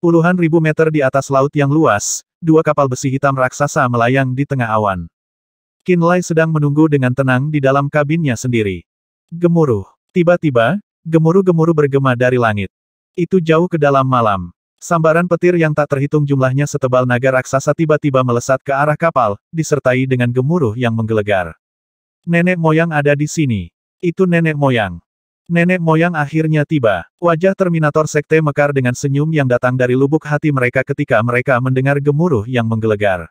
Puluhan ribu meter di atas laut yang luas, dua kapal besi hitam raksasa melayang di tengah awan. Qinlai sedang menunggu dengan tenang di dalam kabinnya sendiri. Gemuruh. Tiba-tiba, gemuruh-gemuruh bergema dari langit. Itu jauh ke dalam malam. Sambaran petir yang tak terhitung jumlahnya setebal naga raksasa tiba-tiba melesat ke arah kapal, disertai dengan gemuruh yang menggelegar. Nenek moyang ada di sini. Itu nenek moyang. Nenek moyang akhirnya tiba. Wajah Terminator Sekte mekar dengan senyum yang datang dari lubuk hati mereka ketika mereka mendengar gemuruh yang menggelegar.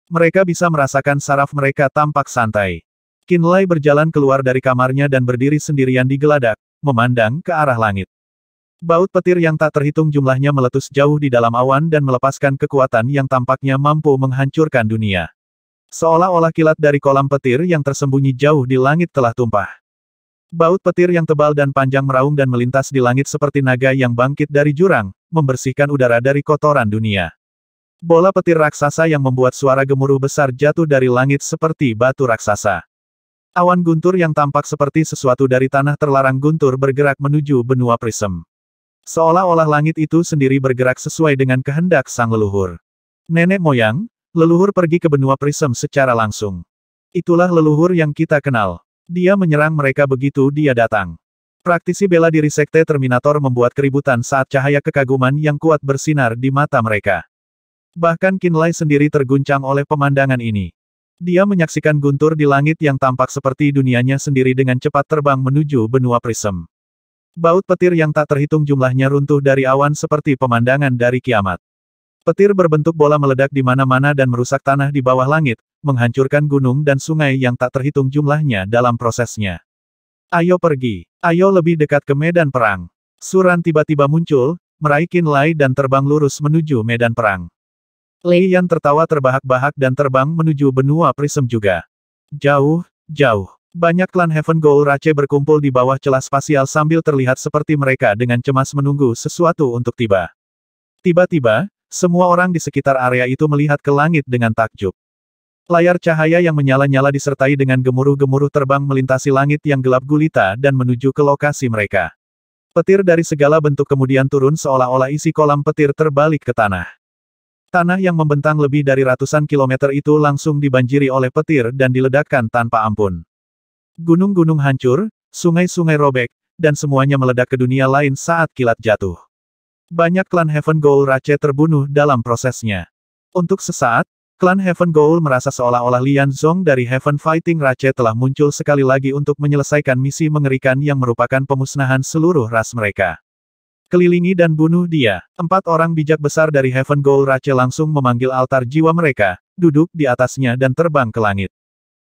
Mereka bisa merasakan saraf mereka tampak santai. Qinlai berjalan keluar dari kamarnya dan berdiri sendirian di geladak, memandang ke arah langit. Baut petir yang tak terhitung jumlahnya meletus jauh di dalam awan dan melepaskan kekuatan yang tampaknya mampu menghancurkan dunia. Seolah-olah kilat dari kolam petir yang tersembunyi jauh di langit telah tumpah. Baut petir yang tebal dan panjang meraung dan melintas di langit seperti naga yang bangkit dari jurang, membersihkan udara dari kotoran dunia. Bola petir raksasa yang membuat suara gemuruh besar jatuh dari langit seperti batu raksasa. Awan guntur yang tampak seperti sesuatu dari tanah terlarang guntur bergerak menuju benua prism. Seolah-olah langit itu sendiri bergerak sesuai dengan kehendak sang leluhur. Nenek moyang, leluhur pergi ke benua prism secara langsung. Itulah leluhur yang kita kenal. Dia menyerang mereka begitu dia datang. Praktisi bela diri Sekte Terminator membuat keributan saat cahaya kekaguman yang kuat bersinar di mata mereka. Bahkan Qinlai sendiri terguncang oleh pemandangan ini. Dia menyaksikan guntur di langit yang tampak seperti dunianya sendiri dengan cepat terbang menuju benua prism. Baut petir yang tak terhitung jumlahnya runtuh dari awan seperti pemandangan dari kiamat. Petir berbentuk bola meledak di mana-mana dan merusak tanah di bawah langit, menghancurkan gunung dan sungai yang tak terhitung jumlahnya dalam prosesnya. Ayo pergi. Ayo lebih dekat ke medan perang. Suran tiba-tiba muncul, meraih Qinlai dan terbang lurus menuju medan perang. Lei Yan tertawa terbahak-bahak dan terbang menuju benua prism juga. Jauh, jauh. Banyak klan Heaven Goal Rache berkumpul di bawah celah spasial sambil terlihat seperti mereka dengan cemas menunggu sesuatu untuk tiba. Tiba-tiba, semua orang di sekitar area itu melihat ke langit dengan takjub. Layar cahaya yang menyala-nyala disertai dengan gemuruh-gemuruh terbang melintasi langit yang gelap gulita dan menuju ke lokasi mereka. Petir dari segala bentuk kemudian turun seolah-olah isi kolam petir terbalik ke tanah. Tanah yang membentang lebih dari ratusan kilometer itu langsung dibanjiri oleh petir dan diledakkan tanpa ampun. Gunung-gunung hancur, sungai-sungai robek, dan semuanya meledak ke dunia lain saat kilat jatuh. Banyak klan Heaven Goal Rache terbunuh dalam prosesnya. Untuk sesaat, klan Heaven Goal merasa seolah-olah Lian Zong dari Heaven Fighting Rache telah muncul sekali lagi untuk menyelesaikan misi mengerikan yang merupakan pemusnahan seluruh ras mereka. Kelilingi dan bunuh dia. 4 orang bijak besar dari Heaven Goal Rache langsung memanggil altar jiwa mereka, duduk di atasnya dan terbang ke langit.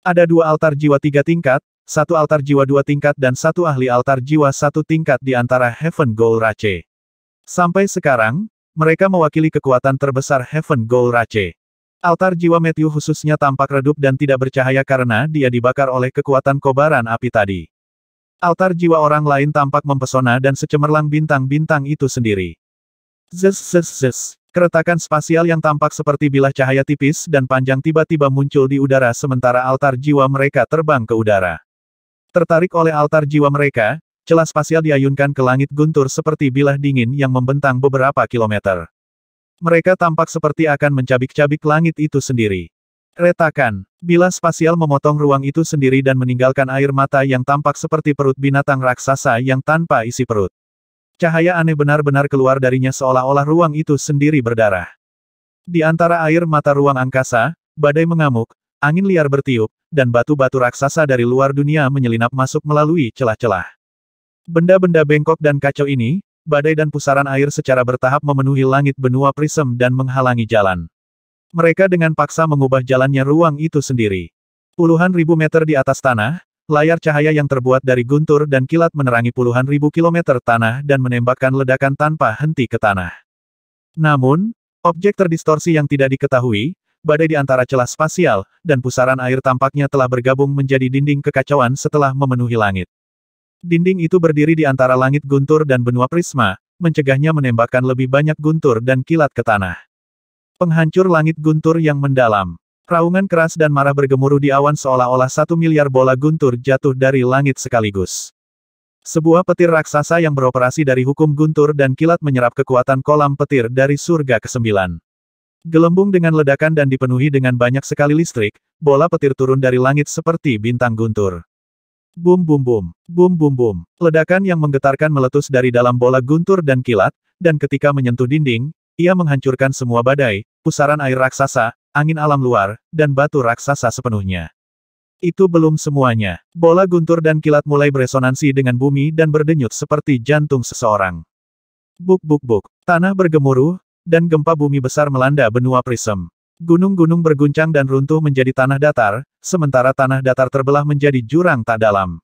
Ada 2 altar jiwa 3 tingkat, 1 altar jiwa 2 tingkat dan 1 ahli altar jiwa 1 tingkat di antara Heaven Goal Rache. Sampai sekarang, mereka mewakili kekuatan terbesar Heaven Goal Rache. Altar jiwa Matthew khususnya tampak redup dan tidak bercahaya karena dia dibakar oleh kekuatan kobaran api tadi. Altar jiwa orang lain tampak mempesona dan secemerlang bintang-bintang itu sendiri. Zzzz. Keretakan spasial yang tampak seperti bilah cahaya tipis dan panjang tiba-tiba muncul di udara sementara altar jiwa mereka terbang ke udara. Tertarik oleh altar jiwa mereka, celah spasial diayunkan ke langit guntur seperti bilah dingin yang membentang beberapa kilometer. Mereka tampak seperti akan mencabik-cabik langit itu sendiri. Retakan. Bilah spasial memotong ruang itu sendiri dan meninggalkan air mata yang tampak seperti perut binatang raksasa yang tanpa isi perut. Cahaya aneh benar-benar keluar darinya seolah-olah ruang itu sendiri berdarah. Di antara air mata ruang angkasa, badai mengamuk, angin liar bertiup, dan batu-batu raksasa dari luar dunia menyelinap masuk melalui celah-celah. Benda-benda bengkok dan kacau ini, badai dan pusaran air secara bertahap memenuhi langit benua prism dan menghalangi jalan. Mereka dengan paksa mengubah jalannya ruang itu sendiri. Puluhan ribu meter di atas tanah, layar cahaya yang terbuat dari guntur dan kilat menerangi puluhan ribu kilometer tanah dan menembakkan ledakan tanpa henti ke tanah. Namun, objek terdistorsi yang tidak diketahui, badai di antara celah spasial, dan pusaran air tampaknya telah bergabung menjadi dinding kekacauan setelah memenuhi langit. Dinding itu berdiri di antara langit guntur dan benua prisma, mencegahnya menembakkan lebih banyak guntur dan kilat ke tanah. Penghancur langit guntur yang mendalam. Raungan keras dan marah bergemuruh di awan seolah-olah 1 miliar bola guntur jatuh dari langit sekaligus. Sebuah petir raksasa yang beroperasi dari hukum guntur dan kilat menyerap kekuatan kolam petir dari surga ke-9. Gelembung dengan ledakan dan dipenuhi dengan banyak sekali listrik, bola petir turun dari langit seperti bintang guntur. Bum bum bum, bum bum bum. Ledakan yang menggetarkan meletus dari dalam bola guntur dan kilat, dan ketika menyentuh dinding, ia menghancurkan semua badai, pusaran air raksasa, angin alam luar, dan batu raksasa sepenuhnya. Itu belum semuanya. Bola guntur dan kilat mulai beresonansi dengan bumi dan berdenyut seperti jantung seseorang. Buk buk buk. Tanah bergemuruh, dan gempa bumi besar melanda benua Prism. Gunung-gunung berguncang dan runtuh menjadi tanah datar, sementara tanah datar terbelah menjadi jurang tak dalam.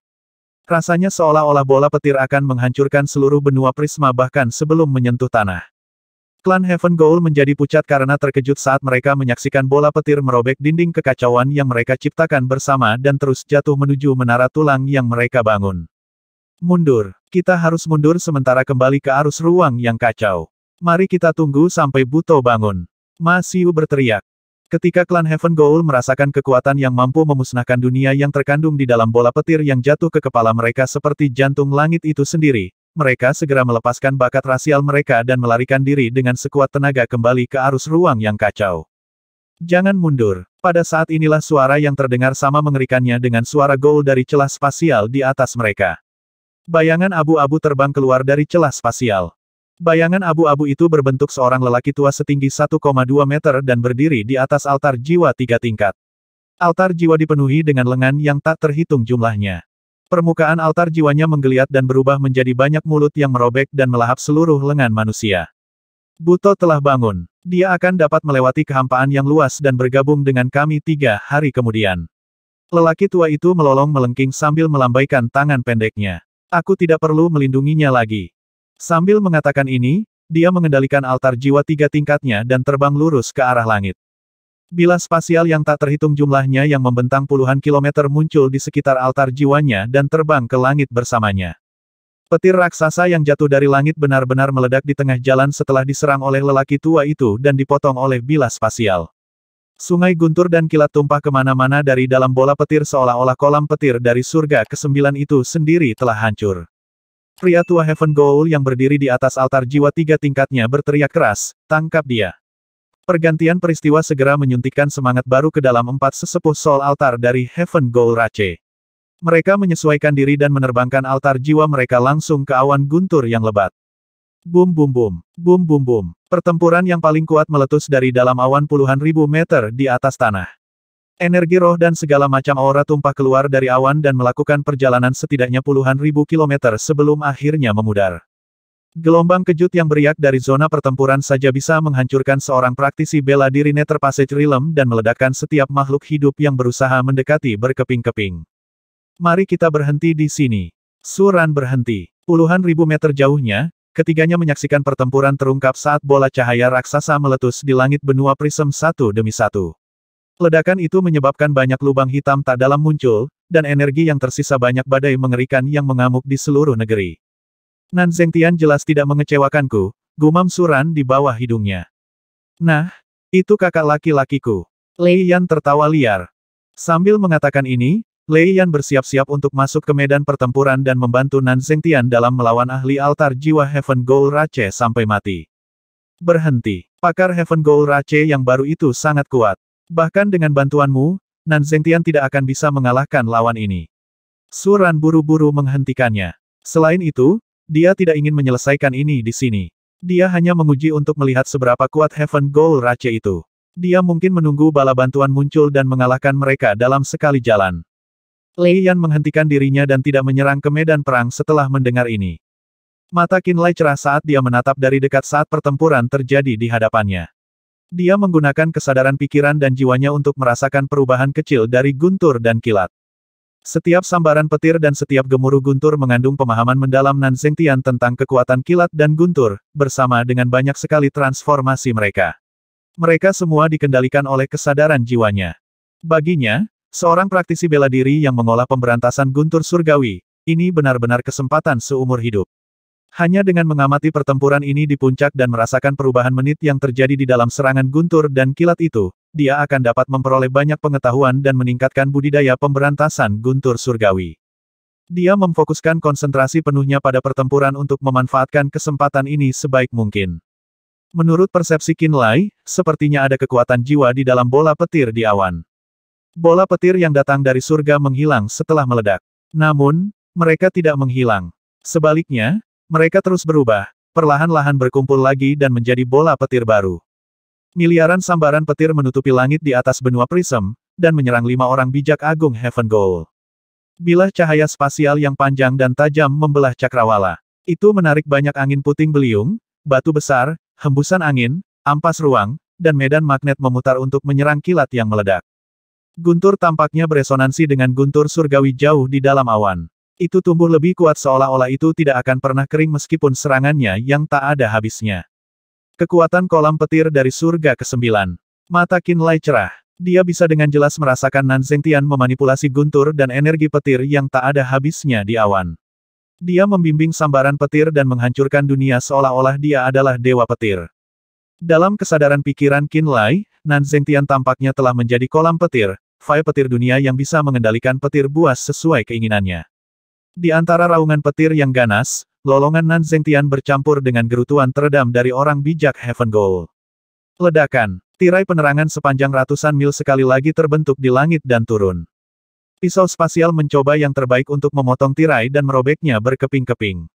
Rasanya seolah-olah bola petir akan menghancurkan seluruh benua Prisma bahkan sebelum menyentuh tanah. Klan Heaven Goal menjadi pucat karena terkejut saat mereka menyaksikan bola petir merobek dinding kekacauan yang mereka ciptakan bersama dan terus jatuh menuju menara tulang yang mereka bangun. Mundur. Kita harus mundur sementara kembali ke arus ruang yang kacau. Mari kita tunggu sampai Buto bangun. Ma Xiu berteriak. Ketika klan Heaven Goal merasakan kekuatan yang mampu memusnahkan dunia yang terkandung di dalam bola petir yang jatuh ke kepala mereka seperti jantung langit itu sendiri, mereka segera melepaskan bakat rasial mereka dan melarikan diri dengan sekuat tenaga kembali ke arus ruang yang kacau. Jangan mundur. Pada saat inilah suara yang terdengar sama mengerikannya dengan suara Goal dari celah spasial di atas mereka. Bayangan abu-abu terbang keluar dari celah spasial. Bayangan abu-abu itu berbentuk seorang lelaki tua setinggi 1,2 meter dan berdiri di atas altar jiwa 3 tingkat. Altar jiwa dipenuhi dengan lengan yang tak terhitung jumlahnya. Permukaan altar jiwanya menggeliat dan berubah menjadi banyak mulut yang merobek dan melahap seluruh lengan manusia. Buto telah bangun. Dia akan dapat melewati kehampaan yang luas dan bergabung dengan kami 3 hari kemudian. Lelaki tua itu melolong melengking sambil melambaikan tangan pendeknya. Aku tidak perlu melindunginya lagi. Sambil mengatakan ini, dia mengendalikan altar jiwa 3 tingkatnya dan terbang lurus ke arah langit. Bilah spasial yang tak terhitung jumlahnya yang membentang puluhan kilometer muncul di sekitar altar jiwanya dan terbang ke langit bersamanya. Petir raksasa yang jatuh dari langit benar-benar meledak di tengah jalan setelah diserang oleh lelaki tua itu dan dipotong oleh bilah spasial. Sungai guntur dan kilat tumpah kemana-mana dari dalam bola petir seolah-olah kolam petir dari surga ke-9 itu sendiri telah hancur. Pria tua Heaven Goal yang berdiri di atas altar jiwa 3 tingkatnya berteriak keras, "Tangkap dia!" Pergantian peristiwa segera menyuntikkan semangat baru ke dalam 4 sesepuh soul altar dari Heaven Goal Rache. Mereka menyesuaikan diri dan menerbangkan altar jiwa mereka langsung ke awan guntur yang lebat. Bum bum bum, bum bum bum. Pertempuran yang paling kuat meletus dari dalam awan puluhan ribu meter di atas tanah. Energi roh dan segala macam aura tumpah keluar dari awan dan melakukan perjalanan setidaknya puluhan ribu kilometer sebelum akhirnya memudar. Gelombang kejut yang beriak dari zona pertempuran saja bisa menghancurkan seorang praktisi bela diri Nether Passage Realm dan meledakkan setiap makhluk hidup yang berusaha mendekati berkeping-keping. Mari kita berhenti di sini. Suran berhenti. Puluhan ribu meter jauhnya, ketiganya menyaksikan pertempuran terungkap saat bola cahaya raksasa meletus di langit benua Prism satu demi satu. Ledakan itu menyebabkan banyak lubang hitam tak dalam muncul, dan energi yang tersisa banyak badai mengerikan yang mengamuk di seluruh negeri. Nan Zhengtian jelas tidak mengecewakanku, gumam Suran di bawah hidungnya. Nah, itu kakak laki-lakiku. Lei Yan tertawa liar. Sambil mengatakan ini, Lei Yan bersiap-siap untuk masuk ke medan pertempuran dan membantu Nan Zhengtian dalam melawan ahli altar jiwa Heaven Goal Rache sampai mati. Berhenti. Pakar Heaven Goal Rache yang baru itu sangat kuat. Bahkan dengan bantuanmu, Nan Zhengtian tidak akan bisa mengalahkan lawan ini. Suran buru-buru menghentikannya. Selain itu, dia tidak ingin menyelesaikan ini di sini. Dia hanya menguji untuk melihat seberapa kuat Heaven Goal Rache itu. Dia mungkin menunggu bala bantuan muncul dan mengalahkan mereka dalam sekali jalan. Lei Yan menghentikan dirinya dan tidak menyerang ke medan perang setelah mendengar ini. Mata Qinlai cerah saat dia menatap dari dekat saat pertempuran terjadi di hadapannya. Dia menggunakan kesadaran pikiran dan jiwanya untuk merasakan perubahan kecil dari guntur dan kilat. Setiap sambaran petir dan setiap gemuruh guntur mengandung pemahaman mendalam Nan Zhengtian tentang kekuatan kilat dan guntur, bersama dengan banyak sekali transformasi mereka. Mereka semua dikendalikan oleh kesadaran jiwanya. Baginya, seorang praktisi bela diri yang mengolah pemberantasan guntur surgawi, ini benar-benar kesempatan seumur hidup. Hanya dengan mengamati pertempuran ini di puncak dan merasakan perubahan menit yang terjadi di dalam serangan guntur dan kilat itu, dia akan dapat memperoleh banyak pengetahuan dan meningkatkan budidaya pemberantasan guntur surgawi. Dia memfokuskan konsentrasi penuhnya pada pertempuran untuk memanfaatkan kesempatan ini sebaik mungkin. Menurut persepsi Qinlai, sepertinya ada kekuatan jiwa di dalam bola petir di awan. Bola petir yang datang dari surga menghilang setelah meledak. Namun, mereka tidak menghilang. Sebaliknya, mereka terus berubah, perlahan-lahan berkumpul lagi dan menjadi bola petir baru. Miliaran sambaran petir menutupi langit di atas benua Prism, dan menyerang 5 orang bijak agung Heaven Goal. Bilah cahaya spasial yang panjang dan tajam membelah cakrawala. Itu menarik banyak angin puting beliung, batu besar, hembusan angin, ampas ruang, dan medan magnet memutar untuk menyerang kilat yang meledak. Guntur tampaknya beresonansi dengan guntur surgawi jauh di dalam awan. Itu tumbuh lebih kuat seolah-olah itu tidak akan pernah kering meskipun serangannya yang tak ada habisnya. Kekuatan kolam petir dari surga ke-9. Mata Qinlai cerah. Dia bisa dengan jelas merasakan Nan Zhengtian memanipulasi guntur dan energi petir yang tak ada habisnya di awan. Dia membimbing sambaran petir dan menghancurkan dunia seolah-olah dia adalah dewa petir. Dalam kesadaran pikiran Qinlai, Nan Zhengtian tampaknya telah menjadi kolam petir, file petir dunia yang bisa mengendalikan petir buas sesuai keinginannya. Di antara raungan petir yang ganas, lolongan Nan Zhengtian bercampur dengan gerutuan teredam dari orang bijak Heaven Goal. Ledakan, tirai penerangan sepanjang ratusan mil sekali lagi terbentuk di langit dan turun. Pisau spasial mencoba yang terbaik untuk memotong tirai dan merobeknya berkeping-keping.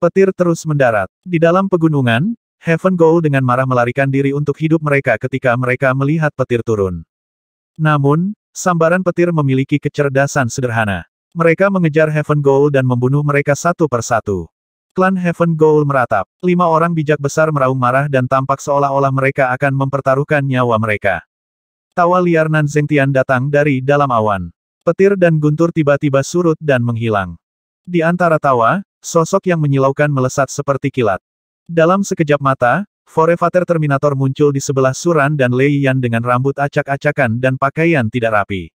Petir terus mendarat. Di dalam pegunungan, Heaven Goal dengan marah melarikan diri untuk hidup mereka ketika mereka melihat petir turun. Namun, sambaran petir memiliki kecerdasan sederhana. Mereka mengejar Heaven Goal dan membunuh mereka satu persatu. Klan Heaven Goal meratap. 5 orang bijak besar meraung marah dan tampak seolah-olah mereka akan mempertaruhkan nyawa mereka. Tawa liar Nan Zhengtian datang dari dalam awan. Petir dan guntur tiba-tiba surut dan menghilang. Di antara tawa, sosok yang menyilaukan melesat seperti kilat. Dalam sekejap mata, Forefather Terminator muncul di sebelah Suran dan Lei Yan dengan rambut acak-acakan dan pakaian tidak rapi.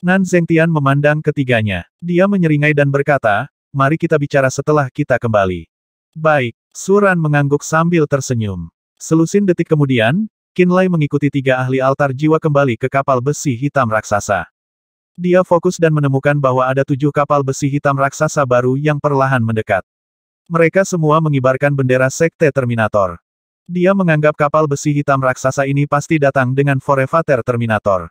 Nan Zhengtian memandang ketiganya. Dia menyeringai dan berkata, "Mari kita bicara setelah kita kembali." "Baik." Suran mengangguk sambil tersenyum. Selusin detik kemudian, Qinlai mengikuti 3 ahli altar jiwa kembali ke kapal besi hitam raksasa. Dia fokus dan menemukan bahwa ada 7 kapal besi hitam raksasa baru yang perlahan mendekat. Mereka semua mengibarkan bendera Sekte Terminator. Dia menganggap kapal besi hitam raksasa ini pasti datang dengan Forefather Terminator.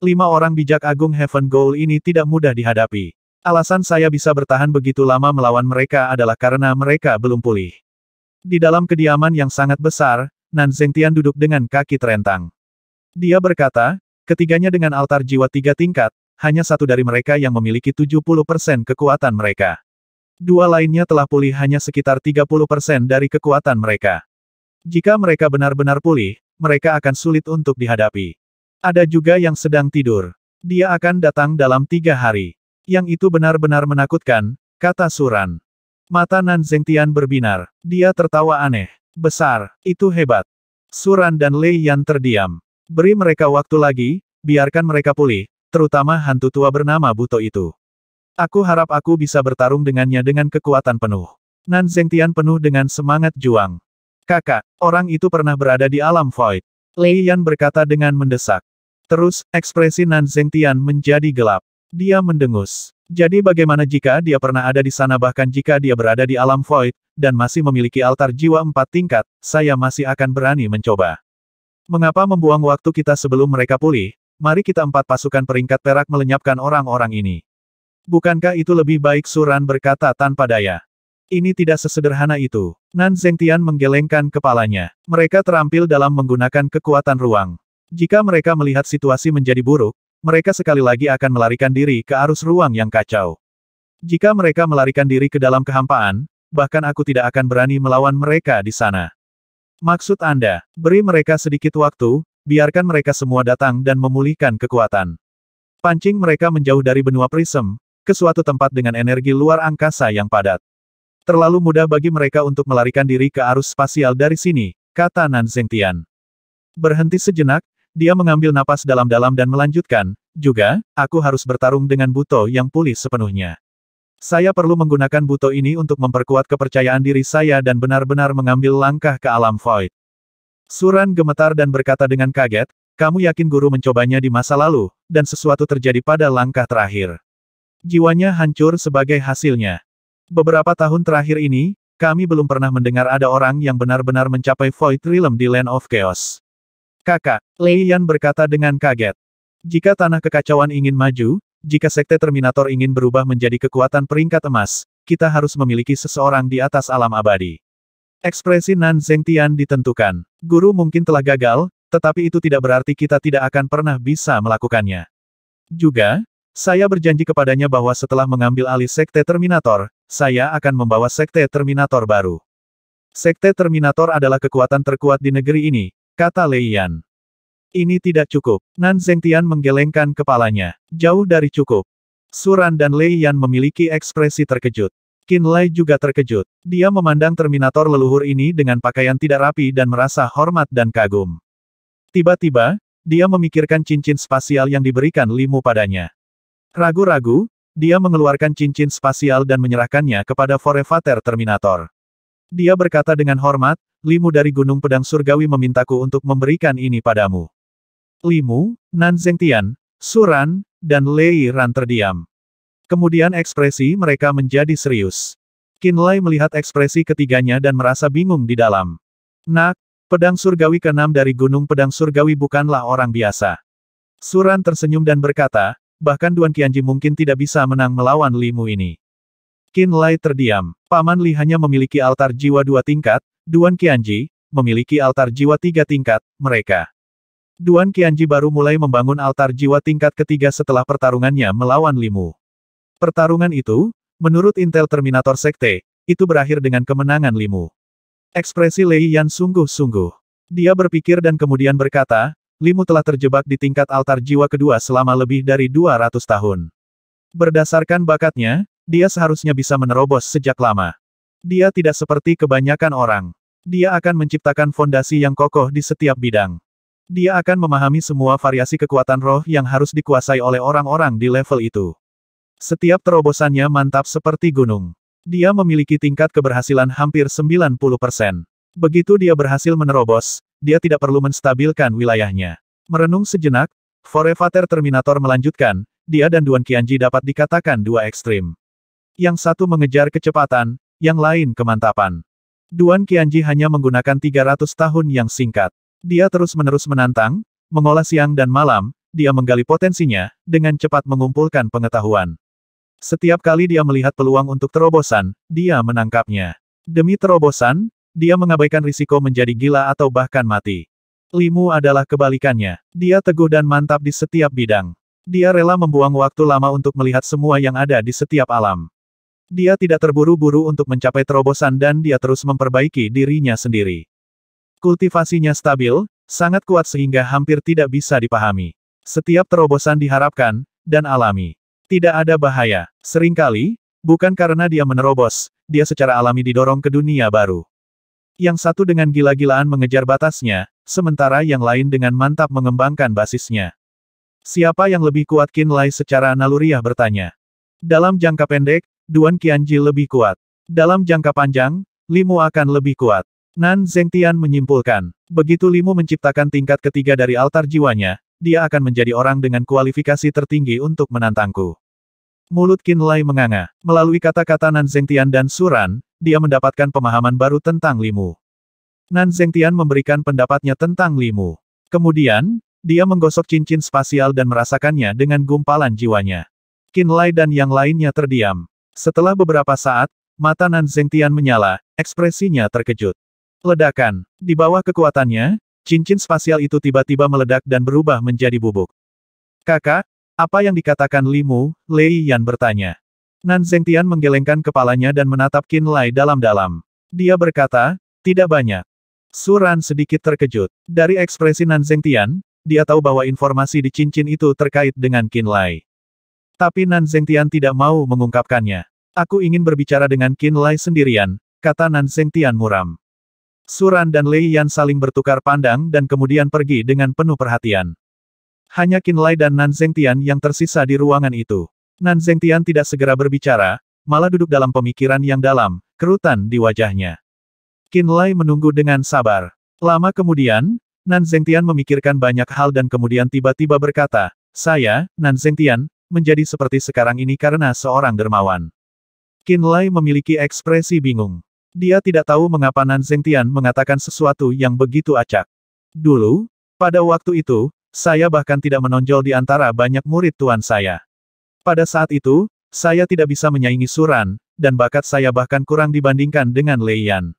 5 orang bijak agung Heaven Goal ini tidak mudah dihadapi. Alasan saya bisa bertahan begitu lama melawan mereka adalah karena mereka belum pulih. Di dalam kediaman yang sangat besar, Nan Zhengtian duduk dengan kaki terentang. Dia berkata, ketiganya dengan altar jiwa 3 tingkat, hanya satu dari mereka yang memiliki 70% kekuatan mereka. 2 lainnya telah pulih hanya sekitar 30% dari kekuatan mereka. Jika mereka benar-benar pulih, mereka akan sulit untuk dihadapi. Ada juga yang sedang tidur. Dia akan datang dalam 3 hari. Yang itu benar-benar menakutkan, kata Suran. Mata Nan Zhengtian berbinar. Dia tertawa aneh. Besar, itu hebat. Suran dan Lei Yan terdiam. Beri mereka waktu lagi, biarkan mereka pulih. Terutama hantu tua bernama Buto itu. Aku harap aku bisa bertarung dengannya dengan kekuatan penuh. Nan Zhengtian penuh dengan semangat juang. Kakak, orang itu pernah berada di alam void. Lei Yan berkata dengan mendesak. Terus, ekspresi Nan Zhengtian menjadi gelap. Dia mendengus. Jadi bagaimana jika dia pernah ada di sana bahkan jika dia berada di alam void, dan masih memiliki altar jiwa 4 tingkat, saya masih akan berani mencoba. Mengapa membuang waktu kita sebelum mereka pulih? Mari kita 4 pasukan peringkat perak melenyapkan orang-orang ini. Bukankah itu lebih baik? Suran berkata tanpa daya. Ini tidak sesederhana itu. Nan Zhengtian menggelengkan kepalanya. Mereka terampil dalam menggunakan kekuatan ruang. Jika mereka melihat situasi menjadi buruk, mereka sekali lagi akan melarikan diri ke arus ruang yang kacau. Jika mereka melarikan diri ke dalam kehampaan, bahkan aku tidak akan berani melawan mereka di sana. Maksud Anda, beri mereka sedikit waktu, biarkan mereka semua datang dan memulihkan kekuatan. Pancing mereka menjauh dari benua Prism, ke suatu tempat dengan energi luar angkasa yang padat. Terlalu mudah bagi mereka untuk melarikan diri ke arus spasial dari sini, kata Nan Zhengtian. Berhenti sejenak, dia mengambil napas dalam-dalam dan melanjutkan, juga, aku harus bertarung dengan Buto yang pulih sepenuhnya. Saya perlu menggunakan Buto ini untuk memperkuat kepercayaan diri saya dan benar-benar mengambil langkah ke alam void. Suran gemetar dan berkata dengan kaget, kamu yakin guru mencobanya di masa lalu, dan sesuatu terjadi pada langkah terakhir. Jiwanya hancur sebagai hasilnya. Beberapa tahun terakhir ini, kami belum pernah mendengar ada orang yang benar-benar mencapai Void Realm di Land of Chaos. Kakak, Lei Yan berkata dengan kaget. Jika tanah kekacauan ingin maju, jika Sekte Terminator ingin berubah menjadi kekuatan peringkat emas, kita harus memiliki seseorang di atas alam abadi. Ekspresi Nan Zhengtian ditentukan. Guru mungkin telah gagal, tetapi itu tidak berarti kita tidak akan pernah bisa melakukannya. Juga, saya berjanji kepadanya bahwa setelah mengambil alih Sekte Terminator, saya akan membawa Sekte Terminator baru. Sekte Terminator adalah kekuatan terkuat di negeri ini, kata Lei Yan. Ini tidak cukup. Nan Zhengtian menggelengkan kepalanya. Jauh dari cukup. Suran dan Lei Yan memiliki ekspresi terkejut. Qin Lai juga terkejut. Dia memandang Terminator leluhur ini dengan pakaian tidak rapi dan merasa hormat dan kagum. Tiba-tiba, dia memikirkan cincin spasial yang diberikan Li Mu padanya. Ragu-ragu, dia mengeluarkan cincin spasial dan menyerahkannya kepada Forevator Terminator. Dia berkata dengan hormat, Li Mu dari Gunung Pedang Surgawi memintaku untuk memberikan ini padamu. Li Mu, Nan Zhengtian, Suran, dan Lei Ran terdiam. Kemudian ekspresi mereka menjadi serius. Qin Lai melihat ekspresi ketiganya dan merasa bingung di dalam. Nak, pedang surgawi ke-6 dari Gunung Pedang Surgawi bukanlah orang biasa. Suran tersenyum dan berkata, bahkan Duan Qianji mungkin tidak bisa menang melawan Li Mu ini. Qin Lai terdiam. Paman Li hanya memiliki altar jiwa 2 tingkat, Duan Qianji memiliki altar jiwa 3 tingkat, mereka. Duan Qianji baru mulai membangun altar jiwa tingkat ketiga setelah pertarungannya melawan Li Mu. Pertarungan itu, menurut intel Terminator Sekte, itu berakhir dengan kemenangan Li Mu. Ekspresi Lei Yan sungguh-sungguh. Dia berpikir dan kemudian berkata, Li Mu telah terjebak di tingkat altar jiwa kedua selama lebih dari 200 tahun. Berdasarkan bakatnya, dia seharusnya bisa menerobos sejak lama. Dia tidak seperti kebanyakan orang. Dia akan menciptakan fondasi yang kokoh di setiap bidang. Dia akan memahami semua variasi kekuatan roh yang harus dikuasai oleh orang-orang di level itu. Setiap terobosannya mantap seperti gunung. Dia memiliki tingkat keberhasilan hampir 90%. Begitu dia berhasil menerobos, dia tidak perlu menstabilkan wilayahnya. Merenung sejenak, Forevator Terminator melanjutkan, dia dan Duan Qianji dapat dikatakan dua ekstrim. Yang satu mengejar kecepatan, yang lain kemantapan. Duan Qianji hanya menggunakan 300 tahun yang singkat. Dia terus-menerus menantang, mengolah siang dan malam, dia menggali potensinya, dengan cepat mengumpulkan pengetahuan. Setiap kali dia melihat peluang untuk terobosan, dia menangkapnya. Demi terobosan, dia mengabaikan risiko menjadi gila atau bahkan mati. Li Mu adalah kebalikannya. Dia teguh dan mantap di setiap bidang. Dia rela membuang waktu lama untuk melihat semua yang ada di setiap alam. Dia tidak terburu-buru untuk mencapai terobosan dan dia terus memperbaiki dirinya sendiri. Kultivasinya stabil, sangat kuat sehingga hampir tidak bisa dipahami. Setiap terobosan diharapkan, dan alami. Tidak ada bahaya. Seringkali, bukan karena dia menerobos, dia secara alami didorong ke dunia baru. Yang satu dengan gila-gilaan mengejar batasnya, sementara yang lain dengan mantap mengembangkan basisnya. Siapa yang lebih kuat? Qin Lai secara naluriah bertanya. Dalam jangka pendek, Duan Qianji lebih kuat. Dalam jangka panjang, Li Mu akan lebih kuat. Nan Zhengtian menyimpulkan. Begitu Li Mu menciptakan tingkat ketiga dari altar jiwanya, dia akan menjadi orang dengan kualifikasi tertinggi untuk menantangku. Mulut Qin Lai menganga. Melalui kata-kata Nan Zhengtian dan Suran, dia mendapatkan pemahaman baru tentang Li Mu. Nan Zhengtian memberikan pendapatnya tentang Li Mu. Kemudian, dia menggosok cincin spasial dan merasakannya dengan gumpalan jiwanya. Qin Lai dan yang lainnya terdiam. Setelah beberapa saat, mata Nan Zhengtian menyala, ekspresinya terkejut. Ledakan. Di bawah kekuatannya, cincin spasial itu tiba-tiba meledak dan berubah menjadi bubuk. Kakak, apa yang dikatakan Li Mu? Lei Yan bertanya. Nan Zhengtian menggelengkan kepalanya dan menatap Qin Lai dalam-dalam. Dia berkata, tidak banyak. Suran sedikit terkejut. Dari ekspresi Nan Zhengtian, dia tahu bahwa informasi di cincin itu terkait dengan Qin Lai. Tapi Nan Zhengtian tidak mau mengungkapkannya. Aku ingin berbicara dengan Qin Lai sendirian, kata Nan Zhengtian muram. Suran dan Lei Yan saling bertukar pandang dan kemudian pergi dengan penuh perhatian. Hanya Qin Lai dan Nan Zhengtian yang tersisa di ruangan itu. Nan Zhengtian tidak segera berbicara, malah duduk dalam pemikiran yang dalam, kerutan di wajahnya. Qin Lai menunggu dengan sabar. Lama kemudian, Nan Zhengtian memikirkan banyak hal dan kemudian tiba-tiba berkata, saya, Nan Zhengtian, menjadi seperti sekarang ini karena seorang dermawan. Qin Lai memiliki ekspresi bingung. Dia tidak tahu mengapa Nan Zhengtian mengatakan sesuatu yang begitu acak. Dulu, pada waktu itu, saya bahkan tidak menonjol di antara banyak murid tuan saya. Pada saat itu, saya tidak bisa menyaingi Suran, dan bakat saya bahkan kurang dibandingkan dengan Lei Yan.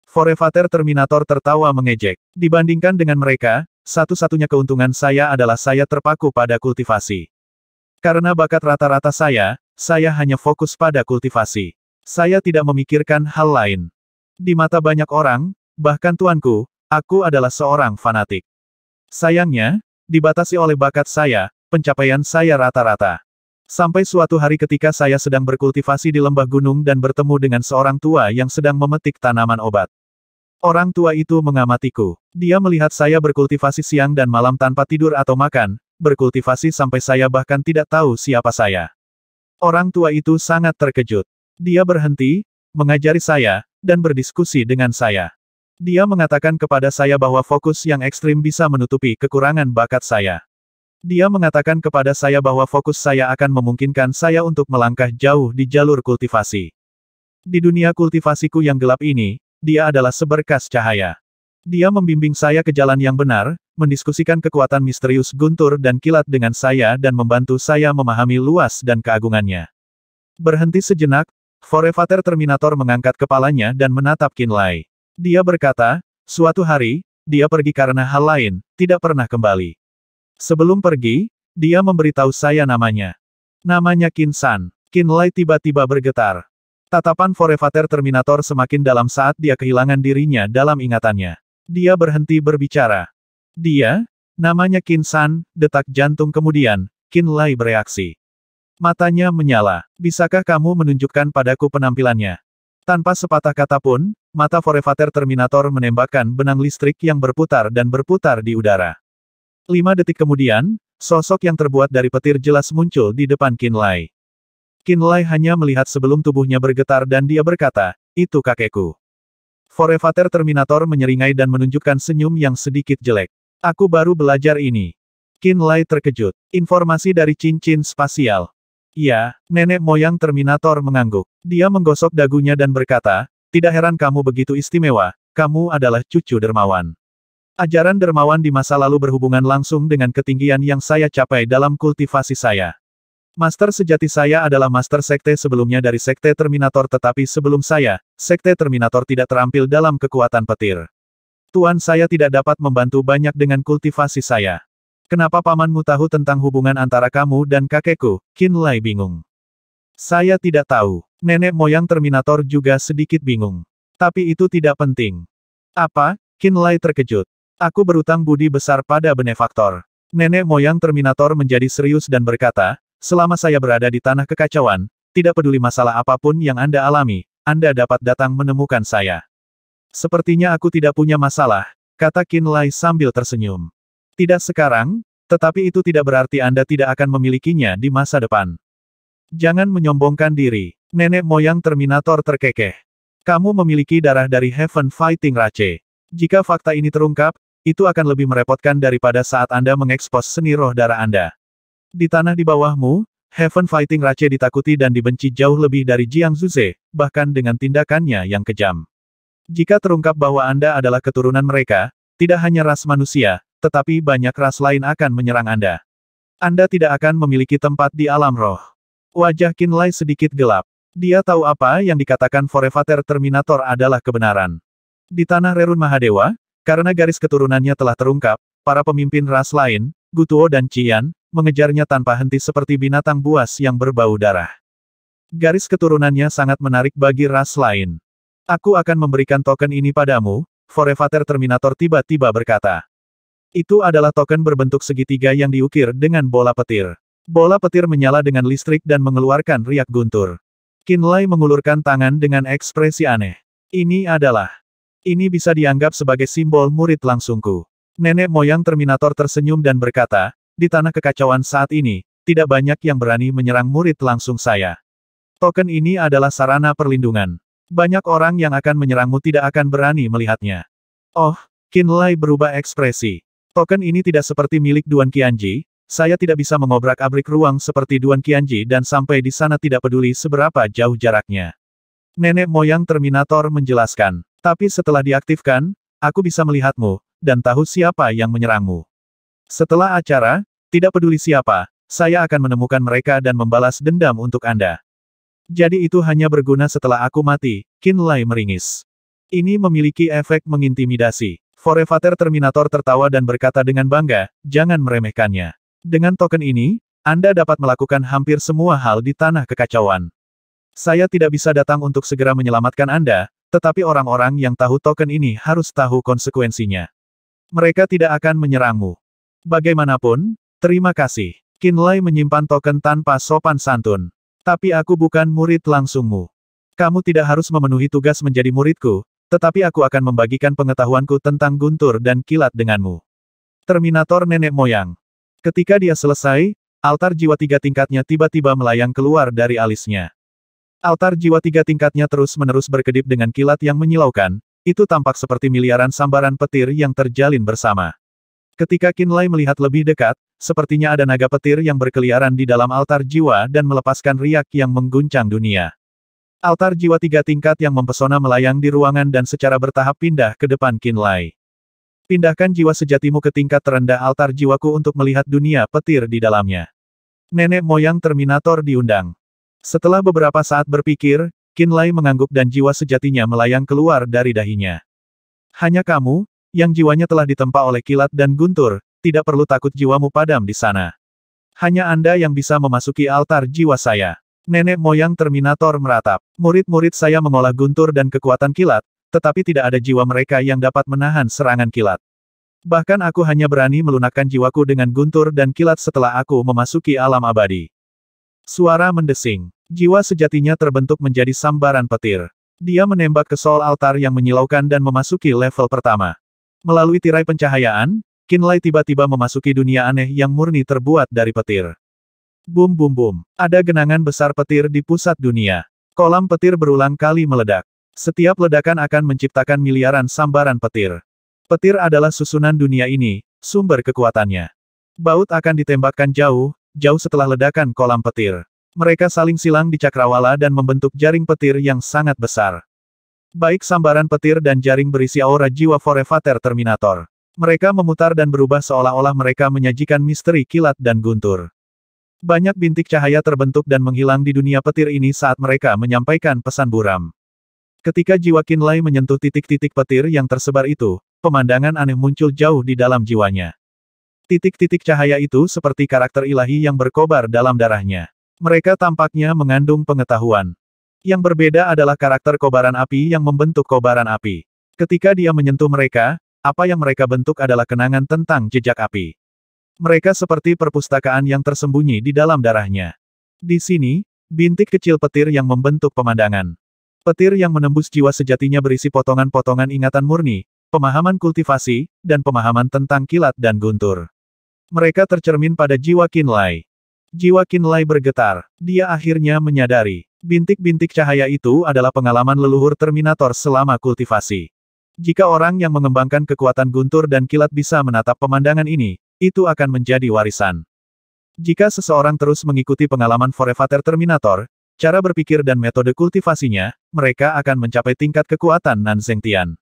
Forevator Terminator tertawa mengejek. Dibandingkan dengan mereka, satu-satunya keuntungan saya adalah saya terpaku pada kultivasi. Karena bakat rata-rata saya hanya fokus pada kultivasi. Saya tidak memikirkan hal lain. Di mata banyak orang, bahkan tuanku, aku adalah seorang fanatik. Sayangnya, dibatasi oleh bakat saya, pencapaian saya rata-rata. Sampai suatu hari ketika saya sedang berkultivasi di lembah gunung dan bertemu dengan seorang tua yang sedang memetik tanaman obat. Orang tua itu mengamatiku. Dia melihat saya berkultivasi siang dan malam tanpa tidur atau makan, berkultivasi sampai saya bahkan tidak tahu siapa saya. Orang tua itu sangat terkejut. Dia berhenti, mengajari saya, dan berdiskusi dengan saya. Dia mengatakan kepada saya bahwa fokus yang ekstrim bisa menutupi kekurangan bakat saya. Dia mengatakan kepada saya bahwa fokus saya akan memungkinkan saya untuk melangkah jauh di jalur kultivasi. Di dunia kultivasiku yang gelap ini, dia adalah seberkas cahaya. Dia membimbing saya ke jalan yang benar, mendiskusikan kekuatan misterius guntur dan kilat dengan saya dan membantu saya memahami luas dan keagungannya. Berhenti sejenak, Forevator Terminator mengangkat kepalanya dan menatap Qin Lai. Dia berkata, suatu hari, dia pergi karena hal lain, tidak pernah kembali. Sebelum pergi, dia memberitahu saya namanya. Namanya Qin San. Qin Lai tiba-tiba bergetar. Tatapan Forevator Terminator semakin dalam saat dia kehilangan dirinya dalam ingatannya. Dia berhenti berbicara. Dia, namanya Qin San, detak jantung kemudian, Qin Lai bereaksi. Matanya menyala. Bisakah kamu menunjukkan padaku penampilannya? Tanpa sepatah kata pun, mata Forevator Terminator menembakkan benang listrik yang berputar dan berputar di udara. 5 detik kemudian, sosok yang terbuat dari petir jelas muncul di depan Qin Lai. Qin Lai hanya melihat sebelum tubuhnya bergetar dan dia berkata, itu kakekku. Forevator Terminator menyeringai dan menunjukkan senyum yang sedikit jelek. Aku baru belajar ini. Qin Lai terkejut. Informasi dari cincin spasial. Ya, nenek moyang Terminator mengangguk. Dia menggosok dagunya dan berkata, tidak heran kamu begitu istimewa, kamu adalah cucu dermawan. Ajaran dermawan di masa lalu berhubungan langsung dengan ketinggian yang saya capai dalam kultivasi saya. Master sejati saya adalah master sekte sebelumnya dari sekte Terminator tetapi sebelum saya, sekte Terminator tidak terampil dalam kekuatan petir. Tuan saya tidak dapat membantu banyak dengan kultivasi saya. Kenapa pamanmu tahu tentang hubungan antara kamu dan kakekku? Qin Lai bingung. Saya tidak tahu. Nenek moyang Terminator juga sedikit bingung. Tapi itu tidak penting. Apa? Qin Lai terkejut. Aku berutang budi besar pada benefaktor. Nenek moyang Terminator menjadi serius dan berkata, selama saya berada di tanah kekacauan, tidak peduli masalah apapun yang Anda alami, Anda dapat datang menemukan saya. Sepertinya aku tidak punya masalah, kata Qin Lai sambil tersenyum. Tidak sekarang, tetapi itu tidak berarti Anda tidak akan memilikinya di masa depan. Jangan menyombongkan diri. Nenek moyang Terminator terkekeh. Kamu memiliki darah dari Heaven Fighting Rache. Jika fakta ini terungkap, itu akan lebih merepotkan daripada saat Anda mengekspos seni roh darah Anda. Di tanah di bawahmu, Heaven Fighting Rache ditakuti dan dibenci jauh lebih dari Jiang Zuze, bahkan dengan tindakannya yang kejam. Jika terungkap bahwa Anda adalah keturunan mereka, tidak hanya ras manusia, tetapi banyak ras lain akan menyerang Anda. Anda tidak akan memiliki tempat di alam roh. Wajah Qin Lai sedikit gelap. Dia tahu apa yang dikatakan Forevator Terminator adalah kebenaran. Di tanah Rerun Mahadewa, karena garis keturunannya telah terungkap, para pemimpin ras lain, Gutuo dan Qian, mengejarnya tanpa henti seperti binatang buas yang berbau darah. Garis keturunannya sangat menarik bagi ras lain. Aku akan memberikan token ini padamu, Forevator Terminator tiba-tiba berkata. Itu adalah token berbentuk segitiga yang diukir dengan bola petir. Bola petir menyala dengan listrik dan mengeluarkan riak guntur. Qin Lai mengulurkan tangan dengan ekspresi aneh. Ini bisa dianggap sebagai simbol murid langsungku. Nenek moyang Terminator tersenyum dan berkata, di tanah kekacauan saat ini, tidak banyak yang berani menyerang murid langsung saya. Token ini adalah sarana perlindungan. Banyak orang yang akan menyerangmu tidak akan berani melihatnya. Oh, Qin Lai berubah ekspresi. Token ini tidak seperti milik Duan Qianji, saya tidak bisa mengobrak-abrik ruang seperti Duan Qianji dan sampai di sana tidak peduli seberapa jauh jaraknya. Nenek moyang Terminator menjelaskan. Tapi setelah diaktifkan, aku bisa melihatmu, dan tahu siapa yang menyerangmu. Setelah acara, tidak peduli siapa, saya akan menemukan mereka dan membalas dendam untuk Anda. Jadi itu hanya berguna setelah aku mati, Qin Lai meringis. Ini memiliki efek mengintimidasi. Forefather Terminator tertawa dan berkata dengan bangga, jangan meremehkannya. Dengan token ini, Anda dapat melakukan hampir semua hal di tanah kekacauan. Saya tidak bisa datang untuk segera menyelamatkan Anda, tetapi orang-orang yang tahu token ini harus tahu konsekuensinya. Mereka tidak akan menyerangmu. Bagaimanapun, terima kasih. Qin Lai menyimpan token tanpa sopan santun. Tapi aku bukan murid langsungmu. Kamu tidak harus memenuhi tugas menjadi muridku, tetapi aku akan membagikan pengetahuanku tentang guntur dan kilat denganmu. Terminator nenek moyang. Ketika dia selesai, altar jiwa 3 tingkatnya tiba-tiba melayang keluar dari alisnya. Altar jiwa 3 tingkatnya terus-menerus berkedip dengan kilat yang menyilaukan, itu tampak seperti miliaran sambaran petir yang terjalin bersama. Ketika Qin Lai melihat lebih dekat, sepertinya ada naga petir yang berkeliaran di dalam altar jiwa dan melepaskan riak yang mengguncang dunia. Altar jiwa 3 tingkat yang mempesona melayang di ruangan dan secara bertahap pindah ke depan Qin Lai. Pindahkan jiwa sejatimu ke tingkat terendah altar jiwaku untuk melihat dunia petir di dalamnya. Nenek moyang Terminator diundang. Setelah beberapa saat berpikir, Qin Lai mengangguk dan jiwa sejatinya melayang keluar dari dahinya. Hanya kamu, yang jiwanya telah ditempa oleh kilat dan guntur, tidak perlu takut jiwamu padam di sana. Hanya Anda yang bisa memasuki altar jiwa saya. Nenek moyang Terminator meratap. Murid-murid saya mengolah guntur dan kekuatan kilat, tetapi tidak ada jiwa mereka yang dapat menahan serangan kilat. Bahkan aku hanya berani melunakkan jiwaku dengan guntur dan kilat setelah aku memasuki alam abadi. Suara mendesing. Jiwa sejatinya terbentuk menjadi sambaran petir. Dia menembak ke soul altar yang menyilaukan dan memasuki level pertama. Melalui tirai pencahayaan, Qin Lai tiba-tiba memasuki dunia aneh yang murni terbuat dari petir. Bum bum bum. Ada genangan besar petir di pusat dunia. Kolam petir berulang kali meledak. Setiap ledakan akan menciptakan miliaran sambaran petir. Petir adalah susunan dunia ini, sumber kekuatannya. Baut akan ditembakkan jauh, jauh setelah ledakan kolam petir. Mereka saling silang di cakrawala dan membentuk jaring petir yang sangat besar. Baik sambaran petir dan jaring berisi aura jiwa Forefather Terminator. Mereka memutar dan berubah seolah-olah mereka menyajikan misteri kilat dan guntur. Banyak bintik cahaya terbentuk dan menghilang di dunia petir ini saat mereka menyampaikan pesan buram. Ketika jiwa Qin Lai menyentuh titik-titik petir yang tersebar itu, pemandangan aneh muncul jauh di dalam jiwanya. Titik-titik cahaya itu seperti karakter ilahi yang berkobar dalam darahnya. Mereka tampaknya mengandung pengetahuan. Yang berbeda adalah karakter kobaran api yang membentuk kobaran api. Ketika dia menyentuh mereka, apa yang mereka bentuk adalah kenangan tentang jejak api. Mereka seperti perpustakaan yang tersembunyi di dalam darahnya. Di sini, bintik kecil petir yang membentuk pemandangan. Petir yang menembus jiwa sejatinya berisi potongan-potongan ingatan murni, pemahaman kultivasi, dan pemahaman tentang kilat dan guntur. Mereka tercermin pada jiwa Qin Lai. Jiwa Qin Lai bergetar. Dia akhirnya menyadari, bintik-bintik cahaya itu adalah pengalaman leluhur Terminator selama kultivasi. Jika orang yang mengembangkan kekuatan guntur dan kilat bisa menatap pemandangan ini, itu akan menjadi warisan. Jika seseorang terus mengikuti pengalaman Forefather Terminator, cara berpikir dan metode kultivasinya, mereka akan mencapai tingkat kekuatan Nanzengtian.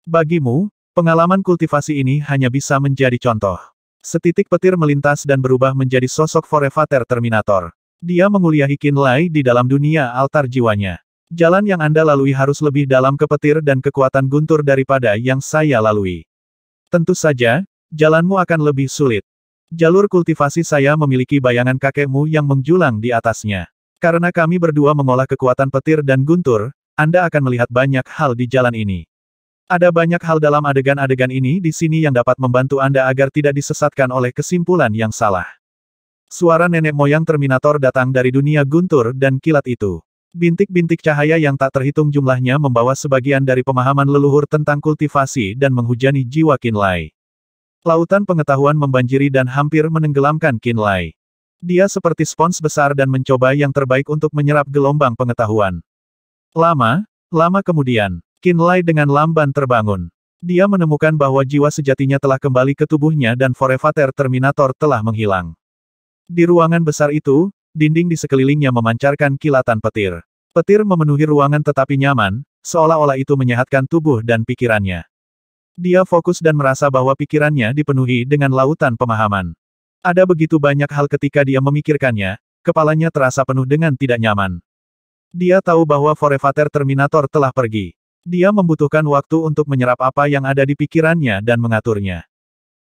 Bagimu, pengalaman kultivasi ini hanya bisa menjadi contoh. Setitik petir melintas dan berubah menjadi sosok Forefather Terminator. Dia menguliahi Qin Lai di dalam dunia altar jiwanya. Jalan yang Anda lalui harus lebih dalam ke petir dan kekuatan guntur daripada yang saya lalui. Tentu saja, jalanmu akan lebih sulit. Jalur kultivasi saya memiliki bayangan kakekmu yang menjulang di atasnya. Karena kami berdua mengolah kekuatan petir dan guntur, Anda akan melihat banyak hal di jalan ini. Ada banyak hal dalam adegan-adegan ini di sini yang dapat membantu Anda agar tidak disesatkan oleh kesimpulan yang salah. Suara nenek moyang Terminator datang dari dunia guntur dan kilat itu. Bintik-bintik cahaya yang tak terhitung jumlahnya membawa sebagian dari pemahaman leluhur tentang kultivasi dan menghujani jiwa Qin Lai. Lautan pengetahuan membanjiri dan hampir menenggelamkan Qin Lai. Dia seperti spons besar dan mencoba yang terbaik untuk menyerap gelombang pengetahuan. Lama kemudian, Qin Lai dengan lamban terbangun. Dia menemukan bahwa jiwa sejatinya telah kembali ke tubuhnya dan Forevator Terminator telah menghilang. Di ruangan besar itu, dinding di sekelilingnya memancarkan kilatan petir. Petir memenuhi ruangan tetapi nyaman, seolah-olah itu menyehatkan tubuh dan pikirannya. Dia fokus dan merasa bahwa pikirannya dipenuhi dengan lautan pemahaman. Ada begitu banyak hal ketika dia memikirkannya, kepalanya terasa penuh dengan tidak nyaman. Dia tahu bahwa Forevator Terminator telah pergi. Dia membutuhkan waktu untuk menyerap apa yang ada di pikirannya dan mengaturnya.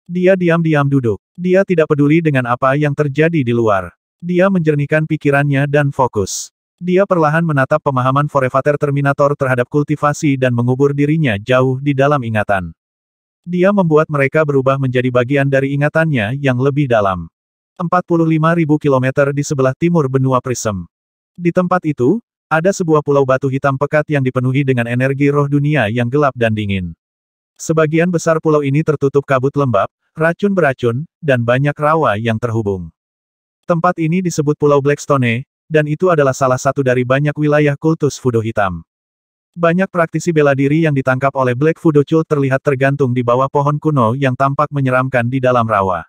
Dia diam-diam duduk. Dia tidak peduli dengan apa yang terjadi di luar. Dia menjernihkan pikirannya dan fokus. Dia perlahan menatap pemahaman Forevator Terminator terhadap kultivasi dan mengubur dirinya jauh di dalam ingatan. Dia membuat mereka berubah menjadi bagian dari ingatannya yang lebih dalam. 45.000 kilometer di sebelah timur benua Prism. Di tempat itu, ada sebuah pulau batu hitam pekat yang dipenuhi dengan energi roh dunia yang gelap dan dingin. Sebagian besar pulau ini tertutup kabut lembab, racun beracun, dan banyak rawa yang terhubung. Tempat ini disebut Pulau Blackstone, dan itu adalah salah satu dari banyak wilayah kultus Fudo hitam. Banyak praktisi bela diri yang ditangkap oleh Black Fudo Cult terlihat tergantung di bawah pohon kuno yang tampak menyeramkan di dalam rawa.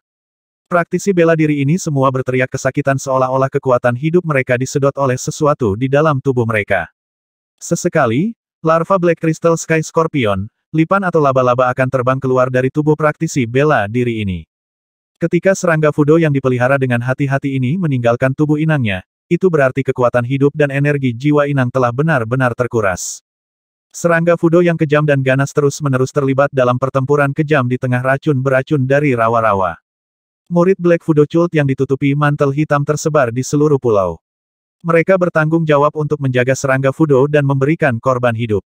Praktisi bela diri ini semua berteriak kesakitan seolah-olah kekuatan hidup mereka disedot oleh sesuatu di dalam tubuh mereka. Sesekali, larva Black Crystal Sky Scorpion, lipan atau laba-laba akan terbang keluar dari tubuh praktisi bela diri ini. Ketika serangga Fudo yang dipelihara dengan hati-hati ini meninggalkan tubuh inangnya, itu berarti kekuatan hidup dan energi jiwa inang telah benar-benar terkuras. Serangga Fudo yang kejam dan ganas terus-menerus terlibat dalam pertempuran kejam di tengah racun beracun dari rawa-rawa. Murid Black Fudo Cult yang ditutupi mantel hitam tersebar di seluruh pulau. Mereka bertanggung jawab untuk menjaga serangga Fudo dan memberikan korban hidup.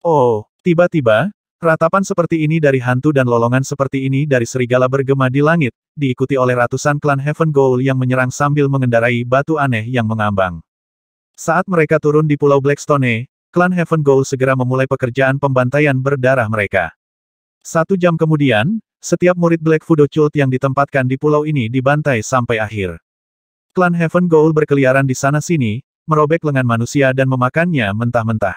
Oh, tiba-tiba, ratapan seperti ini dari hantu dan lolongan seperti ini dari serigala bergema di langit, diikuti oleh ratusan klan Heaven Goal yang menyerang sambil mengendarai batu aneh yang mengambang. Saat mereka turun di Pulau Blackstone, klan Heaven Goal segera memulai pekerjaan pembantaian berdarah mereka. 1 jam kemudian, setiap murid Black Fudo Cult yang ditempatkan di pulau ini dibantai sampai akhir. Klan Heaven Goal berkeliaran di sana-sini, merobek lengan manusia dan memakannya mentah-mentah.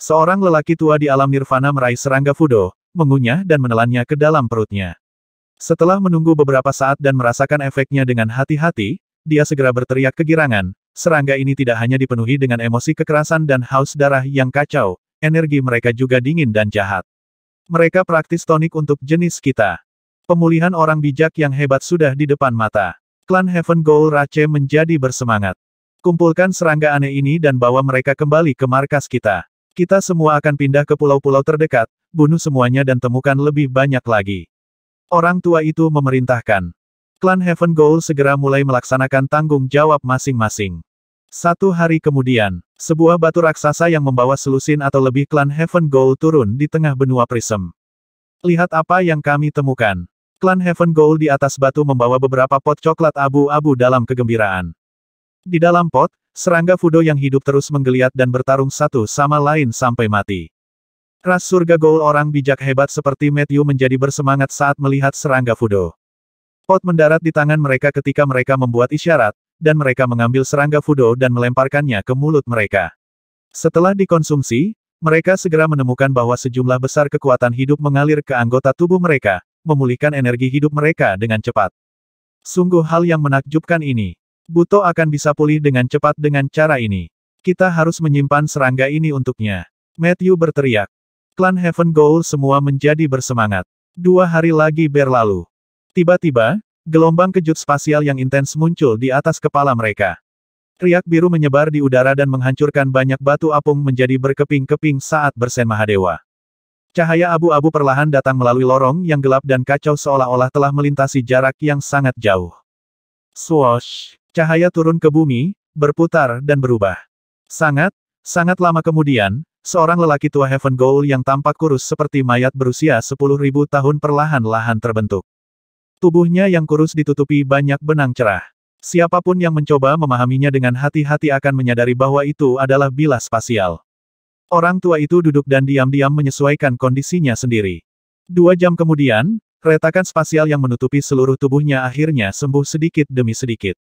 Seorang lelaki tua di alam nirvana meraih serangga Fudo, mengunyah dan menelannya ke dalam perutnya. Setelah menunggu beberapa saat dan merasakan efeknya dengan hati-hati, dia segera berteriak kegirangan. Serangga ini tidak hanya dipenuhi dengan emosi kekerasan dan haus darah yang kacau, energi mereka juga dingin dan jahat. Mereka praktis tonik untuk jenis kita. Pemulihan orang bijak yang hebat sudah di depan mata. Klan Heaven Goal Rache menjadi bersemangat. Kumpulkan serangga aneh ini dan bawa mereka kembali ke markas kita. Kita semua akan pindah ke pulau-pulau terdekat, bunuh semuanya dan temukan lebih banyak lagi. Orang tua itu memerintahkan. Klan Heaven Goal segera mulai melaksanakan tanggung jawab masing-masing. 1 hari kemudian, sebuah batu raksasa yang membawa selusin atau lebih klan Heaven Goal turun di tengah benua Prism. Lihat apa yang kami temukan. Klan Heaven Goal di atas batu membawa beberapa pot coklat abu-abu dalam kegembiraan. Di dalam pot, serangga Fudo yang hidup terus menggeliat dan bertarung satu sama lain sampai mati. Ras surga Goal orang bijak hebat seperti Matthew menjadi bersemangat saat melihat serangga Fudo. Pot mendarat di tangan mereka ketika mereka membuat isyarat, dan mereka mengambil serangga Fudo dan melemparkannya ke mulut mereka. Setelah dikonsumsi, mereka segera menemukan bahwa sejumlah besar kekuatan hidup mengalir ke anggota tubuh mereka, memulihkan energi hidup mereka dengan cepat. Sungguh hal yang menakjubkan ini. Buto akan bisa pulih dengan cepat dengan cara ini. Kita harus menyimpan serangga ini untuknya. Matthew berteriak. Klan Heaven Goal semua menjadi bersemangat. 2 hari lagi berlalu. Tiba-tiba, gelombang kejut spasial yang intens muncul di atas kepala mereka. Riak biru menyebar di udara dan menghancurkan banyak batu apung menjadi berkeping-keping saat bersen Mahadewa. Cahaya abu-abu perlahan datang melalui lorong yang gelap dan kacau seolah-olah telah melintasi jarak yang sangat jauh. Swoosh! Cahaya turun ke bumi, berputar dan berubah. Sangat lama kemudian, seorang lelaki tua Heaven Goal yang tampak kurus seperti mayat berusia 10.000 tahun perlahan-lahan terbentuk. Tubuhnya yang kurus ditutupi banyak benang cerah. Siapapun yang mencoba memahaminya dengan hati-hati akan menyadari bahwa itu adalah bilah spasial. Orang tua itu duduk dan diam-diam menyesuaikan kondisinya sendiri. 2 jam kemudian, retakan spasial yang menutupi seluruh tubuhnya akhirnya sembuh sedikit demi sedikit.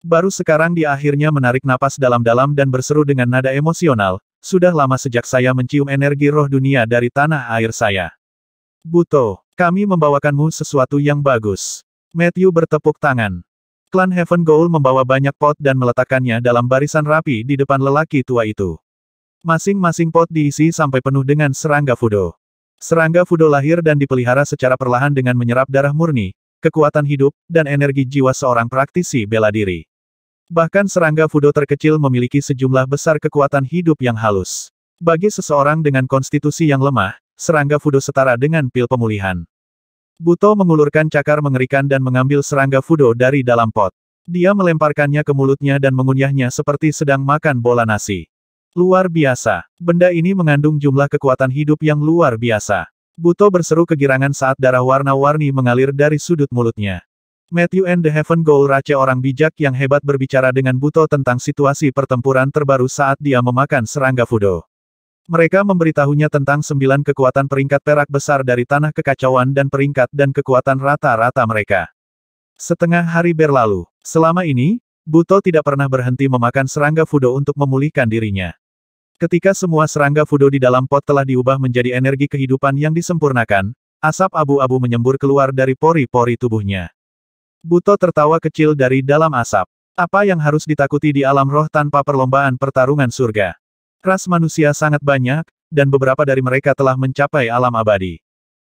Baru sekarang dia akhirnya menarik napas dalam-dalam dan berseru dengan nada emosional, sudah lama sejak saya mencium energi roh dunia dari tanah air saya. Buto, kami membawakanmu sesuatu yang bagus. Matthew bertepuk tangan. Klan Heaven Goal membawa banyak pot dan meletakkannya dalam barisan rapi di depan lelaki tua itu. Masing-masing pot diisi sampai penuh dengan serangga Fudo. Serangga Fudo lahir dan dipelihara secara perlahan dengan menyerap darah murni, kekuatan hidup, dan energi jiwa seorang praktisi bela diri. Bahkan serangga Fudo terkecil memiliki sejumlah besar kekuatan hidup yang halus. Bagi seseorang dengan konstitusi yang lemah, serangga Fudo setara dengan pil pemulihan. Buto mengulurkan cakar mengerikan dan mengambil serangga Fudo dari dalam pot. Dia melemparkannya ke mulutnya dan mengunyahnya seperti sedang makan bola nasi. Luar biasa. Benda ini mengandung jumlah kekuatan hidup yang luar biasa. Buto berseru kegirangan saat darah warna-warni mengalir dari sudut mulutnya. Matthew and the Heaven Goal Rache orang bijak yang hebat berbicara dengan Buto tentang situasi pertempuran terbaru saat dia memakan serangga Fudo. Mereka memberitahunya tentang 9 kekuatan peringkat perak besar dari tanah kekacauan dan peringkat dan kekuatan rata-rata mereka. Setengah hari berlalu. Selama ini, Buto tidak pernah berhenti memakan serangga Fudo untuk memulihkan dirinya. Ketika semua serangga Fudo di dalam pot telah diubah menjadi energi kehidupan yang disempurnakan, asap abu-abu menyembur keluar dari pori-pori tubuhnya. Buto tertawa kecil dari dalam asap. Apa yang harus ditakuti di alam roh tanpa perlombaan pertarungan surga? Ras manusia sangat banyak, dan beberapa dari mereka telah mencapai alam abadi.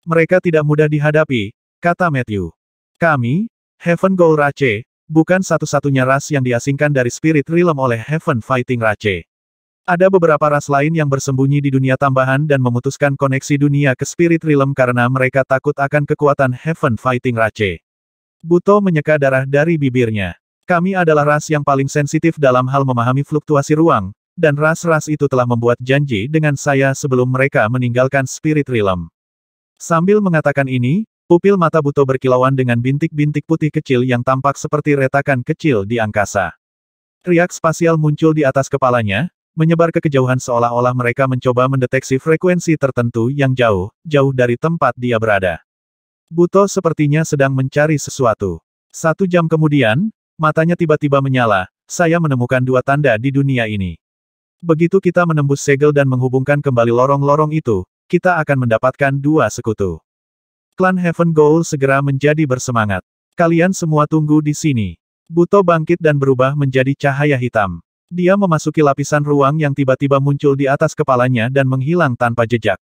Mereka tidak mudah dihadapi, kata Matthew. Kami, Heaven Goal Rache, bukan satu-satunya ras yang diasingkan dari Spirit Realm oleh Heaven Fighting Rache. Ada beberapa ras lain yang bersembunyi di dunia tambahan dan memutuskan koneksi dunia ke Spirit Realm karena mereka takut akan kekuatan Heaven Fighting Rache. Buto menyeka darah dari bibirnya. Kami adalah ras yang paling sensitif dalam hal memahami fluktuasi ruang, dan ras-ras itu telah membuat janji dengan saya sebelum mereka meninggalkan Spirit Realm. Sambil mengatakan ini, pupil mata Buto berkilauan dengan bintik-bintik putih kecil yang tampak seperti retakan kecil di angkasa. Riak spasial muncul di atas kepalanya, menyebar ke kejauhan seolah-olah mereka mencoba mendeteksi frekuensi tertentu yang jauh, jauh dari tempat dia berada. Buto sepertinya sedang mencari sesuatu. 1 jam kemudian, matanya tiba-tiba menyala, saya menemukan 2 tanda di dunia ini. Begitu kita menembus segel dan menghubungkan kembali lorong-lorong itu, kita akan mendapatkan 2 sekutu. Klan Heaven Goal segera menjadi bersemangat. Kalian semua tunggu di sini. Buto bangkit dan berubah menjadi cahaya hitam. Dia memasuki lapisan ruang yang tiba-tiba muncul di atas kepalanya dan menghilang tanpa jejak.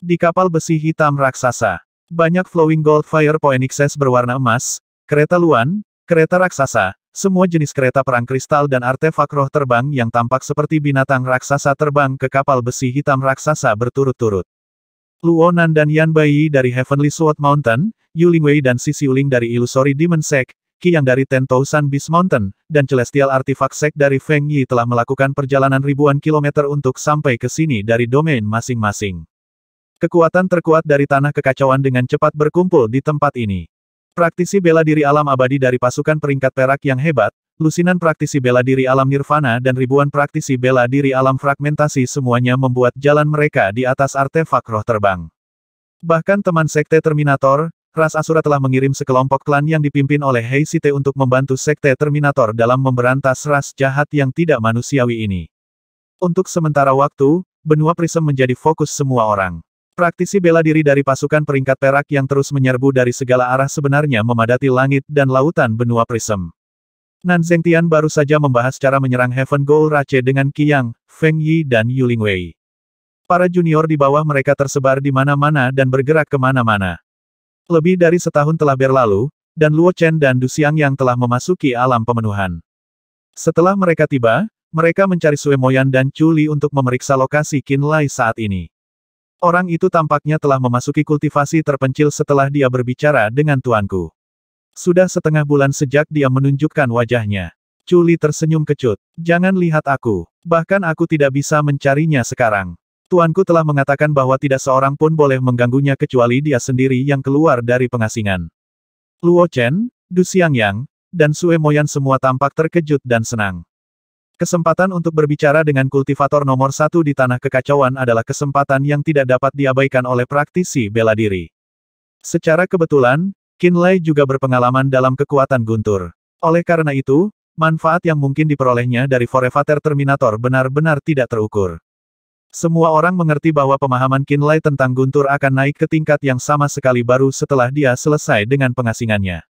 Di kapal besi hitam raksasa, banyak flowing gold fire phoenixes berwarna emas, kereta luan, kereta raksasa, semua jenis kereta perang kristal dan artefak roh terbang yang tampak seperti binatang raksasa terbang ke kapal besi hitam raksasa berturut-turut. Luonan dan Yan Bai dari Heavenly Sword Mountain, Yu Lingwei dan Si Xiuling dari Illusory Demon Sect, Qi Yang dari Ten Thousand Beast Mountain, dan Celestial Artifact Sect dari Feng Yi telah melakukan perjalanan ribuan kilometer untuk sampai ke sini dari domain masing-masing. Kekuatan terkuat dari tanah kekacauan dengan cepat berkumpul di tempat ini. Praktisi bela diri alam abadi dari pasukan peringkat perak yang hebat, lusinan praktisi bela diri alam nirvana dan ribuan praktisi bela diri alam fragmentasi semuanya membuat jalan mereka di atas artefak roh terbang. Bahkan teman sekte Terminator, ras Asura telah mengirim sekelompok klan yang dipimpin oleh Hei Site untuk membantu sekte Terminator dalam memberantas ras jahat yang tidak manusiawi ini. Untuk sementara waktu, benua Prism menjadi fokus semua orang. Praktisi bela diri dari pasukan peringkat perak yang terus menyerbu dari segala arah sebenarnya memadati langit dan lautan benua Prism. Nan Zhengtian baru saja membahas cara menyerang Heaven Goal Rache dengan Qi Yang, Feng Yi dan Yu Lingwei. Para junior di bawah mereka tersebar di mana-mana dan bergerak kemana-mana. Lebih dari setahun telah berlalu, dan Luo Chen dan Du Xiangyang telah memasuki alam pemenuhan. Setelah mereka tiba, mereka mencari Sue Moyan dan Chu Li untuk memeriksa lokasi Qin Lai saat ini. Orang itu tampaknya telah memasuki kultivasi terpencil setelah dia berbicara dengan tuanku. Sudah setengah bulan sejak dia menunjukkan wajahnya. Chu Li tersenyum kecut. Jangan lihat aku. Bahkan aku tidak bisa mencarinya sekarang. Tuanku telah mengatakan bahwa tidak seorang pun boleh mengganggunya kecuali dia sendiri yang keluar dari pengasingan. Luo Chen, Du Xiangyang, dan Sue Moyan semua tampak terkejut dan senang. Kesempatan untuk berbicara dengan kultivator nomor 1 di tanah kekacauan adalah kesempatan yang tidak dapat diabaikan oleh praktisi bela diri. Secara kebetulan, Qin Lai juga berpengalaman dalam kekuatan guntur. Oleh karena itu, manfaat yang mungkin diperolehnya dari Forevator Terminator benar-benar tidak terukur. Semua orang mengerti bahwa pemahaman Qinlai tentang guntur akan naik ke tingkat yang sama sekali baru setelah dia selesai dengan pengasingannya.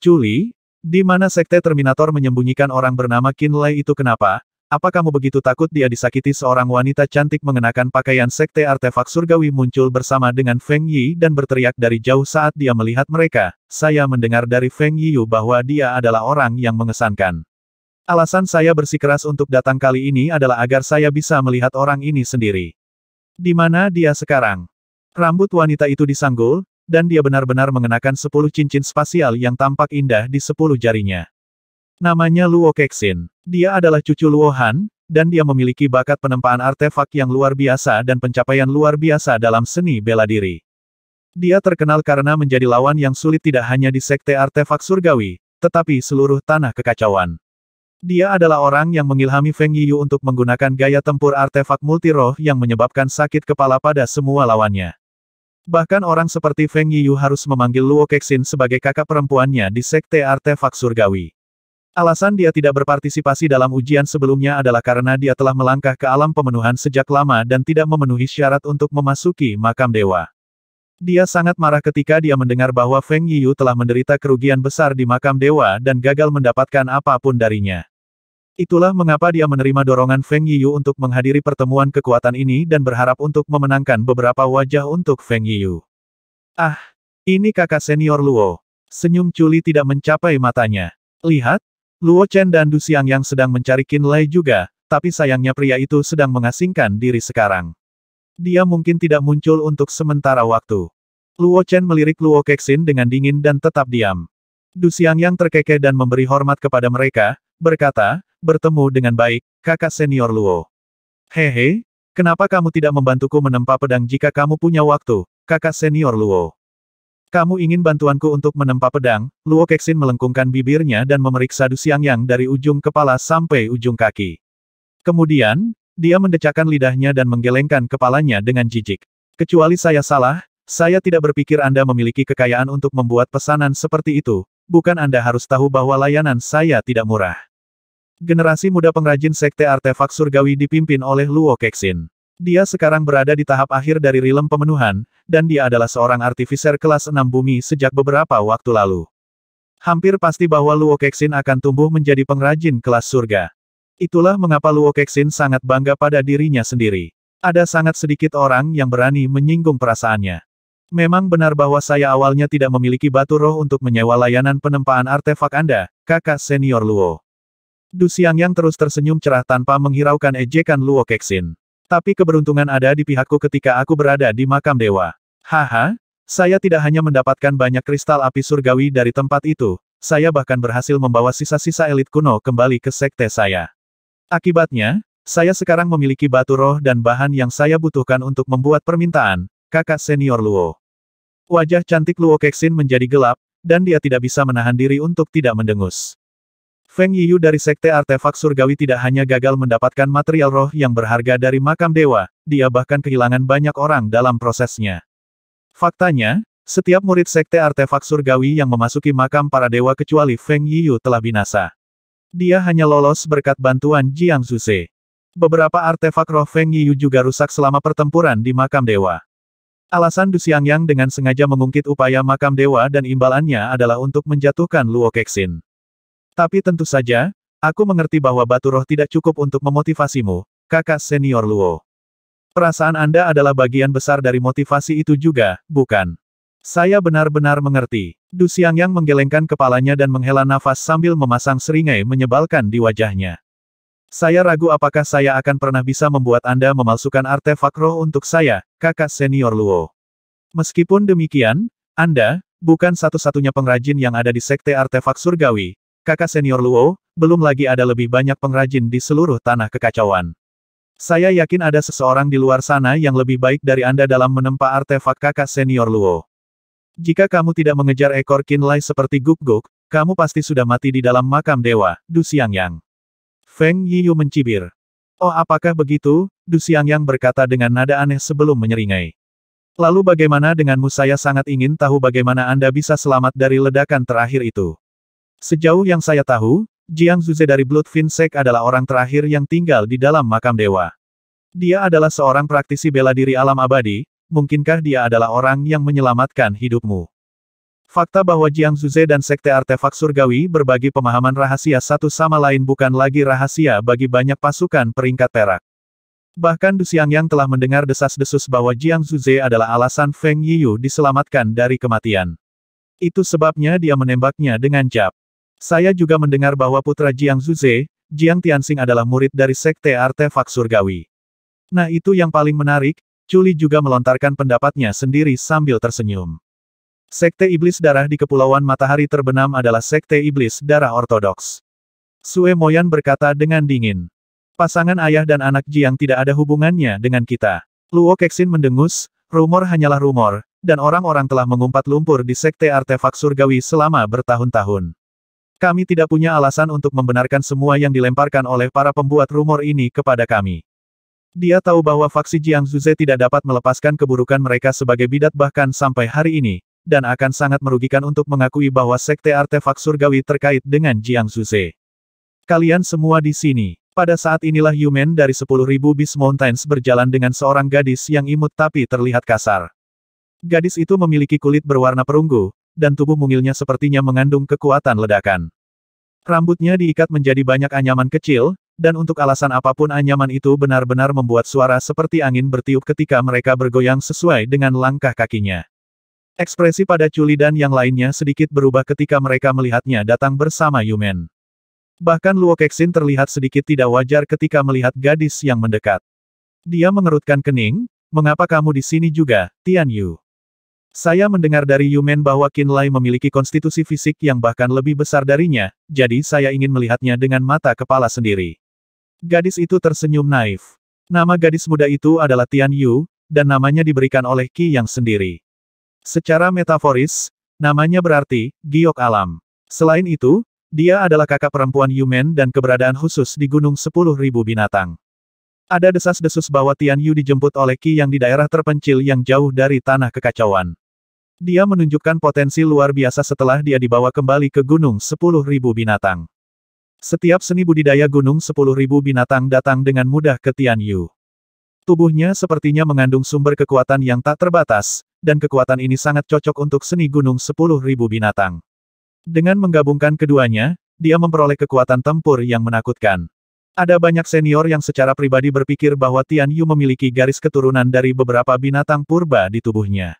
Culi, di mana Sekte Terminator menyembunyikan orang bernama Qinlai itu kenapa? Apa kamu begitu takut dia disakiti? Seorang wanita cantik mengenakan pakaian Sekte Artefak Surgawi muncul bersama dengan Feng Yi dan berteriak dari jauh saat dia melihat mereka. Saya mendengar dari Feng Yiyu bahwa dia adalah orang yang mengesankan. Alasan saya bersikeras untuk datang kali ini adalah agar saya bisa melihat orang ini sendiri. Di mana dia sekarang? Rambut wanita itu disanggul, dan dia benar-benar mengenakan 10 cincin spasial yang tampak indah di 10 jarinya. Namanya Luo Kexin. Dia adalah cucu Luo Han, dan dia memiliki bakat penempaan artefak yang luar biasa dan pencapaian luar biasa dalam seni bela diri. Dia terkenal karena menjadi lawan yang sulit tidak hanya di Sekte Artefak Surgawi, tetapi seluruh tanah kekacauan. Dia adalah orang yang mengilhami Feng Yiyu untuk menggunakan gaya tempur artefak multiroh yang menyebabkan sakit kepala pada semua lawannya. Bahkan orang seperti Feng Yiyu harus memanggil Luo Kexin sebagai kakak perempuannya di Sekte Artefak Surgawi. Alasan dia tidak berpartisipasi dalam ujian sebelumnya adalah karena dia telah melangkah ke alam pemenuhan sejak lama dan tidak memenuhi syarat untuk memasuki makam dewa. Dia sangat marah ketika dia mendengar bahwa Feng Yiyu telah menderita kerugian besar di makam dewa dan gagal mendapatkan apapun darinya. Itulah mengapa dia menerima dorongan Feng Yiyu untuk menghadiri pertemuan kekuatan ini dan berharap untuk memenangkan beberapa wajah untuk Feng Yiyu. Ah, ini kakak senior Luo. Senyum Culi tidak mencapai matanya. Lihat, Luo Chen dan Du Xiangyang sedang mencari Qinlai juga, tapi sayangnya pria itu sedang mengasingkan diri sekarang. Dia mungkin tidak muncul untuk sementara waktu. Luo Chen melirik Luo Kexin dengan dingin dan tetap diam. Du Xiangyang terkekeh dan memberi hormat kepada mereka, berkata, bertemu dengan baik, kakak senior Luo. Hehe, kenapa kamu tidak membantuku menempa pedang jika kamu punya waktu, kakak senior Luo? Kamu ingin bantuanku untuk menempa pedang? Luo Kexin melengkungkan bibirnya dan memeriksa Du Xiangyang dari ujung kepala sampai ujung kaki. Kemudian, dia mendecakkan lidahnya dan menggelengkan kepalanya dengan jijik. Kecuali saya salah, saya tidak berpikir Anda memiliki kekayaan untuk membuat pesanan seperti itu, bukan Anda harus tahu bahwa layanan saya tidak murah. Generasi muda pengrajin Sekte Artefak Surgawi dipimpin oleh Luo Kexin. Dia sekarang berada di tahap akhir dari rilem pemenuhan, dan dia adalah seorang artifiser kelas 6 bumi sejak beberapa waktu lalu. Hampir pasti bahwa Luo Kexin akan tumbuh menjadi pengrajin kelas surga. Itulah mengapa Luo Kexin sangat bangga pada dirinya sendiri. Ada sangat sedikit orang yang berani menyinggung perasaannya. Memang benar bahwa saya awalnya tidak memiliki batu roh untuk menyewa layanan penempaan artefak Anda, kakak senior Luo. Du Xiangyang terus tersenyum cerah tanpa menghiraukan ejekan Luo Kexin. Tapi keberuntungan ada di pihakku ketika aku berada di makam dewa. Haha, saya tidak hanya mendapatkan banyak kristal api surgawi dari tempat itu, saya bahkan berhasil membawa sisa-sisa elit kuno kembali ke sekte saya. Akibatnya, saya sekarang memiliki batu roh dan bahan yang saya butuhkan untuk membuat permintaan, kakak senior Luo. Wajah cantik Luo Kexin menjadi gelap, dan dia tidak bisa menahan diri untuk tidak mendengus. Feng Yiyu dari Sekte Artefak Surgawi tidak hanya gagal mendapatkan material roh yang berharga dari makam dewa, dia bahkan kehilangan banyak orang dalam prosesnya. Faktanya, setiap murid Sekte Artefak Surgawi yang memasuki makam para dewa kecuali Feng Yiyu telah binasa. Dia hanya lolos berkat bantuan Jiang Zuze. Beberapa artefak roh Feng Yiyu juga rusak selama pertempuran di makam dewa. Alasan Du Xiangyang dengan sengaja mengungkit upaya makam dewa dan imbalannya adalah untuk menjatuhkan Luo Kexin. Tapi tentu saja, aku mengerti bahwa batu roh tidak cukup untuk memotivasimu, kakak senior Luo. Perasaan Anda adalah bagian besar dari motivasi itu juga, bukan? Saya benar-benar mengerti. Du Xiangyang menggelengkan kepalanya dan menghela nafas sambil memasang seringai menyebalkan di wajahnya. Saya ragu apakah saya akan pernah bisa membuat Anda memalsukan artefak roh untuk saya, kakak senior Luo. Meskipun demikian, Anda, bukan satu-satunya pengrajin yang ada di Sekte Artefak Surgawi. Kakak senior Luo, belum lagi ada lebih banyak pengrajin di seluruh tanah kekacauan. Saya yakin ada seseorang di luar sana yang lebih baik dari Anda dalam menempa artefak kakak senior Luo. Jika kamu tidak mengejar ekor Qinlai seperti Guk-Guk, kamu pasti sudah mati di dalam makam dewa, Du Xiangyang. Feng Yiyu mencibir. Oh apakah begitu? Du Xiangyang berkata dengan nada aneh sebelum menyeringai. Lalu bagaimana denganmu? Saya sangat ingin tahu bagaimana Anda bisa selamat dari ledakan terakhir itu. Sejauh yang saya tahu, Jiang Zuze dari Bloodfin Sect adalah orang terakhir yang tinggal di dalam makam dewa. Dia adalah seorang praktisi bela diri alam abadi, mungkinkah dia adalah orang yang menyelamatkan hidupmu? Fakta bahwa Jiang Zuze dan Sekte Artefak Surgawi berbagi pemahaman rahasia satu sama lain bukan lagi rahasia bagi banyak pasukan peringkat perak. Bahkan Du Xiangyang telah mendengar desas-desus bahwa Jiang Zuze adalah alasan Feng Yiyu diselamatkan dari kematian. Itu sebabnya dia menembaknya dengan jab. Saya juga mendengar bahwa putra Jiang Zuze, Jiang Tianxing adalah murid dari Sekte Artefak Surgawi. Nah itu yang paling menarik, Chu Li juga melontarkan pendapatnya sendiri sambil tersenyum. Sekte Iblis Darah di Kepulauan Matahari Terbenam adalah Sekte Iblis Darah Ortodoks. Sue Moyan berkata dengan dingin. Pasangan ayah dan anak Jiang tidak ada hubungannya dengan kita. Luo Kexin mendengus, rumor hanyalah rumor, dan orang-orang telah mengumpat lumpur di Sekte Artefak Surgawi selama bertahun-tahun. Kami tidak punya alasan untuk membenarkan semua yang dilemparkan oleh para pembuat rumor ini kepada kami. Dia tahu bahwa faksi Jiang Zuze tidak dapat melepaskan keburukan mereka sebagai bidat bahkan sampai hari ini, dan akan sangat merugikan untuk mengakui bahwa Sekte Artefak Surgawi terkait dengan Jiang Zuze. Kalian semua di sini. Pada saat inilah Yumen dari 10.000 Beast Mountains berjalan dengan seorang gadis yang imut tapi terlihat kasar. Gadis itu memiliki kulit berwarna perunggu, dan tubuh mungilnya sepertinya mengandung kekuatan ledakan. Rambutnya diikat menjadi banyak anyaman kecil, dan untuk alasan apapun anyaman itu benar-benar membuat suara seperti angin bertiup ketika mereka bergoyang sesuai dengan langkah kakinya. Ekspresi pada Chu Li dan yang lainnya sedikit berubah ketika mereka melihatnya datang bersama Yumen. Bahkan Luo Kexin terlihat sedikit tidak wajar ketika melihat gadis yang mendekat. Dia mengerutkan kening, "Mengapa kamu di sini juga, Tian Yu?" Saya mendengar dari Yumen bahwa Qin Lai memiliki konstitusi fisik yang bahkan lebih besar darinya, jadi saya ingin melihatnya dengan mata kepala sendiri. Gadis itu tersenyum naif. Nama gadis muda itu adalah Tian Yu, dan namanya diberikan oleh Qi Yang sendiri. Secara metaforis, namanya berarti, giok alam. Selain itu, dia adalah kakak perempuan Yumen dan keberadaan khusus di Gunung 10.000 Binatang. Ada desas-desus bahwa Tian Yu dijemput oleh Qi Yang di daerah terpencil yang jauh dari tanah kekacauan. Dia menunjukkan potensi luar biasa setelah dia dibawa kembali ke Gunung 10.000 Binatang. Setiap seni budidaya Gunung 10.000 Binatang datang dengan mudah ke Tian Yu. Tubuhnya sepertinya mengandung sumber kekuatan yang tak terbatas, dan kekuatan ini sangat cocok untuk seni Gunung 10.000 Binatang. Dengan menggabungkan keduanya, dia memperoleh kekuatan tempur yang menakutkan. Ada banyak senior yang secara pribadi berpikir bahwa Tian Yu memiliki garis keturunan dari beberapa binatang purba di tubuhnya.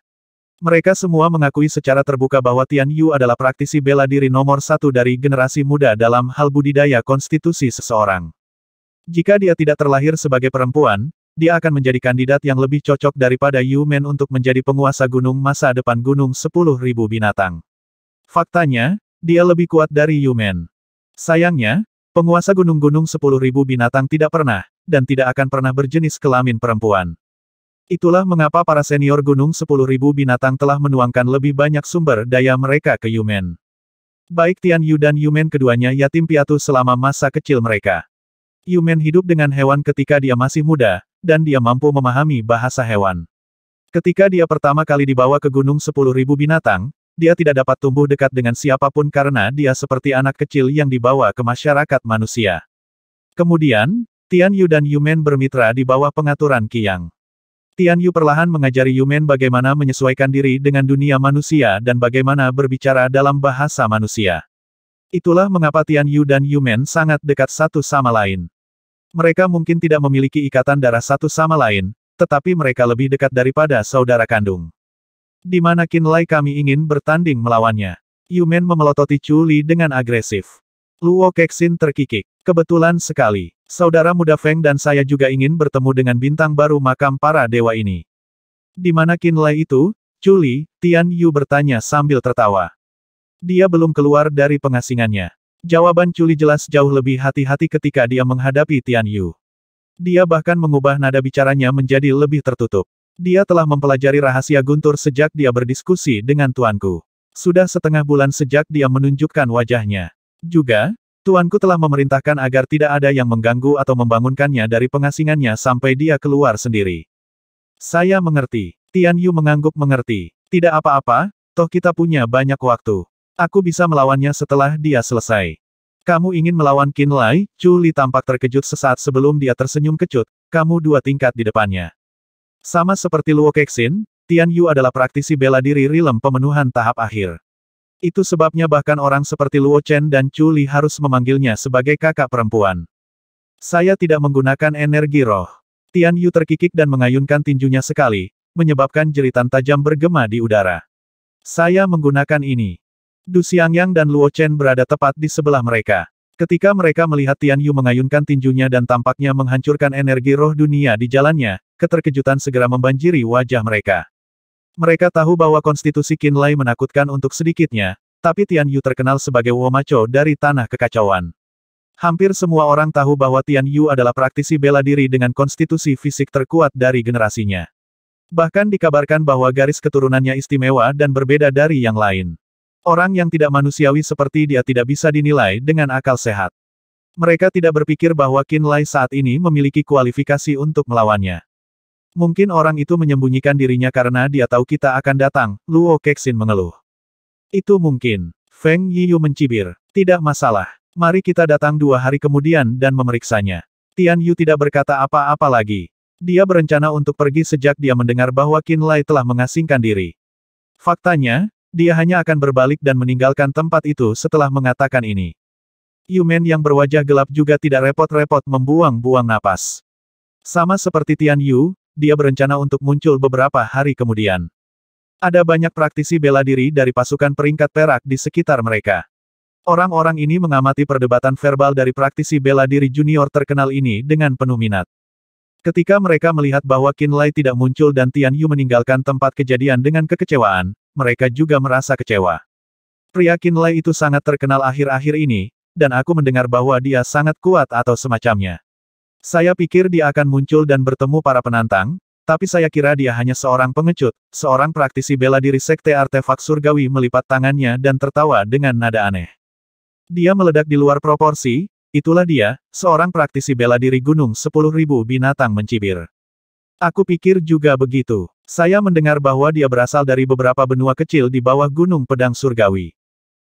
Mereka semua mengakui secara terbuka bahwa Tian Yu adalah praktisi bela diri nomor satu dari generasi muda dalam hal budidaya konstitusi seseorang. Jika dia tidak terlahir sebagai perempuan, dia akan menjadi kandidat yang lebih cocok daripada Yumen untuk menjadi penguasa gunung masa depan Gunung 10.000 Binatang. Faktanya, dia lebih kuat dari Yumen. Sayangnya, penguasa gunung-gunung 10.000 Binatang tidak pernah, dan tidak akan pernah berjenis kelamin perempuan. Itulah mengapa para senior Gunung 10.000 Binatang telah menuangkan lebih banyak sumber daya mereka ke Yumen. Baik Tian Yu dan Yumen keduanya yatim piatu selama masa kecil mereka. Yumen hidup dengan hewan ketika dia masih muda, dan dia mampu memahami bahasa hewan. Ketika dia pertama kali dibawa ke Gunung 10.000 Binatang, dia tidak dapat tumbuh dekat dengan siapapun karena dia seperti anak kecil yang dibawa ke masyarakat manusia. Kemudian, Tian Yu dan Yumen bermitra di bawah pengaturan Qi Yang. Tian Yu perlahan mengajari Yumen bagaimana menyesuaikan diri dengan dunia manusia dan bagaimana berbicara dalam bahasa manusia. Itulah mengapa Tian Yu dan Yumen sangat dekat satu sama lain. Mereka mungkin tidak memiliki ikatan darah satu sama lain, tetapi mereka lebih dekat daripada saudara kandung. Di mana Qin Lai kami ingin bertanding melawannya? Yumen memelototi Chu Li dengan agresif. Luo Kexin terkikik. Kebetulan sekali. Saudara muda Feng dan saya juga ingin bertemu dengan bintang baru makam para dewa ini. Di mana Qin Lai itu? Chu Li, Tian Yu bertanya sambil tertawa. Dia belum keluar dari pengasingannya. Jawaban Chu Li jelas jauh lebih hati-hati ketika dia menghadapi Tian Yu. Dia bahkan mengubah nada bicaranya menjadi lebih tertutup. Dia telah mempelajari rahasia guntur sejak dia berdiskusi dengan tuanku. Sudah setengah bulan sejak dia menunjukkan wajahnya. Juga, tuanku telah memerintahkan agar tidak ada yang mengganggu atau membangunkannya dari pengasingannya sampai dia keluar sendiri. Saya mengerti. Tian Yu mengangguk mengerti. Tidak apa-apa, toh kita punya banyak waktu. Aku bisa melawannya setelah dia selesai. Kamu ingin melawan Qin Lai? Chu Li tampak terkejut sesaat sebelum dia tersenyum kecut, kamu 2 tingkat di depannya. Sama seperti Luo Kexin, Tian Yu adalah praktisi bela diri rilem pemenuhan tahap akhir. Itu sebabnya bahkan orang seperti Luo Chen dan Chu Li harus memanggilnya sebagai kakak perempuan. Saya tidak menggunakan energi roh. Tian Yu terkikik dan mengayunkan tinjunya sekali, menyebabkan jeritan tajam bergema di udara. Saya menggunakan ini. Du Xiangyang dan Luo Chen berada tepat di sebelah mereka. Ketika mereka melihat Tian Yu mengayunkan tinjunya dan tampaknya menghancurkan energi roh dunia di jalannya, keterkejutan segera membanjiri wajah mereka. Mereka tahu bahwa konstitusi Qinlai menakutkan untuk sedikitnya, tapi Tian Yu terkenal sebagai Womacho dari Tanah Kekacauan. Hampir semua orang tahu bahwa Tian Yu adalah praktisi bela diri dengan konstitusi fisik terkuat dari generasinya. Bahkan dikabarkan bahwa garis keturunannya istimewa dan berbeda dari yang lain. Orang yang tidak manusiawi seperti dia tidak bisa dinilai dengan akal sehat. Mereka tidak berpikir bahwa Qinlai saat ini memiliki kualifikasi untuk melawannya. Mungkin orang itu menyembunyikan dirinya karena dia tahu kita akan datang, Luo Kexin mengeluh. Itu mungkin. Feng Yiyu mencibir. Tidak masalah. Mari kita datang 2 hari kemudian dan memeriksanya. Tian Yu tidak berkata apa-apa lagi. Dia berencana untuk pergi sejak dia mendengar bahwa Qinlai telah mengasingkan diri. Faktanya, dia hanya akan berbalik dan meninggalkan tempat itu setelah mengatakan ini. Yumen yang berwajah gelap juga tidak repot-repot membuang-buang napas. Sama seperti Tian Yu, dia berencana untuk muncul beberapa hari kemudian. Ada banyak praktisi bela diri dari pasukan peringkat perak di sekitar mereka. Orang-orang ini mengamati perdebatan verbal dari praktisi bela diri junior terkenal ini dengan penuh minat. Ketika mereka melihat bahwa Qinlai tidak muncul dan Tian Yu meninggalkan tempat kejadian dengan kekecewaan, mereka juga merasa kecewa. Pria Qinlai itu sangat terkenal akhir-akhir ini, dan aku mendengar bahwa dia sangat kuat atau semacamnya. Saya pikir dia akan muncul dan bertemu para penantang, tapi saya kira dia hanya seorang pengecut, seorang praktisi bela diri sekte artefak surgawi melipat tangannya dan tertawa dengan nada aneh. Dia meledak di luar proporsi, itulah dia, seorang praktisi bela diri gunung 10.000 binatang mencibir. Aku pikir juga begitu. Saya mendengar bahwa dia berasal dari beberapa benua kecil di bawah gunung pedang surgawi.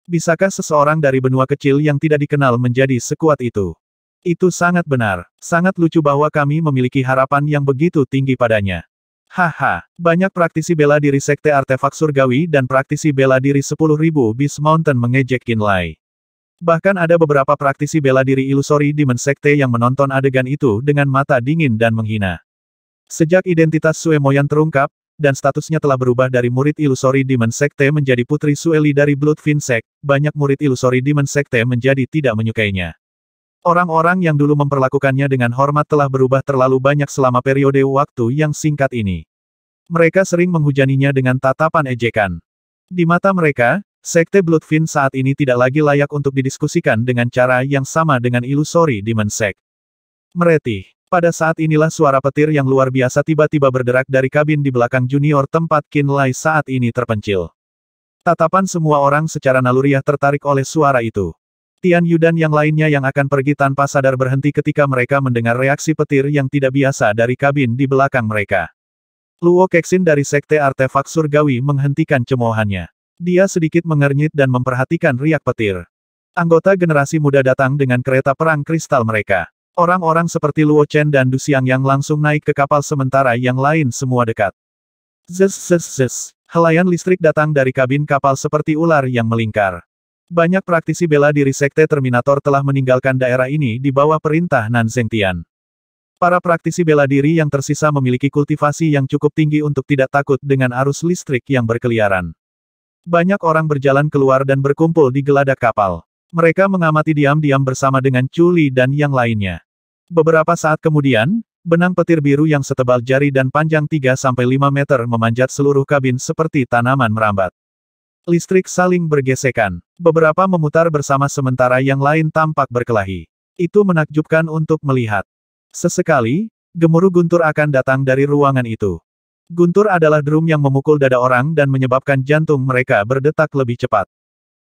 Bisakah seseorang dari benua kecil yang tidak dikenal menjadi sekuat itu? Itu sangat benar. Sangat lucu bahwa kami memiliki harapan yang begitu tinggi padanya. Haha, banyak praktisi bela diri sekte artefak surgawi dan praktisi bela diri 10.000 Beast Mountain mengejek Qinlai. Bahkan ada beberapa praktisi bela diri ilusori Demon Sekte yang menonton adegan itu dengan mata dingin dan menghina. Sejak identitas Sue Moyan terungkap, dan statusnya telah berubah dari murid ilusori Demon Sekte menjadi putri Sueli dari Bloodfin Sect, banyak murid ilusori Demon Sekte menjadi tidak menyukainya. Orang-orang yang dulu memperlakukannya dengan hormat telah berubah terlalu banyak selama periode waktu yang singkat ini. Mereka sering menghujaninya dengan tatapan ejekan. Di mata mereka, Sekte Bloodfin saat ini tidak lagi layak untuk didiskusikan dengan cara yang sama dengan ilusori Demon Sect. Meretih. Pada saat inilah suara petir yang luar biasa tiba-tiba berderak dari kabin di belakang junior tempat Qinlai saat ini terpencil. Tatapan semua orang secara naluriah tertarik oleh suara itu. Tian Yu dan yang lainnya yang akan pergi tanpa sadar berhenti ketika mereka mendengar reaksi petir yang tidak biasa dari kabin di belakang mereka. Luo Kexin dari Sekte Artefak Surgawi menghentikan cemoohannya. Dia sedikit mengernyit dan memperhatikan riak petir. Anggota generasi muda datang dengan kereta perang kristal mereka. Orang-orang seperti Luo Chen dan Du Xiangyang langsung naik ke kapal sementara yang lain semua dekat. Zzzz. Helaian listrik datang dari kabin kapal seperti ular yang melingkar. Banyak praktisi bela diri Sekte Terminator telah meninggalkan daerah ini di bawah perintah Nan Zhengtian. Para praktisi bela diri yang tersisa memiliki kultivasi yang cukup tinggi untuk tidak takut dengan arus listrik yang berkeliaran. Banyak orang berjalan keluar dan berkumpul di geladak kapal. Mereka mengamati diam-diam bersama dengan Chu Li dan yang lainnya. Beberapa saat kemudian, benang petir biru yang setebal jari dan panjang 3-5 meter memanjat seluruh kabin seperti tanaman merambat. Listrik saling bergesekan. Beberapa memutar bersama sementara yang lain tampak berkelahi. Itu menakjubkan untuk melihat. Sesekali, gemuruh guntur akan datang dari ruangan itu. Guntur adalah drum yang memukul dada orang dan menyebabkan jantung mereka berdetak lebih cepat.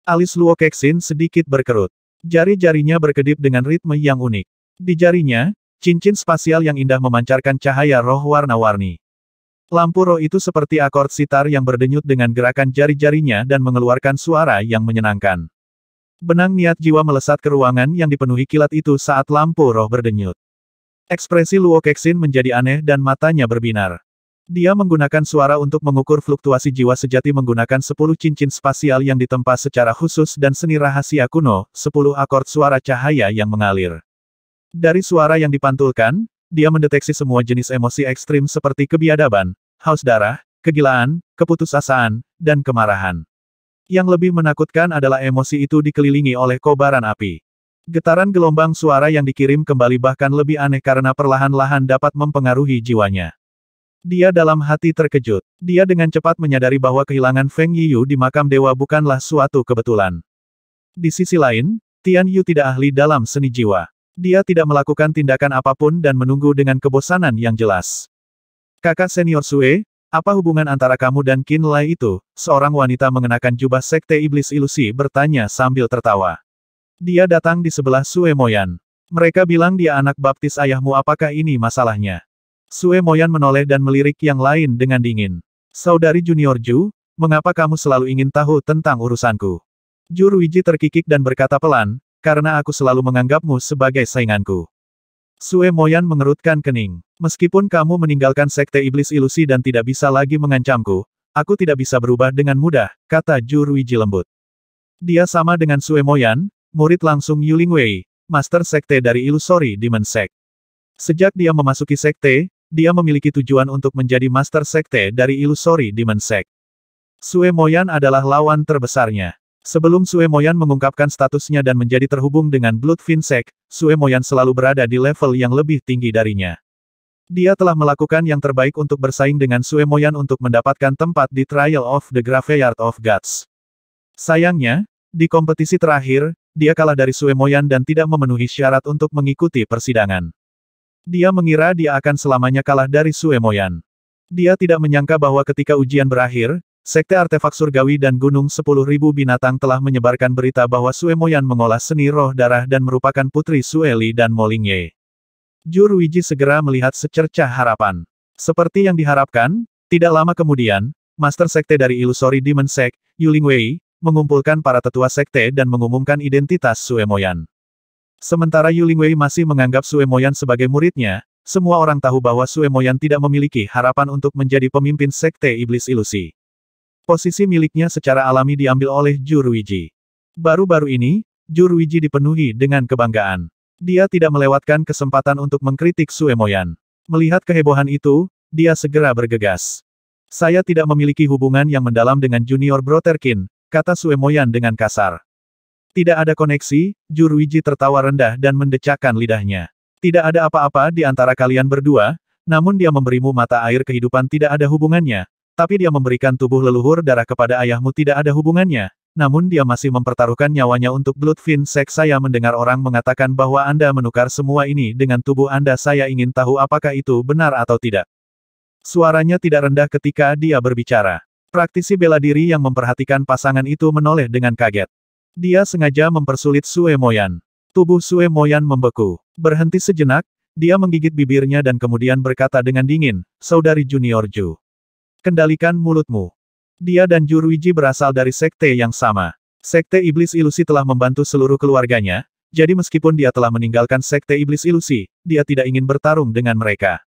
Alis Luo Kexin sedikit berkerut. Jari-jarinya berkedip dengan ritme yang unik. Di jarinya, cincin spasial yang indah memancarkan cahaya roh warna-warni. Lampu roh itu seperti akord sitar yang berdenyut dengan gerakan jari-jarinya dan mengeluarkan suara yang menyenangkan. Benang niat jiwa melesat ke ruangan yang dipenuhi kilat itu saat lampu roh berdenyut. Ekspresi Luo Kexin menjadi aneh dan matanya berbinar. Dia menggunakan suara untuk mengukur fluktuasi jiwa sejati menggunakan 10 cincin spasial yang ditempa secara khusus dan seni rahasia kuno, 10 akord suara cahaya yang mengalir. Dari suara yang dipantulkan, dia mendeteksi semua jenis emosi ekstrim seperti kebiadaban, haus darah, kegilaan, keputusasaan, dan kemarahan. Yang lebih menakutkan adalah emosi itu dikelilingi oleh kobaran api. Getaran gelombang suara yang dikirim kembali bahkan lebih aneh karena perlahan-lahan dapat mempengaruhi jiwanya. Dia dalam hati terkejut. Dia dengan cepat menyadari bahwa kehilangan Feng Yiyu di makam dewa bukanlah suatu kebetulan. Di sisi lain, Tian Yu tidak ahli dalam seni jiwa. Dia tidak melakukan tindakan apapun dan menunggu dengan kebosanan yang jelas. Kakak senior Sue, apa hubungan antara kamu dan Qin Lai itu? Seorang wanita mengenakan jubah sekte iblis ilusi bertanya sambil tertawa. Dia datang di sebelah Sue Moyan. Mereka bilang dia anak baptis ayahmu, apakah ini masalahnya? Sue Moyan menoleh dan melirik yang lain dengan dingin. Saudari junior Ju, mengapa kamu selalu ingin tahu tentang urusanku? Ju Ruiji terkikik dan berkata pelan, karena aku selalu menganggapmu sebagai sainganku. Sue Moyan mengerutkan kening. Meskipun kamu meninggalkan sekte iblis ilusi dan tidak bisa lagi mengancamku, aku tidak bisa berubah dengan mudah, kata Ju Ruiji lembut. Dia sama dengan Sue Moyan, murid langsung Yu Lingwei, master sekte dari Illusory Demon Sect. Sejak dia memasuki sekte, dia memiliki tujuan untuk menjadi master sekte dari Illusory Demon Sect. Sue Moyan adalah lawan terbesarnya. Sebelum Sue Moyan mengungkapkan statusnya dan menjadi terhubung dengan Bloodfin Sect, Sue Moyan selalu berada di level yang lebih tinggi darinya. Dia telah melakukan yang terbaik untuk bersaing dengan Sue Moyan untuk mendapatkan tempat di Trial of the Graveyard of Gods. Sayangnya, di kompetisi terakhir, dia kalah dari Sue Moyan dan tidak memenuhi syarat untuk mengikuti persidangan. Dia mengira dia akan selamanya kalah dari Sue Moyan. Dia tidak menyangka bahwa ketika ujian berakhir, Sekte Artefak Surgawi dan Gunung 10.000 Binatang telah menyebarkan berita bahwa Sue Moyan mengolah seni roh darah dan merupakan putri Sue Li dan Mo Lingye. Ju Ruiji segera melihat secercah harapan. Seperti yang diharapkan, tidak lama kemudian, Master Sekte dari Illusory Demon Sect, Yu Lingwei, mengumpulkan para tetua sekte dan mengumumkan identitas Sue Moyan. Sementara Yu Lingwei masih menganggap Sue Moyan sebagai muridnya, semua orang tahu bahwa Sue Moyan tidak memiliki harapan untuk menjadi pemimpin sekte iblis ilusi. Posisi miliknya secara alami diambil oleh Ju Ruiji. Baru-baru ini, Ju Ruiji dipenuhi dengan kebanggaan. Dia tidak melewatkan kesempatan untuk mengkritik Sue Moyan. Melihat kehebohan itu, dia segera bergegas. Saya tidak memiliki hubungan yang mendalam dengan Junior Brother Qin, kata Sue Moyan dengan kasar. Tidak ada koneksi, Ju Ruiji tertawa rendah dan mendecakkan lidahnya. Tidak ada apa-apa di antara kalian berdua, namun dia memberimu mata air kehidupan tidak ada hubungannya, tapi dia memberikan tubuh leluhur darah kepada ayahmu tidak ada hubungannya, namun dia masih mempertaruhkan nyawanya untuk Bloodfin Sect. Saya mendengar orang mengatakan bahwa Anda menukar semua ini dengan tubuh Anda. Saya ingin tahu apakah itu benar atau tidak. Suaranya tidak rendah ketika dia berbicara. Praktisi bela diri yang memperhatikan pasangan itu menoleh dengan kaget. Dia sengaja mempersulit Sue Moyan. Tubuh Sue Moyan membeku. Berhenti sejenak, dia menggigit bibirnya dan kemudian berkata dengan dingin, Saudari Junior Ju. Kendalikan mulutmu. Dia dan Ju Ruiji berasal dari sekte yang sama. Sekte Iblis Ilusi telah membantu seluruh keluarganya, jadi meskipun dia telah meninggalkan sekte Iblis Ilusi, dia tidak ingin bertarung dengan mereka.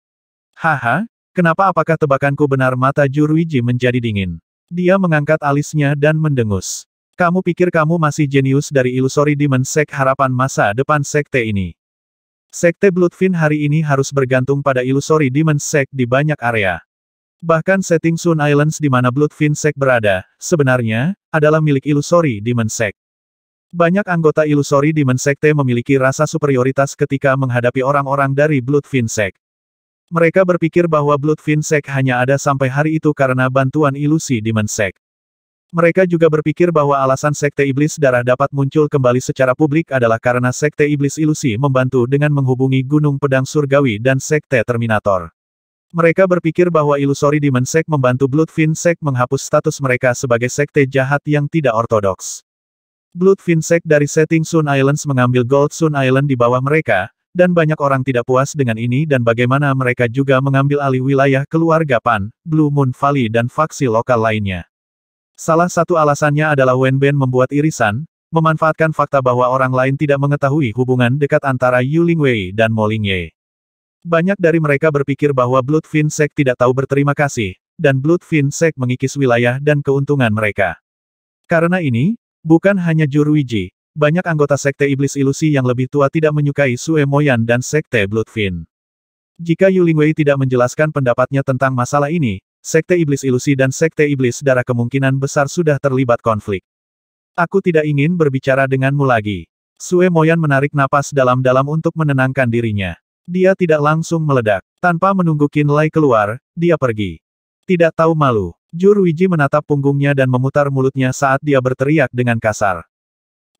Haha. Kenapa apakah tebakanku benar? Mata Ju Ruiji menjadi dingin. Dia mengangkat alisnya dan mendengus. Kamu pikir kamu masih jenius dari Illusory Demon Sect? Harapan masa depan sekte ini. Sekte Bloodfin hari ini harus bergantung pada Illusory Demon Sect di banyak area. Bahkan setting Sun Islands di mana Bloodfin Sect berada, sebenarnya, adalah milik Illusory Demon Sect. Banyak anggota Illusory Demon Secte memiliki rasa superioritas ketika menghadapi orang-orang dari Bloodfin Sect. Mereka berpikir bahwa Bloodfin Sect hanya ada sampai hari itu karena bantuan ilusi Demon Sect. Mereka juga berpikir bahwa alasan Sekte Iblis Darah dapat muncul kembali secara publik adalah karena Sekte Iblis Ilusi membantu dengan menghubungi Gunung Pedang Surgawi dan Sekte Terminator. Mereka berpikir bahwa Illusory Demon Sect membantu Bloodfin Sect menghapus status mereka sebagai sekte jahat yang tidak ortodoks. Bloodfin Sect dari setting Sun Islands mengambil Gold Sun Island di bawah mereka, dan banyak orang tidak puas dengan ini dan bagaimana mereka juga mengambil alih wilayah keluarga Pan, Blue Moon Valley dan faksi lokal lainnya. Salah satu alasannya adalah Wenben membuat irisan, memanfaatkan fakta bahwa orang lain tidak mengetahui hubungan dekat antara Yu Lingwei dan Mo Lingye. Banyak dari mereka berpikir bahwa Bloodfiend Sect tidak tahu berterima kasih, dan Bloodfiend Sect mengikis wilayah dan keuntungan mereka. Karena ini, bukan hanya Juruiji, banyak anggota Sekte Iblis Ilusi yang lebih tua tidak menyukai Sue Moyan dan Sekte Bloodfiend. Jika Yu Lingwei tidak menjelaskan pendapatnya tentang masalah ini, Sekte Iblis Ilusi dan Sekte Iblis Darah kemungkinan besar sudah terlibat konflik. Aku tidak ingin berbicara denganmu lagi. Sue Moyan menarik napas dalam-dalam untuk menenangkan dirinya. Dia tidak langsung meledak. Tanpa menunggu Qin Lai keluar, dia pergi. Tidak tahu malu. Juruiji menatap punggungnya dan memutar mulutnya saat dia berteriak dengan kasar.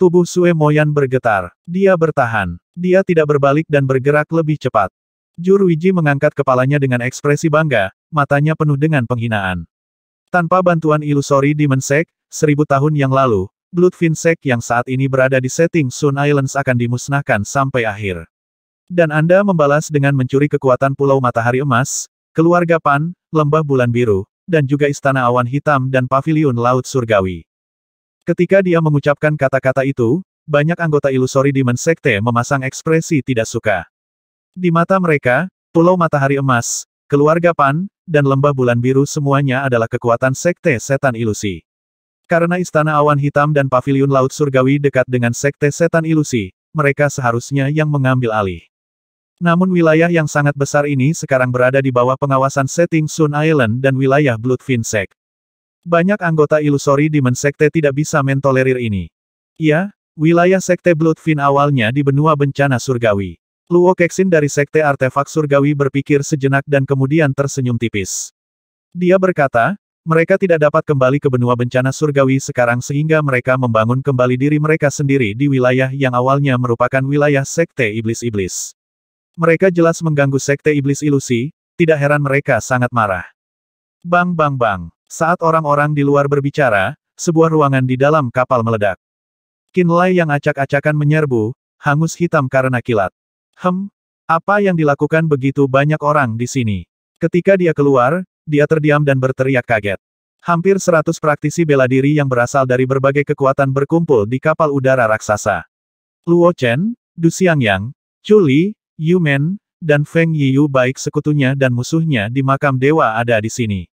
Tubuh Sue Moyan bergetar. Dia bertahan. Dia tidak berbalik dan bergerak lebih cepat. Juruiji mengangkat kepalanya dengan ekspresi bangga, matanya penuh dengan penghinaan. Tanpa bantuan Illusory Demon Sect, 1000 tahun yang lalu, Bloodfiend Sect yang saat ini berada di setting Sun Islands akan dimusnahkan sampai akhir. Dan Anda membalas dengan mencuri kekuatan Pulau Matahari Emas, Keluarga Pan, Lembah Bulan Biru, dan juga Istana Awan Hitam dan Paviliun Laut Surgawi. Ketika dia mengucapkan kata-kata itu, banyak anggota Illusory Demon Sekte memasang ekspresi tidak suka. Di mata mereka, Pulau Matahari Emas, Keluarga Pan, dan Lembah Bulan Biru semuanya adalah kekuatan Sekte Setan Ilusi. Karena Istana Awan Hitam dan Paviliun Laut Surgawi dekat dengan Sekte Setan Ilusi, mereka seharusnya yang mengambil alih. Namun wilayah yang sangat besar ini sekarang berada di bawah pengawasan setting Sun Island dan wilayah Bloodfiend Sect. Banyak anggota Illusory Demon Sekte tidak bisa mentolerir ini. Ya, wilayah Sekte Bloodfiend awalnya di benua bencana surgawi. Luo Kexin dari Sekte Artefak Surgawi berpikir sejenak dan kemudian tersenyum tipis. Dia berkata, mereka tidak dapat kembali ke benua bencana surgawi sekarang sehingga mereka membangun kembali diri mereka sendiri di wilayah yang awalnya merupakan wilayah Sekte Iblis-Iblis. Mereka jelas mengganggu Sekte Iblis Ilusi, tidak heran mereka sangat marah. Bang bang bang. Saat orang-orang di luar berbicara, sebuah ruangan di dalam kapal meledak. Qin Lai yang acak-acakan menyerbu, hangus hitam karena kilat. Apa yang dilakukan begitu banyak orang di sini? Ketika dia keluar, dia terdiam dan berteriak kaget. Hampir 100 praktisi bela diri yang berasal dari berbagai kekuatan berkumpul di kapal udara raksasa. Luo Chen, Du Xiangyang, Chu Li, Yu Men, dan Feng Yiyu baik sekutunya dan musuhnya di makam dewa ada di sini.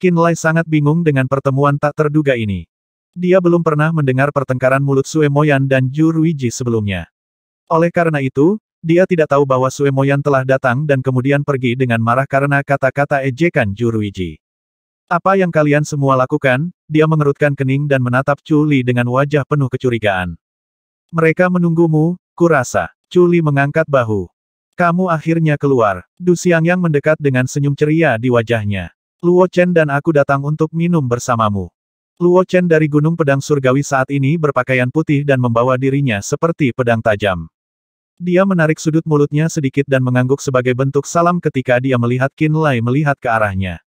Qin Lai sangat bingung dengan pertemuan tak terduga ini. Dia belum pernah mendengar pertengkaran mulut Sue Moyan dan Juruiji sebelumnya. Oleh karena itu, dia tidak tahu bahwa Sue Moyan telah datang dan kemudian pergi dengan marah karena kata-kata ejekan Juruiji. Apa yang kalian semua lakukan? Dia mengerutkan kening dan menatap Chu Li dengan wajah penuh kecurigaan. Mereka menunggumu, kurasa. Chu Li mengangkat bahu. Kamu akhirnya keluar. Du Xiangyang mendekat dengan senyum ceria di wajahnya. Luo Chen dan aku datang untuk minum bersamamu. Luo Chen dari Gunung Pedang Surgawi saat ini berpakaian putih dan membawa dirinya seperti pedang tajam. Dia menarik sudut mulutnya sedikit dan mengangguk sebagai bentuk salam ketika dia melihat Qin Lai melihat ke arahnya.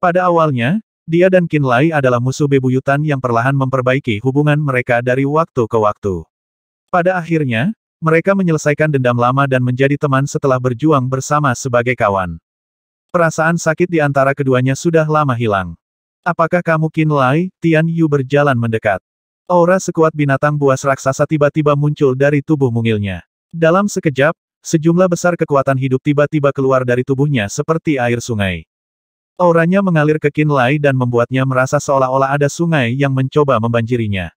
Pada awalnya, dia dan Qin Lai adalah musuh bebuyutan yang perlahan memperbaiki hubungan mereka dari waktu ke waktu. Pada akhirnya, mereka menyelesaikan dendam lama dan menjadi teman setelah berjuang bersama sebagai kawan. Perasaan sakit di antara keduanya sudah lama hilang. Apakah kamu Qin Lai? Tian Yu berjalan mendekat. Aura sekuat binatang buas raksasa tiba-tiba muncul dari tubuh mungilnya. Dalam sekejap, sejumlah besar kekuatan hidup tiba-tiba keluar dari tubuhnya seperti air sungai. Auranya mengalir ke Qin Lai dan membuatnya merasa seolah-olah ada sungai yang mencoba membanjirinya.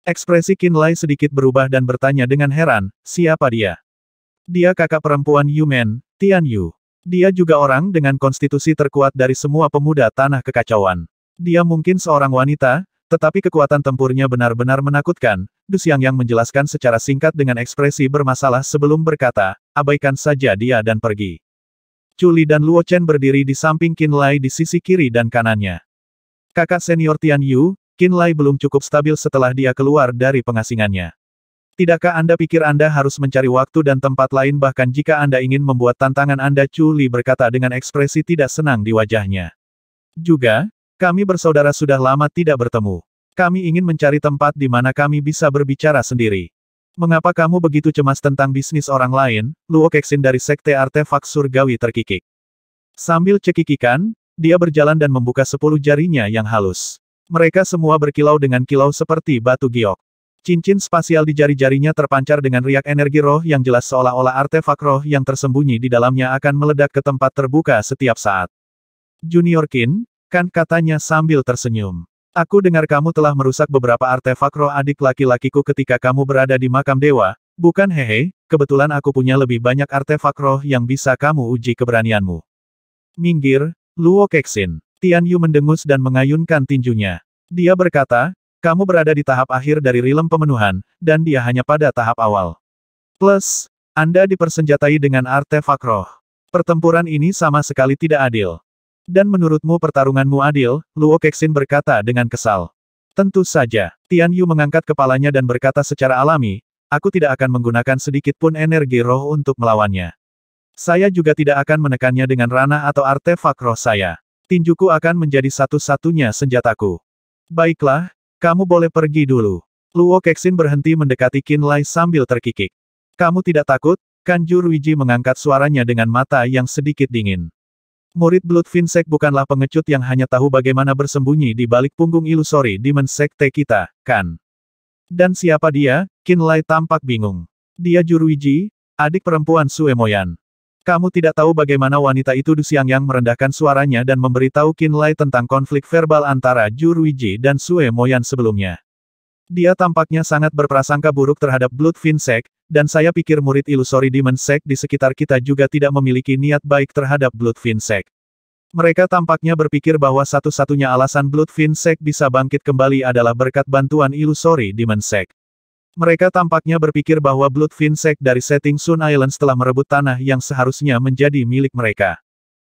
Ekspresi Qin Lai sedikit berubah dan bertanya dengan heran, siapa dia? Dia kakak perempuan Yu Men, Tian Yu. Dia juga orang dengan konstitusi terkuat dari semua pemuda tanah kekacauan. Dia mungkin seorang wanita, tetapi kekuatan tempurnya benar-benar menakutkan. Du Xiangyang menjelaskan secara singkat dengan ekspresi bermasalah sebelum berkata, abaikan saja dia dan pergi. Chu Li dan Luo Chen berdiri di samping Qin Lai di sisi kiri dan kanannya. Kakak senior Tian Yu, Qin Lai belum cukup stabil setelah dia keluar dari pengasingannya. Tidakkah Anda pikir Anda harus mencari waktu dan tempat lain bahkan jika Anda ingin membuat tantangan Anda? Chu Li berkata dengan ekspresi tidak senang di wajahnya. Juga, kami bersaudara sudah lama tidak bertemu. Kami ingin mencari tempat di mana kami bisa berbicara sendiri. Mengapa kamu begitu cemas tentang bisnis orang lain? Luo Kexin dari Sekte Artefak Surgawi terkikik. Sambil cekikikan, dia berjalan dan membuka 10 jarinya yang halus. Mereka semua berkilau dengan kilau seperti batu giok. Cincin spasial di jari-jarinya terpancar dengan riak energi roh yang jelas seolah-olah artefak roh yang tersembunyi di dalamnya akan meledak ke tempat terbuka setiap saat. Junior Qin, kan katanya sambil tersenyum. Aku dengar kamu telah merusak beberapa artefak roh adik laki-lakiku ketika kamu berada di makam dewa, bukan hehe, kebetulan aku punya lebih banyak artefak roh yang bisa kamu uji keberanianmu. Minggir, Luo Kexin. Tian Yu mendengus dan mengayunkan tinjunya. Dia berkata, kamu berada di tahap akhir dari rilem pemenuhan, dan dia hanya pada tahap awal. Plus, Anda dipersenjatai dengan artefak roh. Pertempuran ini sama sekali tidak adil. Dan menurutmu pertarunganmu adil, Luo Kexin berkata dengan kesal. Tentu saja, Tian Yu mengangkat kepalanya dan berkata secara alami, aku tidak akan menggunakan sedikit pun energi roh untuk melawannya. Saya juga tidak akan menekannya dengan ranah atau artefak roh saya. Tinjuku akan menjadi satu-satunya senjataku. Baiklah, kamu boleh pergi dulu. Luo Kexin berhenti mendekati Qin Lai sambil terkikik. Kamu tidak takut? Kanju Ruiji mengangkat suaranya dengan mata yang sedikit dingin. Murid Blood Finsek bukanlah pengecut yang hanya tahu bagaimana bersembunyi di balik punggung ilusori Demon Sekte kita, kan? Dan siapa dia? Qin Lai tampak bingung. Dia Juruiji, adik perempuan Sue Moyan. Kamu tidak tahu bagaimana wanita itu Duxiangyang merendahkan suaranya dan memberitahu Qin Lai tentang konflik verbal antara Juruiji dan Sue Moyan sebelumnya. Dia tampaknya sangat berprasangka buruk terhadap Blood Finsek, dan saya pikir murid ilusori Demon Sect di sekitar kita juga tidak memiliki niat baik terhadap Blood Finsek. Mereka tampaknya berpikir bahwa satu-satunya alasan Blood Finsek bisa bangkit kembali adalah berkat bantuan ilusori Demon Sect. Mereka tampaknya berpikir bahwa Blood Finsek dari setting Sun Islands telah merebut tanah yang seharusnya menjadi milik mereka.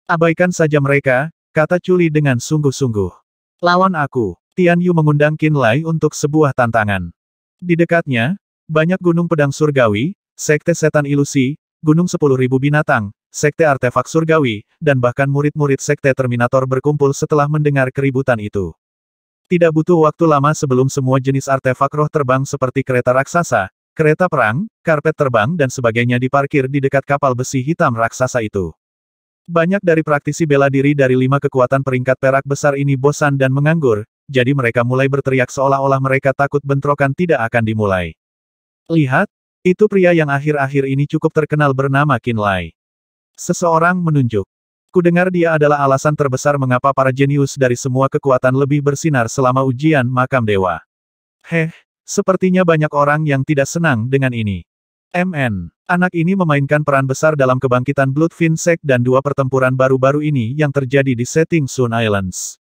Abaikan saja mereka, kata Chuli dengan sungguh-sungguh. Lawan aku. Tian Yu mengundang Qin Lai untuk sebuah tantangan. Di dekatnya, banyak gunung pedang surgawi, sekte setan ilusi, gunung 10.000 binatang, sekte artefak surgawi, dan bahkan murid-murid sekte Terminator berkumpul setelah mendengar keributan itu. Tidak butuh waktu lama sebelum semua jenis artefak roh terbang seperti kereta raksasa, kereta perang, karpet terbang dan sebagainya diparkir di dekat kapal besi hitam raksasa itu. Banyak dari praktisi bela diri dari 5 kekuatan peringkat perak besar ini bosan dan menganggur, jadi mereka mulai berteriak seolah-olah mereka takut bentrokan tidak akan dimulai. Lihat, itu pria yang akhir-akhir ini cukup terkenal bernama Qin Lai. Seseorang menunjuk. Kudengar dia adalah alasan terbesar mengapa para jenius dari semua kekuatan lebih bersinar selama ujian makam dewa. Sepertinya banyak orang yang tidak senang dengan ini. Anak ini memainkan peran besar dalam kebangkitan Blood Finsek dan 2 pertempuran baru-baru ini yang terjadi di setting Sun Islands.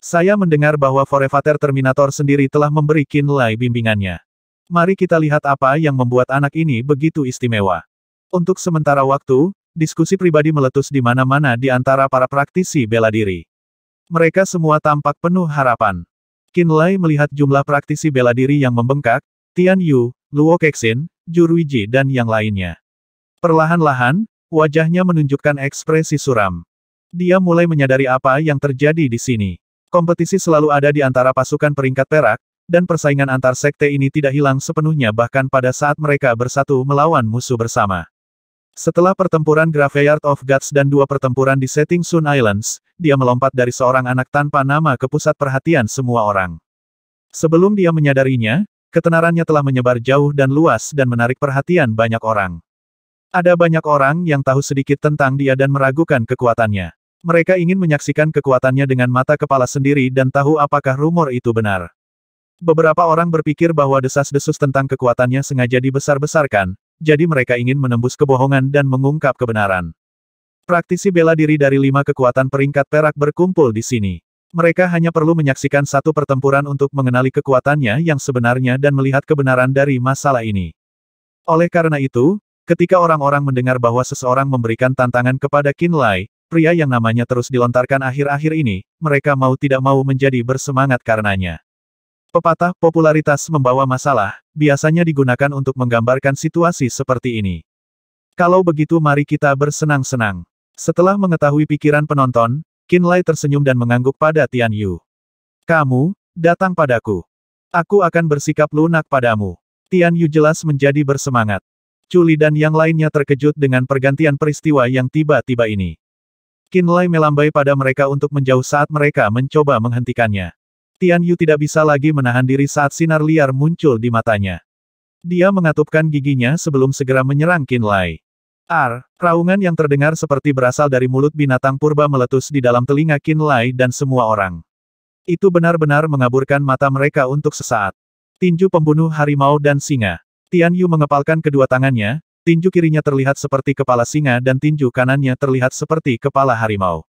Saya mendengar bahwa Forevater Terminator sendiri telah memberi Qin Lai bimbingannya. Mari kita lihat apa yang membuat anak ini begitu istimewa. Untuk sementara waktu, diskusi pribadi meletus di mana-mana di antara para praktisi bela diri. Mereka semua tampak penuh harapan. Qin Lai melihat jumlah praktisi bela diri yang membengkak, Tian Yu, Luo Kexin, Juruiji dan yang lainnya. Perlahan-lahan, wajahnya menunjukkan ekspresi suram. Dia mulai menyadari apa yang terjadi di sini. Kompetisi selalu ada di antara pasukan peringkat perak, dan persaingan antar sekte ini tidak hilang sepenuhnya bahkan pada saat mereka bersatu melawan musuh bersama. Setelah pertempuran Graveyard of Gods dan 2 pertempuran di setting Sun Islands, dia melompat dari seorang anak tanpa nama ke pusat perhatian semua orang. Sebelum dia menyadarinya, ketenarannya telah menyebar jauh dan luas dan menarik perhatian banyak orang. Ada banyak orang yang tahu sedikit tentang dia dan meragukan kekuatannya. Mereka ingin menyaksikan kekuatannya dengan mata kepala sendiri dan tahu apakah rumor itu benar. Beberapa orang berpikir bahwa desas-desus tentang kekuatannya sengaja dibesar-besarkan, jadi mereka ingin menembus kebohongan dan mengungkap kebenaran. Praktisi bela diri dari 5 kekuatan peringkat perak berkumpul di sini. Mereka hanya perlu menyaksikan satu pertempuran untuk mengenali kekuatannya yang sebenarnya dan melihat kebenaran dari masalah ini. Oleh karena itu, ketika orang-orang mendengar bahwa seseorang memberikan tantangan kepada Qin Lai, pria yang namanya terus dilontarkan akhir-akhir ini, mereka mau tidak mau menjadi bersemangat karenanya. Pepatah popularitas membawa masalah, biasanya digunakan untuk menggambarkan situasi seperti ini. Kalau begitu mari kita bersenang-senang. Setelah mengetahui pikiran penonton, Qin Lai tersenyum dan mengangguk pada Tian Yu. Kamu, datang padaku. Aku akan bersikap lunak padamu. Tian Yu jelas menjadi bersemangat. Chuli dan yang lainnya terkejut dengan pergantian peristiwa yang tiba-tiba ini. Qin Lai melambai pada mereka untuk menjauh saat mereka mencoba menghentikannya. Tian Yu tidak bisa lagi menahan diri saat sinar liar muncul di matanya. Dia mengatupkan giginya sebelum segera menyerang Qin Lai. Raungan yang terdengar seperti berasal dari mulut binatang purba meletus di dalam telinga Qin Lai dan semua orang. Itu benar-benar mengaburkan mata mereka untuk sesaat. Tinju pembunuh harimau dan singa. Tian Yu mengepalkan kedua tangannya, tinju kirinya terlihat seperti kepala singa dan tinju kanannya terlihat seperti kepala harimau.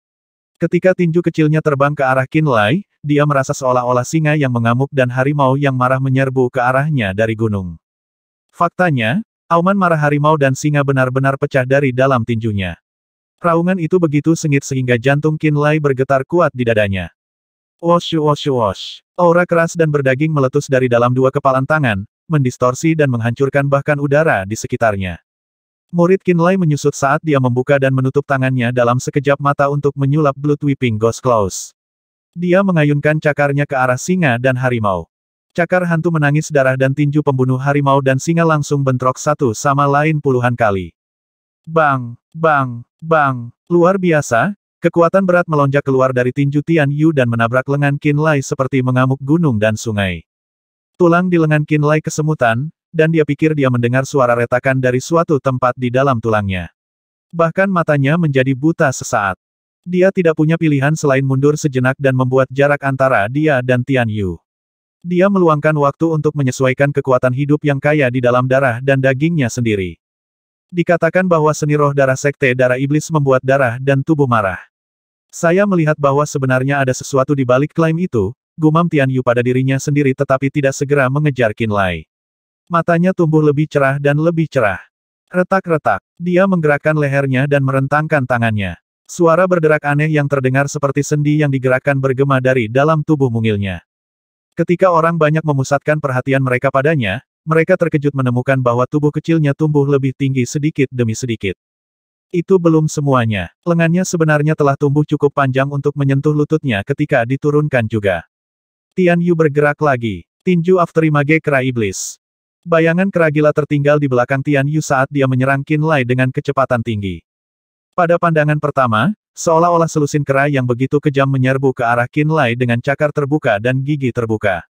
Ketika tinju kecilnya terbang ke arah Qin Lai, dia merasa seolah-olah singa yang mengamuk dan harimau yang marah menyerbu ke arahnya dari gunung. Faktanya, auman marah harimau dan singa benar-benar pecah dari dalam tinjunya. Raungan itu begitu sengit sehingga jantung Qin Lai bergetar kuat di dadanya. Wosh wosh wosh. Aura keras dan berdaging meletus dari dalam dua kepalan tangan, mendistorsi dan menghancurkan bahkan udara di sekitarnya. Murid Qin Lai menyusut saat dia membuka dan menutup tangannya dalam sekejap mata untuk menyulap Blood Weeping Ghost Claws. Dia mengayunkan cakarnya ke arah singa dan harimau. Cakar hantu menangis darah dan tinju pembunuh harimau dan singa langsung bentrok satu sama lain puluhan kali. Bang, bang, bang. Luar biasa, kekuatan berat melonjak keluar dari tinju Tian Yu dan menabrak lengan Qin Lai seperti mengamuk gunung dan sungai. Tulang di lengan Qin Lai kesemutan, dan dia pikir dia mendengar suara retakan dari suatu tempat di dalam tulangnya. Bahkan matanya menjadi buta sesaat. Dia tidak punya pilihan selain mundur sejenak dan membuat jarak antara dia dan Tian Yu. Dia meluangkan waktu untuk menyesuaikan kekuatan hidup yang kaya di dalam darah dan dagingnya sendiri. Dikatakan bahwa seni roh darah sekte darah iblis membuat darah dan tubuh marah. Saya melihat bahwa sebenarnya ada sesuatu di balik klaim itu, gumam Tian Yu pada dirinya sendiri tetapi tidak segera mengejar Qin Lai. Matanya tumbuh lebih cerah dan lebih cerah. Retak-retak. Dia menggerakkan lehernya dan merentangkan tangannya. Suara berderak aneh yang terdengar seperti sendi yang digerakkan bergema dari dalam tubuh mungilnya. Ketika orang banyak memusatkan perhatian mereka padanya, mereka terkejut menemukan bahwa tubuh kecilnya tumbuh lebih tinggi sedikit demi sedikit. Itu belum semuanya. Lengannya sebenarnya telah tumbuh cukup panjang untuk menyentuh lututnya ketika diturunkan juga. Tian Yu bergerak lagi. Tinju Afterimage Kera Iblis. Bayangan kera gila tertinggal di belakang Tian Yu saat dia menyerang Qin Lai dengan kecepatan tinggi. Pada pandangan pertama, seolah-olah selusin kera yang begitu kejam menyerbu ke arah Qin Lai dengan cakar terbuka dan gigi terbuka.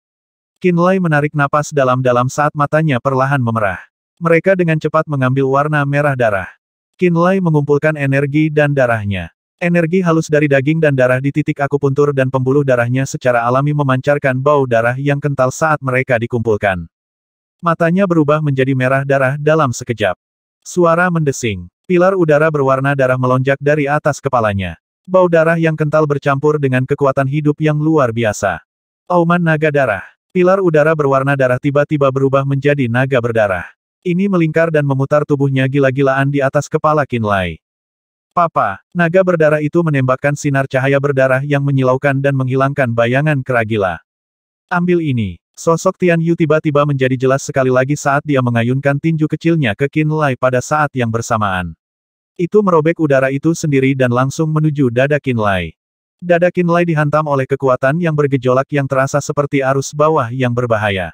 Qin Lai menarik napas dalam-dalam saat matanya perlahan memerah. Mereka dengan cepat mengambil warna merah darah. Qin Lai mengumpulkan energi dan darahnya. Energi halus dari daging dan darah di titik akupuntur dan pembuluh darahnya secara alami memancarkan bau darah yang kental saat mereka dikumpulkan. Matanya berubah menjadi merah darah dalam sekejap. Suara mendesing. Pilar udara berwarna darah melonjak dari atas kepalanya. Bau darah yang kental bercampur dengan kekuatan hidup yang luar biasa. Auman naga darah. Pilar udara berwarna darah tiba-tiba berubah menjadi naga berdarah. Ini melingkar dan memutar tubuhnya gila-gilaan di atas kepala Qin Lai. Papa, naga berdarah itu menembakkan sinar cahaya berdarah yang menyilaukan dan menghilangkan bayangan kera gila. Ambil ini. Sosok Tian Yu tiba-tiba menjadi jelas sekali lagi saat dia mengayunkan tinju kecilnya ke Qin Lai pada saat yang bersamaan. Itu merobek udara itu sendiri dan langsung menuju dada Qin Lai. Dada Qin Lai dihantam oleh kekuatan yang bergejolak yang terasa seperti arus bawah yang berbahaya.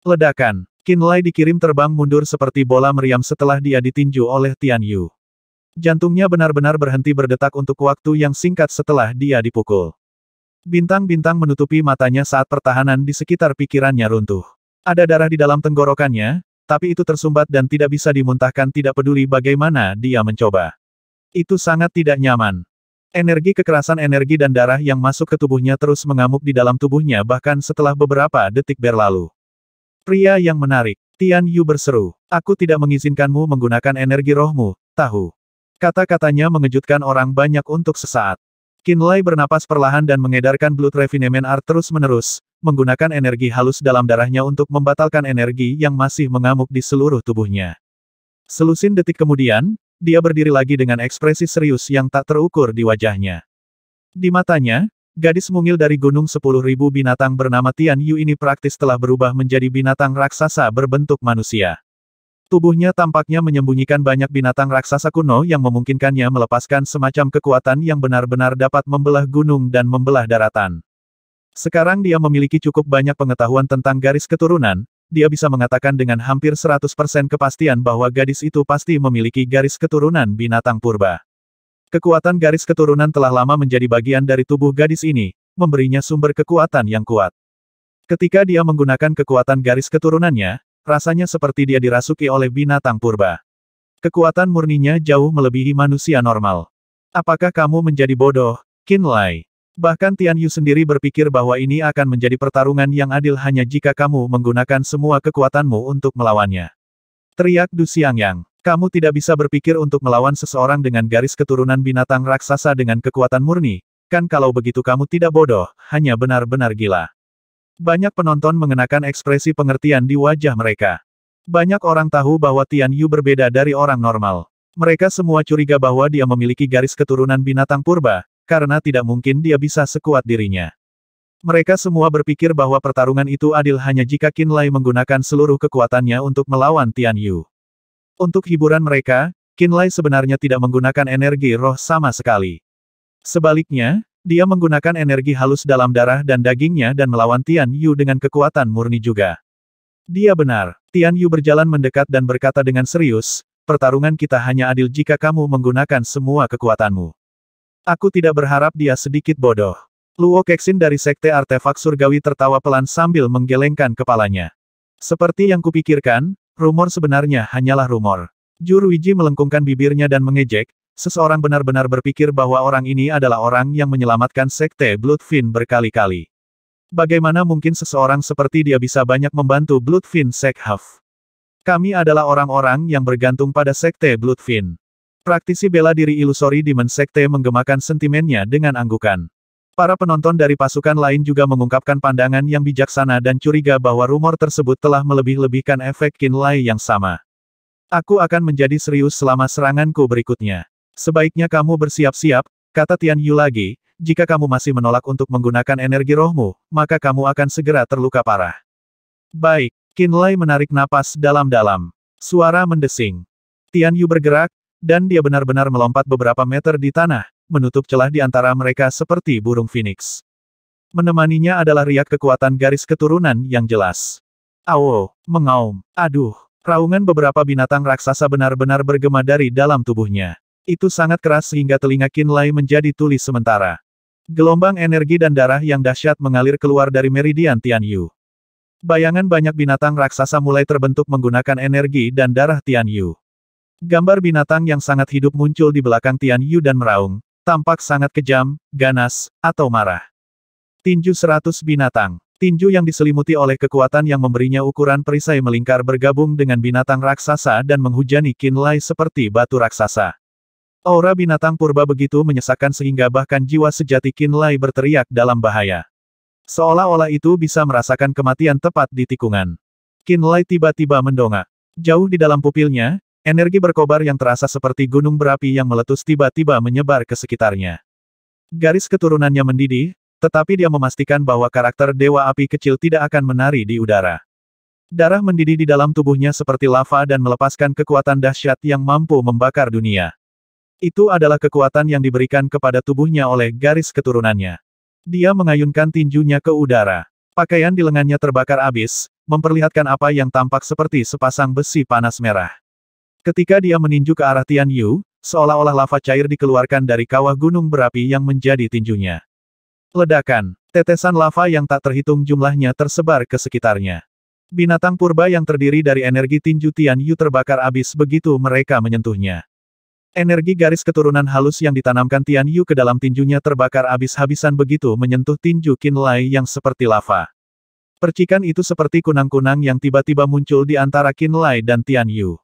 Ledakan. Qin Lai dikirim terbang mundur seperti bola meriam setelah dia ditinju oleh Tian Yu. Jantungnya benar-benar berhenti berdetak untuk waktu yang singkat setelah dia dipukul. Bintang-bintang menutupi matanya saat pertahanan di sekitar pikirannya runtuh. Ada darah di dalam tenggorokannya, tapi itu tersumbat dan tidak bisa dimuntahkan tidak peduli bagaimana dia mencoba. Itu sangat tidak nyaman. Energi kekerasan energi dan darah yang masuk ke tubuhnya terus mengamuk di dalam tubuhnya bahkan setelah beberapa detik berlalu. Pria yang menarik. Tian Yu berseru. Aku tidak mengizinkanmu menggunakan energi rohmu, tahu. Kata-katanya mengejutkan orang banyak untuk sesaat. Qin Lai bernapas perlahan dan mengedarkan Blood Refinement Art terus-menerus, menggunakan energi halus dalam darahnya untuk membatalkan energi yang masih mengamuk di seluruh tubuhnya. Selusin detik kemudian, dia berdiri lagi dengan ekspresi serius yang tak terukur di wajahnya. Di matanya, gadis mungil dari Gunung 10.000 Binatang bernama Tian Yu ini praktis telah berubah menjadi binatang raksasa berbentuk manusia. Tubuhnya tampaknya menyembunyikan banyak binatang raksasa kuno yang memungkinkannya melepaskan semacam kekuatan yang benar-benar dapat membelah gunung dan membelah daratan. Sekarang dia memiliki cukup banyak pengetahuan tentang garis keturunan, dia bisa mengatakan dengan hampir 100% kepastian bahwa gadis itu pasti memiliki garis keturunan binatang purba. Kekuatan garis keturunan telah lama menjadi bagian dari tubuh gadis ini, memberinya sumber kekuatan yang kuat. Ketika dia menggunakan kekuatan garis keturunannya, rasanya seperti dia dirasuki oleh binatang purba. Kekuatan murninya jauh melebihi manusia normal. Apakah kamu menjadi bodoh, Qin Lai? Bahkan Tian Yu sendiri berpikir bahwa ini akan menjadi pertarungan yang adil hanya jika kamu menggunakan semua kekuatanmu untuk melawannya. Teriak Du Xiangyang. Kamu tidak bisa berpikir untuk melawan seseorang dengan garis keturunan binatang raksasa dengan kekuatan murni, kan kalau begitu kamu tidak bodoh, hanya benar-benar gila. Banyak penonton mengenakan ekspresi pengertian di wajah mereka. Banyak orang tahu bahwa Tian Yu berbeda dari orang normal. Mereka semua curiga bahwa dia memiliki garis keturunan binatang purba, karena tidak mungkin dia bisa sekuat dirinya. Mereka semua berpikir bahwa pertarungan itu adil hanya jika Qin Lai menggunakan seluruh kekuatannya untuk melawan Tian Yu. Untuk hiburan mereka, Qin Lai sebenarnya tidak menggunakan energi roh sama sekali. Sebaliknya, dia menggunakan energi halus dalam darah dan dagingnya dan melawan Tian Yu dengan kekuatan murni juga. Dia benar. Tian Yu berjalan mendekat dan berkata dengan serius, pertarungan kita hanya adil jika kamu menggunakan semua kekuatanmu. Aku tidak berharap dia sedikit bodoh. Luo Kexin dari Sekte Artefak Surgawi tertawa pelan sambil menggelengkan kepalanya. Seperti yang kupikirkan, rumor sebenarnya hanyalah rumor. Ju Ruiji melengkungkan bibirnya dan mengejek, seseorang benar-benar berpikir bahwa orang ini adalah orang yang menyelamatkan Sekte Bloodfin berkali-kali. Bagaimana mungkin seseorang seperti dia bisa banyak membantu Bloodfin Sekhav? Kami adalah orang-orang yang bergantung pada Sekte Bloodfin. Praktisi bela diri ilusori Demon Sekte menggemakan sentimennya dengan anggukan. Para penonton dari pasukan lain juga mengungkapkan pandangan yang bijaksana dan curiga bahwa rumor tersebut telah melebih-lebihkan efek Qin Lai yang sama. Aku akan menjadi serius selama seranganku berikutnya. Sebaiknya kamu bersiap-siap, kata Tian Yu lagi. Jika kamu masih menolak untuk menggunakan energi rohmu, maka kamu akan segera terluka parah. Baik, Qin Lai menarik napas dalam-dalam. Suara mendesing. Tian Yu bergerak, dan dia benar-benar melompat beberapa meter di tanah, menutup celah di antara mereka seperti burung phoenix. Menemaninya adalah riak kekuatan garis keturunan yang jelas. Awo, mengaum, aduh, raungan beberapa binatang raksasa benar-benar bergema dari dalam tubuhnya. Itu sangat keras sehingga telinga Qin Lai menjadi tuli sementara. Gelombang energi dan darah yang dahsyat mengalir keluar dari meridian Tian Yu. Bayangan banyak binatang raksasa mulai terbentuk menggunakan energi dan darah Tian Yu. Gambar binatang yang sangat hidup muncul di belakang Tian Yu dan meraung, tampak sangat kejam, ganas, atau marah. Tinju 100 binatang. Tinju yang diselimuti oleh kekuatan yang memberinya ukuran perisai melingkar bergabung dengan binatang raksasa dan menghujani Qin Lai seperti batu raksasa. Aura binatang purba begitu menyesakkan sehingga bahkan jiwa sejati Qin Lai berteriak dalam bahaya. Seolah-olah itu bisa merasakan kematian tepat di tikungan. Qin Lai tiba-tiba mendongak. Jauh di dalam pupilnya, energi berkobar yang terasa seperti gunung berapi yang meletus tiba-tiba menyebar ke sekitarnya. Garis keturunannya mendidih, tetapi dia memastikan bahwa karakter Dewa Api kecil tidak akan menari di udara. Darah mendidih di dalam tubuhnya seperti lava dan melepaskan kekuatan dahsyat yang mampu membakar dunia. Itu adalah kekuatan yang diberikan kepada tubuhnya oleh garis keturunannya. Dia mengayunkan tinjunya ke udara. Pakaian di lengannya terbakar abis, memperlihatkan apa yang tampak seperti sepasang besi panas merah. Ketika dia meninju ke arah Tian Yu, seolah-olah lava cair dikeluarkan dari kawah gunung berapi yang menjadi tinjunya. Ledakan. Tetesan lava yang tak terhitung jumlahnya tersebar ke sekitarnya. Binatang purba yang terdiri dari energi tinju Tian Yu terbakar abis begitu mereka menyentuhnya. Energi garis keturunan halus yang ditanamkan Tian Yu ke dalam tinjunya terbakar habis-habisan begitu menyentuh tinju Qin Lai yang seperti lava. Percikan itu seperti kunang-kunang yang tiba-tiba muncul di antara Qin Lai dan Tian Yu.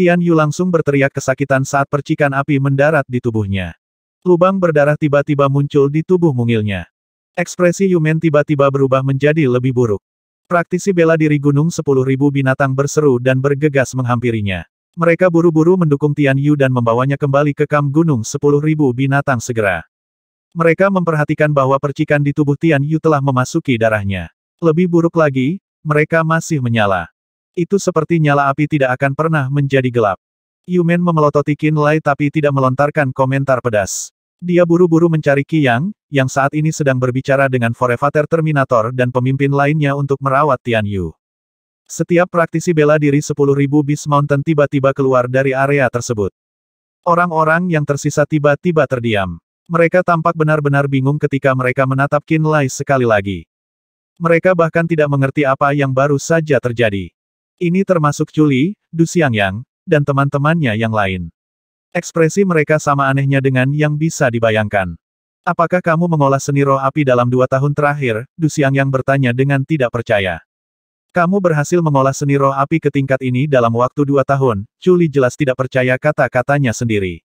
Tian Yu langsung berteriak kesakitan saat percikan api mendarat di tubuhnya. Lubang berdarah tiba-tiba muncul di tubuh mungilnya. Ekspresi Yumen tiba-tiba berubah menjadi lebih buruk. Praktisi bela diri Gunung 10.000 binatang berseru dan bergegas menghampirinya. Mereka buru-buru mendukung Tian Yu dan membawanya kembali ke kamp Gunung 10.000 binatang segera. Mereka memperhatikan bahwa percikan di tubuh Tian Yu telah memasuki darahnya. Lebih buruk lagi, mereka masih menyala. Itu seperti nyala api tidak akan pernah menjadi gelap. Yumen memelototi Qin Lai tapi tidak melontarkan komentar pedas. Dia buru-buru mencari Qi Yang, yang saat ini sedang berbicara dengan Forevator Terminator dan pemimpin lainnya untuk merawat Tian Yu. Setiap praktisi bela diri 10.000 Beast Mountain tiba-tiba keluar dari area tersebut. Orang-orang yang tersisa tiba-tiba terdiam. Mereka tampak benar-benar bingung ketika mereka menatap Qin Lai sekali lagi. Mereka bahkan tidak mengerti apa yang baru saja terjadi. Ini termasuk Chuli, Du Xiangyang, dan teman-temannya yang lain. Ekspresi mereka sama anehnya dengan yang bisa dibayangkan. Apakah kamu mengolah seni roh api dalam 2 tahun terakhir? Du Xiangyang bertanya dengan tidak percaya. Kamu berhasil mengolah seni roh api ke tingkat ini dalam waktu 2 tahun, Chuli jelas tidak percaya kata-katanya sendiri.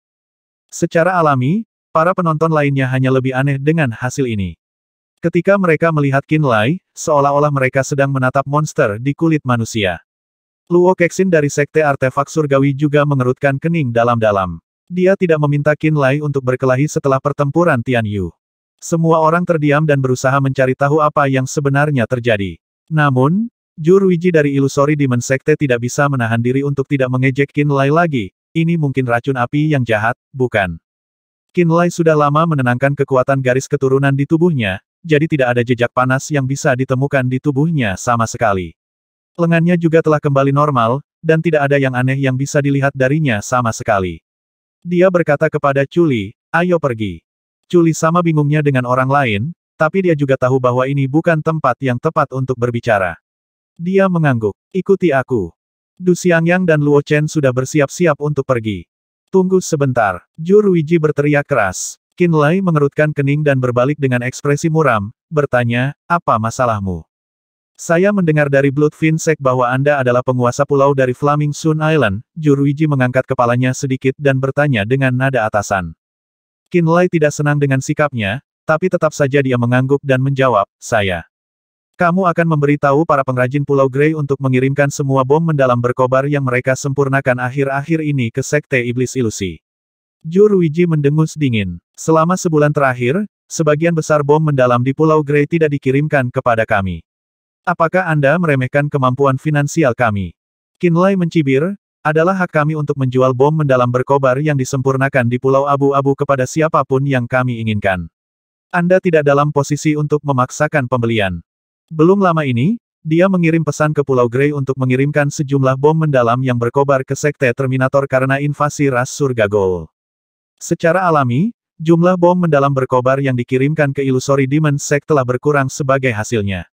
Secara alami, para penonton lainnya hanya lebih aneh dengan hasil ini. Ketika mereka melihat Qin Lai, seolah-olah mereka sedang menatap monster di kulit manusia. Luo Kexin dari Sekte Artefak Surgawi juga mengerutkan kening dalam-dalam. Dia tidak meminta Qin Lai untuk berkelahi setelah pertempuran Tian Yu. Semua orang terdiam dan berusaha mencari tahu apa yang sebenarnya terjadi. Namun, Juruiji dari Illusory Demon Sekte tidak bisa menahan diri untuk tidak mengejek Qin Lai lagi. Ini mungkin racun api yang jahat, bukan? Qin Lai sudah lama menenangkan kekuatan garis keturunan di tubuhnya, jadi tidak ada jejak panas yang bisa ditemukan di tubuhnya sama sekali. Lengannya juga telah kembali normal, dan tidak ada yang aneh yang bisa dilihat darinya sama sekali. Dia berkata kepada Chuli, ayo pergi. Chuli sama bingungnya dengan orang lain, tapi dia juga tahu bahwa ini bukan tempat yang tepat untuk berbicara. Dia mengangguk, ikuti aku. Du Xiangyang dan Luo Chen sudah bersiap-siap untuk pergi. Tunggu sebentar, Juruiji berteriak keras. Qin Lai mengerutkan kening dan berbalik dengan ekspresi muram, bertanya, apa masalahmu? Saya mendengar dari Bloodfin Sect bahwa Anda adalah penguasa pulau dari Flaming Sun Island. Juruiji mengangkat kepalanya sedikit dan bertanya dengan nada atasan. Qin Lai tidak senang dengan sikapnya, tapi tetap saja dia mengangguk dan menjawab, saya. Kamu akan memberitahu para pengrajin Pulau Grey untuk mengirimkan semua bom mendalam berkobar yang mereka sempurnakan akhir-akhir ini ke Sekte Iblis Ilusi. Juruiji mendengus dingin. Selama sebulan terakhir, sebagian besar bom mendalam di Pulau Grey tidak dikirimkan kepada kami. Apakah Anda meremehkan kemampuan finansial kami? Qin Lai mencibir, adalah hak kami untuk menjual bom mendalam berkobar yang disempurnakan di Pulau Abu-Abu kepada siapapun yang kami inginkan. Anda tidak dalam posisi untuk memaksakan pembelian. Belum lama ini, dia mengirim pesan ke Pulau Grey untuk mengirimkan sejumlah bom mendalam yang berkobar ke Sekte Terminator karena invasi ras surga Gold. Secara alami, jumlah bom mendalam berkobar yang dikirimkan ke Illusory Demon Sect telah berkurang sebagai hasilnya.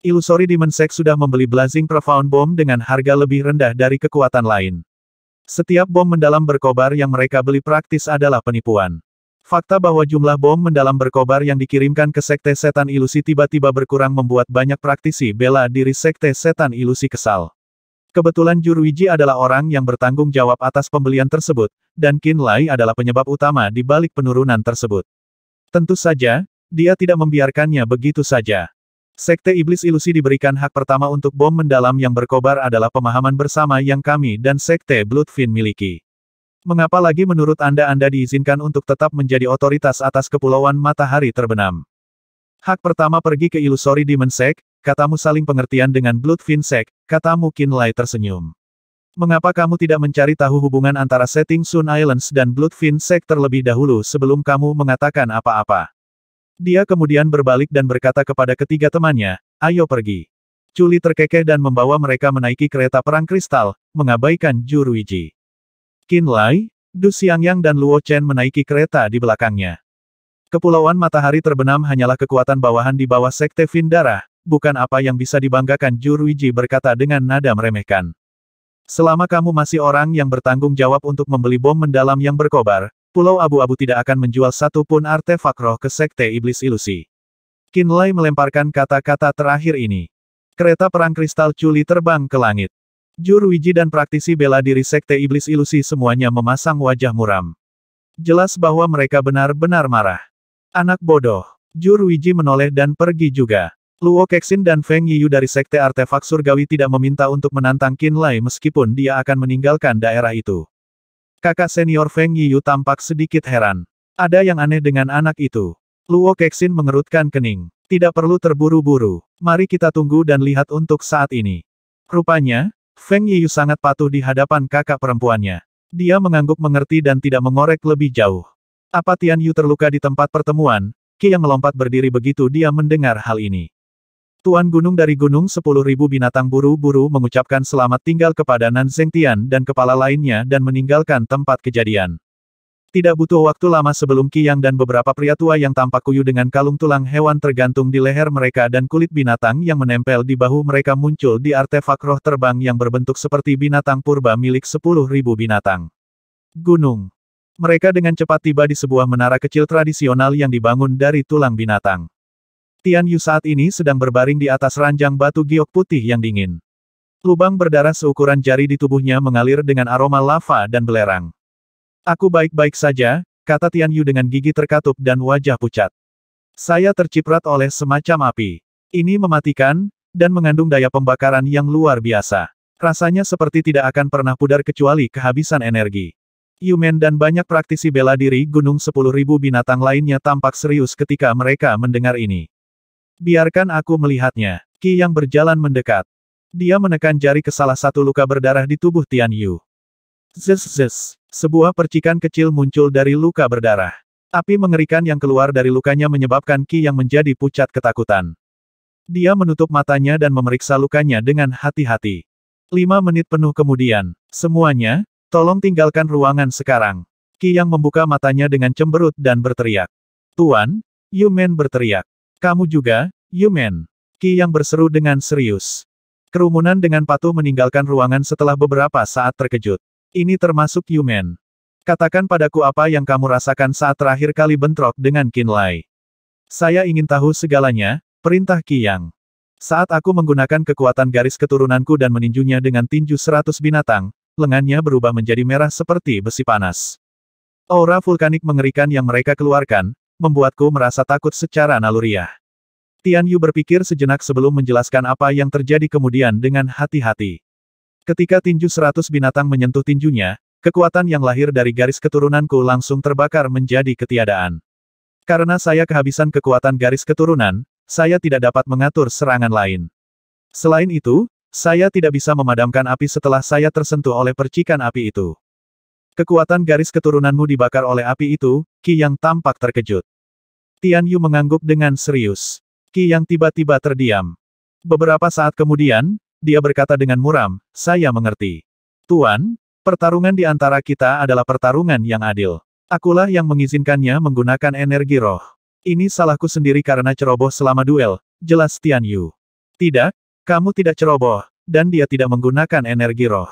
Illusory Demon Sect sudah membeli Blazing Profound Bomb dengan harga lebih rendah dari kekuatan lain. Setiap bom mendalam berkobar yang mereka beli praktis adalah penipuan. Fakta bahwa jumlah bom mendalam berkobar yang dikirimkan ke Sekte Setan Ilusi tiba-tiba berkurang membuat banyak praktisi bela diri Sekte Setan Ilusi kesal. Kebetulan Juruiji adalah orang yang bertanggung jawab atas pembelian tersebut, dan Qin Lai adalah penyebab utama di balik penurunan tersebut. Tentu saja, dia tidak membiarkannya begitu saja. Sekte Iblis Ilusi diberikan hak pertama untuk bom mendalam yang berkobar adalah pemahaman bersama yang kami dan Sekte Bloodfin miliki. Mengapa lagi menurut Anda diizinkan untuk tetap menjadi otoritas atas Kepulauan Matahari Terbenam? Hak pertama pergi ke Illusory Demon Sect, katamu saling pengertian dengan Bloodfin Sect, katamu Qin Lai tersenyum. Mengapa kamu tidak mencari tahu hubungan antara Setting Sun Islands dan Bloodfin Sect terlebih dahulu sebelum kamu mengatakan apa-apa? Dia kemudian berbalik dan berkata kepada ketiga temannya, ayo pergi. Chuli terkekeh dan membawa mereka menaiki kereta perang kristal, mengabaikan Juruiji. Qin Lai, Du Xiangyang dan Luo Chen menaiki kereta di belakangnya. Kepulauan Matahari Terbenam hanyalah kekuatan bawahan di bawah Sekte Fin Darah, bukan apa yang bisa dibanggakan. Juruiji berkata dengan nada meremehkan. Selama kamu masih orang yang bertanggung jawab untuk membeli bom mendalam yang berkobar, Pulau Abu-Abu tidak akan menjual satu pun artefak roh ke Sekte Iblis Ilusi. Qin Lai melemparkan kata-kata terakhir ini. Kereta perang kristal Chuli terbang ke langit. Juruiji dan praktisi bela diri Sekte Iblis Ilusi semuanya memasang wajah muram. Jelas bahwa mereka benar-benar marah. Anak bodoh. Juruiji menoleh dan pergi juga. Luo Kexin dan Feng Yiyu dari Sekte Artefak Surgawi tidak meminta untuk menantang Qin Lai meskipun dia akan meninggalkan daerah itu. Kakak senior Feng Yiyu tampak sedikit heran. Ada yang aneh dengan anak itu. Luo Kexin mengerutkan kening. Tidak perlu terburu-buru. Mari kita tunggu dan lihat untuk saat ini. Rupanya, Feng Yiyu sangat patuh di hadapan kakak perempuannya. Dia mengangguk mengerti dan tidak mengorek lebih jauh. Apa Tian Yu terluka di tempat pertemuan? Qi yang melompat berdiri begitu dia mendengar hal ini. Tuan Gunung dari Gunung 10.000 binatang buru-buru mengucapkan selamat tinggal kepada Nan Zhengtian dan kepala lainnya dan meninggalkan tempat kejadian. Tidak butuh waktu lama sebelum Qi Yang dan beberapa pria tua yang tampak kuyu dengan kalung tulang hewan tergantung di leher mereka dan kulit binatang yang menempel di bahu mereka muncul di artefak roh terbang yang berbentuk seperti binatang purba milik 10.000 binatang. Gunung. Mereka dengan cepat tiba di sebuah menara kecil tradisional yang dibangun dari tulang binatang. Tian Yu saat ini sedang berbaring di atas ranjang batu giok putih yang dingin. Lubang berdarah seukuran jari di tubuhnya mengalir dengan aroma lava dan belerang. Aku baik-baik saja, kata Tian Yu dengan gigi terkatup dan wajah pucat. Saya terciprat oleh semacam api. Ini mematikan, dan mengandung daya pembakaran yang luar biasa. Rasanya seperti tidak akan pernah pudar kecuali kehabisan energi. Yumen dan banyak praktisi bela diri Gunung 10.000 binatang lainnya tampak serius ketika mereka mendengar ini. Biarkan aku melihatnya. Qi Yang berjalan mendekat. Dia menekan jari ke salah satu luka berdarah di tubuh Tian Yu. Zez. Sebuah percikan kecil muncul dari luka berdarah. Api mengerikan yang keluar dari lukanya menyebabkan Qi Yang menjadi pucat ketakutan. Dia menutup matanya dan memeriksa lukanya dengan hati-hati. 5 menit penuh kemudian, semuanya, tolong tinggalkan ruangan sekarang. Qi Yang membuka matanya dengan cemberut dan berteriak. Tuan, Yumen berteriak. Kamu juga, Yumen. Qi Yang berseru dengan serius. Kerumunan dengan patuh meninggalkan ruangan setelah beberapa saat terkejut. Ini termasuk Yumen. Katakan padaku apa yang kamu rasakan saat terakhir kali bentrok dengan Qin Lai. Saya ingin tahu segalanya, perintah Qi Yang. Saat aku menggunakan kekuatan garis keturunanku dan meninjunya dengan tinju 100 binatang, lengannya berubah menjadi merah seperti besi panas. Aura vulkanik mengerikan yang mereka keluarkan, membuatku merasa takut secara naluriah. Tian Yu berpikir sejenak sebelum menjelaskan apa yang terjadi kemudian dengan hati-hati. Ketika tinju 100 binatang menyentuh tinjunya, kekuatan yang lahir dari garis keturunanku langsung terbakar menjadi ketiadaan. Karena saya kehabisan kekuatan garis keturunan, saya tidak dapat mengatur serangan lain. Selain itu, saya tidak bisa memadamkan api setelah saya tersentuh oleh percikan api itu. Kekuatan garis keturunanmu dibakar oleh api itu, Qi Yang tampak terkejut. Tian Yu mengangguk dengan serius. Qi Yang tiba-tiba terdiam. Beberapa saat kemudian, dia berkata dengan muram, saya mengerti. Tuan, pertarungan di antara kita adalah pertarungan yang adil. Akulah yang mengizinkannya menggunakan energi roh. Ini salahku sendiri karena ceroboh selama duel, jelas Tian Yu. Tidak, kamu tidak ceroboh, dan dia tidak menggunakan energi roh.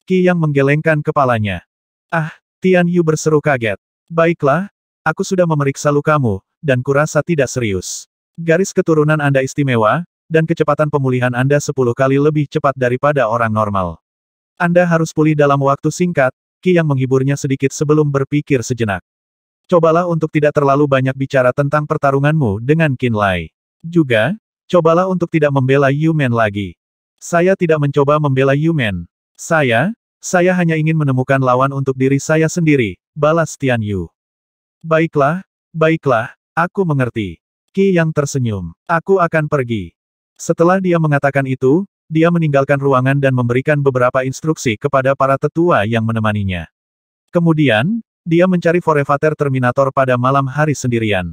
Qi Yang menggelengkan kepalanya. Ah, Tian Yu berseru kaget. Baiklah, aku sudah memeriksa lukamu, dan kurasa tidak serius. Garis keturunan Anda istimewa, dan kecepatan pemulihan Anda 10 kali lebih cepat daripada orang normal. Anda harus pulih dalam waktu singkat, Qi Yang menghiburnya sedikit sebelum berpikir sejenak. Cobalah untuk tidak terlalu banyak bicara tentang pertarunganmu dengan Qin Lai. Juga, cobalah untuk tidak membela Yumen lagi. Saya tidak mencoba membela Yumen. Saya hanya ingin menemukan lawan untuk diri saya sendiri, balas Tian Yu. Baiklah, aku mengerti. Qi Yang tersenyum. Aku akan pergi. Setelah dia mengatakan itu, dia meninggalkan ruangan dan memberikan beberapa instruksi kepada para tetua yang menemaninya. Kemudian, dia mencari Forevator Terminator pada malam hari sendirian.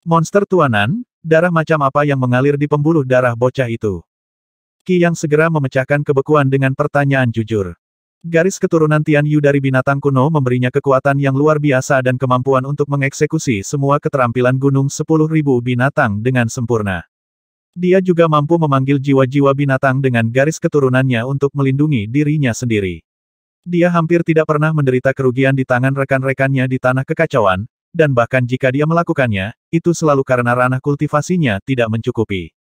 Monster tuanan, darah macam apa yang mengalir di pembuluh darah bocah itu? Qi Yang segera memecahkan kebekuan dengan pertanyaan jujur. Garis keturunan Tian Yu dari binatang kuno memberinya kekuatan yang luar biasa dan kemampuan untuk mengeksekusi semua keterampilan Gunung 10.000 binatang dengan sempurna. Dia juga mampu memanggil jiwa-jiwa binatang dengan garis keturunannya untuk melindungi dirinya sendiri. Dia hampir tidak pernah menderita kerugian di tangan rekan-rekannya di tanah kekacauan, dan bahkan jika dia melakukannya, itu selalu karena ranah kultivasinya tidak mencukupi.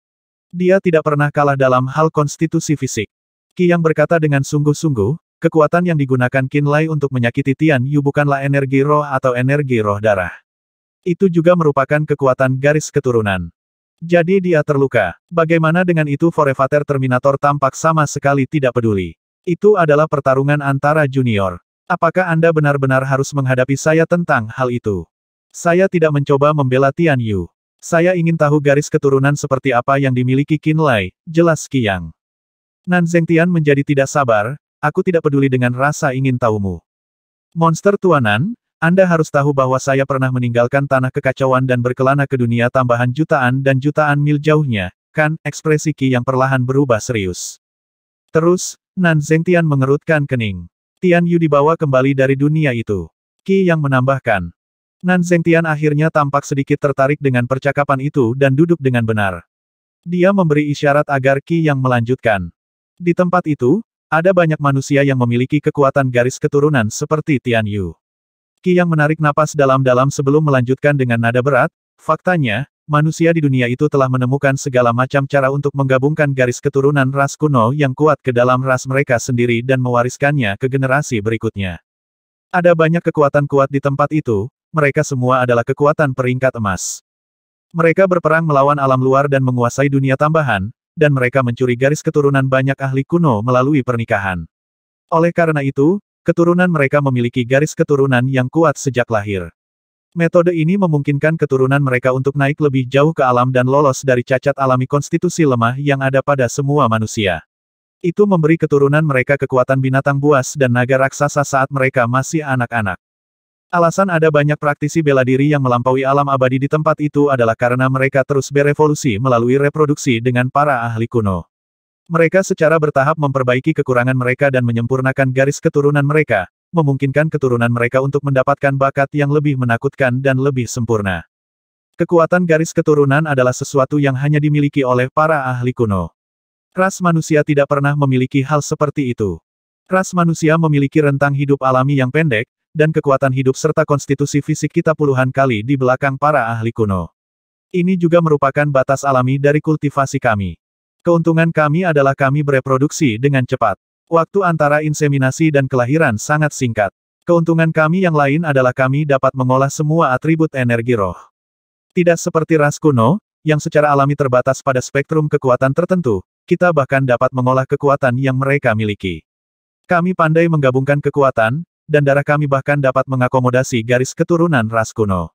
Dia tidak pernah kalah dalam hal konstitusi fisik. Qi Yang berkata dengan sungguh-sungguh, kekuatan yang digunakan Qin Lai untuk menyakiti Tian Yu bukanlah energi roh atau energi roh darah. Itu juga merupakan kekuatan garis keturunan. Jadi dia terluka. Bagaimana dengan itu? Forevator Terminator tampak sama sekali tidak peduli. Itu adalah pertarungan antara junior. Apakah Anda benar-benar harus menghadapi saya tentang hal itu? Saya tidak mencoba membela Tian Yu. Saya ingin tahu garis keturunan seperti apa yang dimiliki Qin Lai, jelas Qi Yang. Nan Zhengtian menjadi tidak sabar, aku tidak peduli dengan rasa ingin tahumu. Monster tuanan, Anda harus tahu bahwa saya pernah meninggalkan tanah kekacauan dan berkelana ke dunia tambahan jutaan dan jutaan mil jauhnya, kan? Ekspresi Qi Yang perlahan berubah serius. Terus, Nan Zhengtian mengerutkan kening. Tian Yu dibawa kembali dari dunia itu. Qi yang menambahkan. Nan Zhengtian akhirnya tampak sedikit tertarik dengan percakapan itu dan duduk dengan benar. Dia memberi isyarat agar Qi yang melanjutkan. Di tempat itu, ada banyak manusia yang memiliki kekuatan garis keturunan seperti Tian Yu. Qi yang menarik napas dalam-dalam sebelum melanjutkan dengan nada berat, faktanya, manusia di dunia itu telah menemukan segala macam cara untuk menggabungkan garis keturunan ras kuno yang kuat ke dalam ras mereka sendiri dan mewariskannya ke generasi berikutnya. Ada banyak kekuatan kuat di tempat itu, mereka semua adalah kekuatan peringkat emas. Mereka berperang melawan alam luar dan menguasai dunia tambahan, dan mereka mencuri garis keturunan banyak ahli kuno melalui pernikahan. Oleh karena itu, keturunan mereka memiliki garis keturunan yang kuat sejak lahir. Metode ini memungkinkan keturunan mereka untuk naik lebih jauh ke alam dan lolos dari cacat alami konstitusi lemah yang ada pada semua manusia. Itu memberi keturunan mereka kekuatan binatang buas dan naga raksasa saat mereka masih anak-anak. Alasan ada banyak praktisi bela diri yang melampaui alam abadi di tempat itu adalah karena mereka terus berevolusi melalui reproduksi dengan para ahli kuno. Mereka secara bertahap memperbaiki kekurangan mereka dan menyempurnakan garis keturunan mereka, memungkinkan keturunan mereka untuk mendapatkan bakat yang lebih menakutkan dan lebih sempurna. Kekuatan garis keturunan adalah sesuatu yang hanya dimiliki oleh para ahli kuno. Ras manusia tidak pernah memiliki hal seperti itu. Ras manusia memiliki rentang hidup alami yang pendek, dan kekuatan hidup serta konstitusi fisik kita puluhan kali di belakang para ahli kuno. Ini juga merupakan batas alami dari kultivasi kami. Keuntungan kami adalah kami bereproduksi dengan cepat. Waktu antara inseminasi dan kelahiran sangat singkat. Keuntungan kami yang lain adalah kami dapat mengolah semua atribut energi roh. Tidak seperti ras kuno, yang secara alami terbatas pada spektrum kekuatan tertentu, kita bahkan dapat mengolah kekuatan yang mereka miliki. Kami pandai menggabungkan kekuatan, dan darah kami bahkan dapat mengakomodasi garis keturunan ras kuno.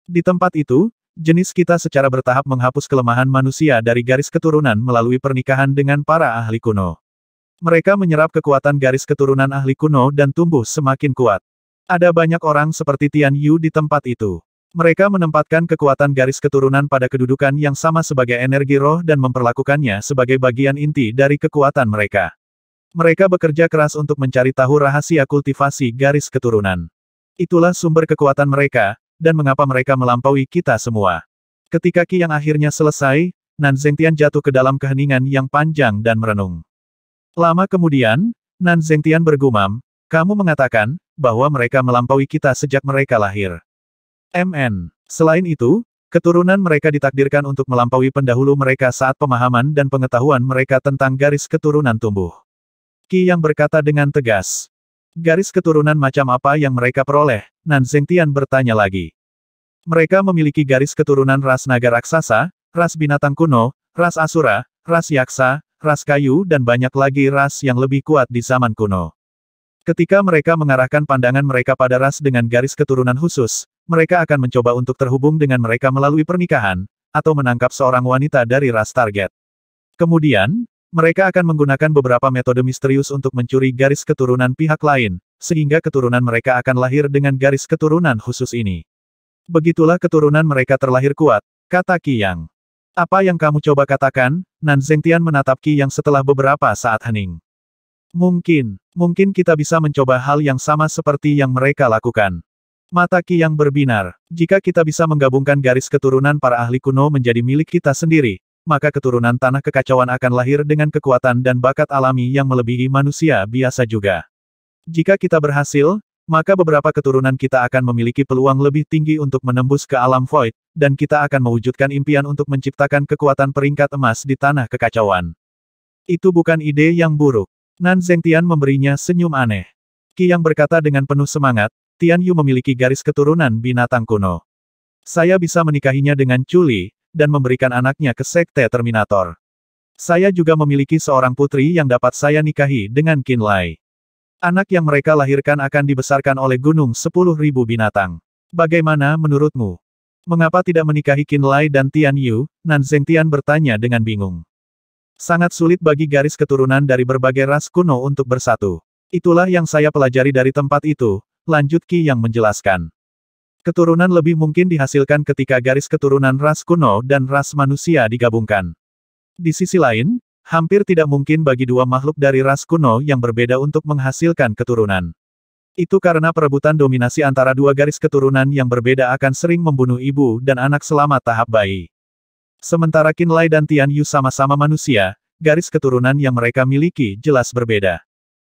Di tempat itu, jenis kita secara bertahap menghapus kelemahan manusia dari garis keturunan melalui pernikahan dengan para ahli kuno. Mereka menyerap kekuatan garis keturunan ahli kuno dan tumbuh semakin kuat. Ada banyak orang seperti Tian Yu di tempat itu. Mereka menempatkan kekuatan garis keturunan pada kedudukan yang sama sebagai energi roh dan memperlakukannya sebagai bagian inti dari kekuatan mereka. Mereka bekerja keras untuk mencari tahu rahasia kultivasi garis keturunan. Itulah sumber kekuatan mereka, dan mengapa mereka melampaui kita semua. Ketika Qi yang akhirnya selesai, Nan Zhengtian jatuh ke dalam keheningan yang panjang dan merenung. Lama kemudian, Nan Zhengtian bergumam, kamu mengatakan, bahwa mereka melampaui kita sejak mereka lahir. Selain itu, keturunan mereka ditakdirkan untuk melampaui pendahulu mereka saat pemahaman dan pengetahuan mereka tentang garis keturunan tumbuh. Qi yang berkata dengan tegas. Garis keturunan macam apa yang mereka peroleh? Nan Zhengtian bertanya lagi. Mereka memiliki garis keturunan ras naga raksasa, ras binatang kuno, ras asura, ras yaksa, ras kayu dan banyak lagi ras yang lebih kuat di zaman kuno. Ketika mereka mengarahkan pandangan mereka pada ras dengan garis keturunan khusus, mereka akan mencoba untuk terhubung dengan mereka melalui pernikahan, atau menangkap seorang wanita dari ras target. Kemudian, mereka akan menggunakan beberapa metode misterius untuk mencuri garis keturunan pihak lain, sehingga keturunan mereka akan lahir dengan garis keturunan khusus ini. Begitulah keturunan mereka terlahir kuat, kata Qi Yang. Apa yang kamu coba katakan? Nan Zhengtian menatap Qi Yang setelah beberapa saat hening. Mungkin kita bisa mencoba hal yang sama seperti yang mereka lakukan. Mata Qi Yang berbinar. Jika kita bisa menggabungkan garis keturunan para ahli kuno menjadi milik kita sendiri, maka keturunan tanah kekacauan akan lahir dengan kekuatan dan bakat alami yang melebihi manusia biasa juga. Jika kita berhasil, maka beberapa keturunan kita akan memiliki peluang lebih tinggi untuk menembus ke alam void, dan kita akan mewujudkan impian untuk menciptakan kekuatan peringkat emas di tanah kekacauan. Itu bukan ide yang buruk. Nan Zhengtian memberinya senyum aneh. Qi Yang berkata dengan penuh semangat, Tian Yu memiliki garis keturunan binatang kuno. Saya bisa menikahinya dengan Chu Li, dan memberikan anaknya ke Sekte Terminator. Saya juga memiliki seorang putri yang dapat saya nikahi dengan Qin Lai. Anak yang mereka lahirkan akan dibesarkan oleh gunung 10.000 binatang. Bagaimana menurutmu? Mengapa tidak menikahi Qin Lai dan Tian Yu? Nan Zhengtian bertanya dengan bingung. Sangat sulit bagi garis keturunan dari berbagai ras kuno untuk bersatu. Itulah yang saya pelajari dari tempat itu, lanjut Qi Yang menjelaskan. Keturunan lebih mungkin dihasilkan ketika garis keturunan ras kuno dan ras manusia digabungkan. Di sisi lain, hampir tidak mungkin bagi dua makhluk dari ras kuno yang berbeda untuk menghasilkan keturunan. Itu karena perebutan dominasi antara dua garis keturunan yang berbeda akan sering membunuh ibu dan anak selama tahap bayi. Sementara Qinlai dan Tian Yu sama-sama manusia, garis keturunan yang mereka miliki jelas berbeda.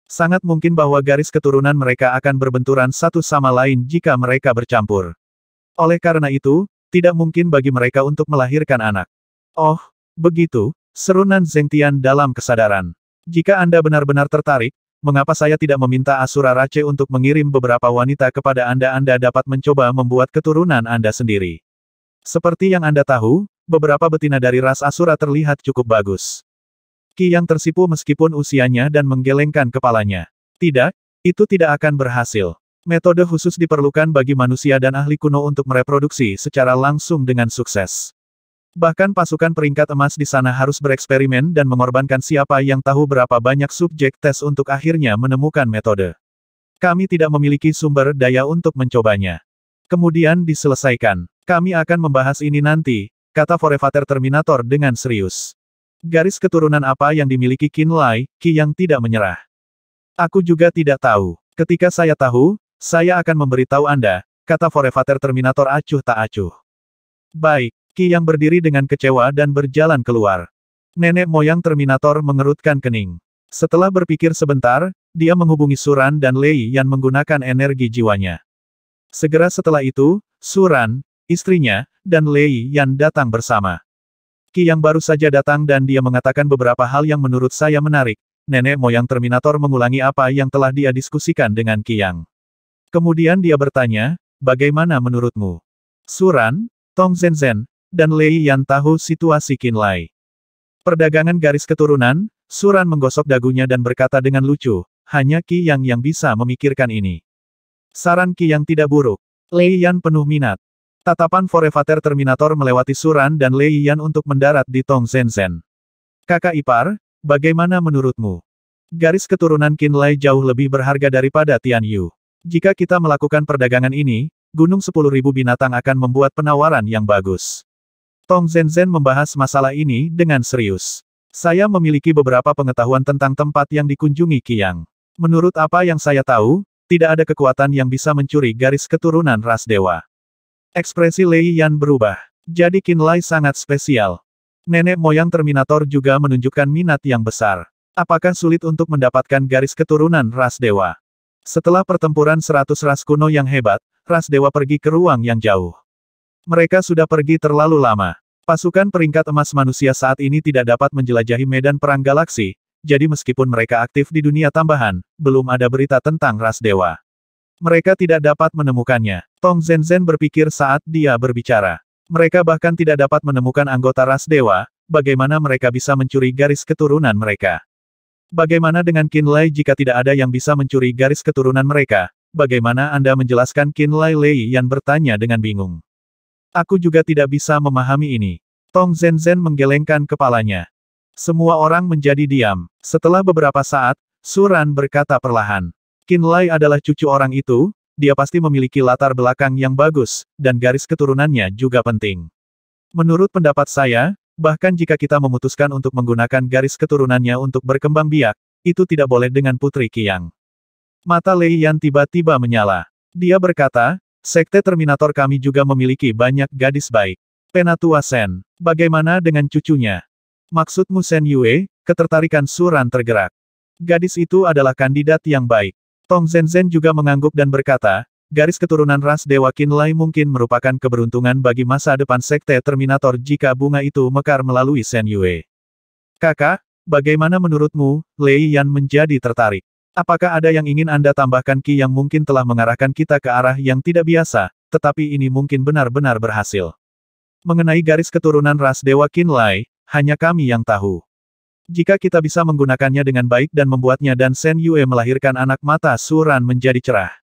Sangat mungkin bahwa garis keturunan mereka akan berbenturan satu sama lain jika mereka bercampur. Oleh karena itu, tidak mungkin bagi mereka untuk melahirkan anak. Oh, begitu, seru Nan Zhengtian dalam kesadaran. Jika Anda benar-benar tertarik, mengapa saya tidak meminta Asura Rache untuk mengirim beberapa wanita kepada Anda? Anda dapat mencoba membuat keturunan Anda sendiri. Seperti yang Anda tahu, beberapa betina dari ras Asura terlihat cukup bagus. Qi yang tersipu meskipun usianya dan menggelengkan kepalanya. Tidak, itu tidak akan berhasil. Metode khusus diperlukan bagi manusia dan ahli kuno untuk mereproduksi secara langsung dengan sukses. Bahkan pasukan peringkat emas di sana harus bereksperimen dan mengorbankan siapa yang tahu berapa banyak subjek tes untuk akhirnya menemukan metode. Kami tidak memiliki sumber daya untuk mencobanya. Kemudian diselesaikan. Kami akan membahas ini nanti, kata Forefather Terminator dengan serius. Garis keturunan apa yang dimiliki Qinlai, Qi yang tidak menyerah? Aku juga tidak tahu. Ketika saya tahu, saya akan memberitahu Anda, kata Forefather Terminator acuh tak acuh. Baik, Qi yang berdiri dengan kecewa dan berjalan keluar. Nenek moyang Terminator mengerutkan kening. Setelah berpikir sebentar, dia menghubungi Suran dan Lei Yan menggunakan energi jiwanya. Segera setelah itu, Suran, istrinya, dan Lei Yan datang bersama. Qi yang baru saja datang dan dia mengatakan beberapa hal yang menurut saya menarik. Nenek moyang Terminator mengulangi apa yang telah dia diskusikan dengan Qi Yang. Kemudian dia bertanya, bagaimana menurutmu? Suran, Tong Zhenzhen, dan Lei Yan tahu situasi Qinlai. Perdagangan garis keturunan, Suran menggosok dagunya dan berkata dengan lucu, hanya Qi Yang yang bisa memikirkan ini. Saran Qi Yang tidak buruk. Lei Yan penuh minat. Tatapan Forefather Terminator melewati Suran dan Lei Yan untuk mendarat di Tong Zhenzhen. Kakak ipar, bagaimana menurutmu? Garis keturunan Qinlai jauh lebih berharga daripada Tian Yu. Jika kita melakukan perdagangan ini, Gunung 10.000 binatang akan membuat penawaran yang bagus. Tong Zhenzhen membahas masalah ini dengan serius. Saya memiliki beberapa pengetahuan tentang tempat yang dikunjungi Qi Yang. Menurut apa yang saya tahu, tidak ada kekuatan yang bisa mencuri garis keturunan ras dewa. Ekspresi Lei Yan berubah. Jadi Qinlai sangat spesial. Nenek moyang Terminator juga menunjukkan minat yang besar. Apakah sulit untuk mendapatkan garis keturunan ras dewa? Setelah pertempuran 100 ras kuno yang hebat, ras dewa pergi ke ruang yang jauh. Mereka sudah pergi terlalu lama. Pasukan peringkat emas manusia saat ini tidak dapat menjelajahi medan perang galaksi, jadi meskipun mereka aktif di dunia tambahan, belum ada berita tentang ras dewa. Mereka tidak dapat menemukannya. Tong Zhenzhen berpikir saat dia berbicara. Mereka bahkan tidak dapat menemukan anggota ras dewa, bagaimana mereka bisa mencuri garis keturunan mereka? Bagaimana dengan Qinlai jika tidak ada yang bisa mencuri garis keturunan mereka? Bagaimana Anda menjelaskan Qinlai? Lei Yan bertanya dengan bingung. Aku juga tidak bisa memahami ini. Tong Zhenzhen menggelengkan kepalanya. Semua orang menjadi diam. Setelah beberapa saat, Suran berkata perlahan. Qinlai adalah cucu orang itu, dia pasti memiliki latar belakang yang bagus, dan garis keturunannya juga penting. Menurut pendapat saya, bahkan jika kita memutuskan untuk menggunakan garis keturunannya untuk berkembang biak, itu tidak boleh dengan Putri Qi Yang. Mata Lei Yan tiba-tiba menyala. Dia berkata, Sekte Terminator kami juga memiliki banyak gadis baik. Penatua Sen, bagaimana dengan cucunya? Maksudmu Sen Yue? Ketertarikan Suran tergerak. Gadis itu adalah kandidat yang baik. Tong Zhenzhen juga mengangguk dan berkata, garis keturunan ras Dewa Qinlai mungkin merupakan keberuntungan bagi masa depan Sekte Terminator jika bunga itu mekar melalui Sen Yue. Kakak, bagaimana menurutmu? Lei Yan menjadi tertarik. Apakah ada yang ingin Anda tambahkan? Qi yang mungkin telah mengarahkan kita ke arah yang tidak biasa, tetapi ini mungkin benar-benar berhasil. Mengenai garis keturunan ras Dewa Qinlai, hanya kami yang tahu. Jika kita bisa menggunakannya dengan baik dan membuatnya dan Sen Yue melahirkan anak, mata Suran menjadi cerah.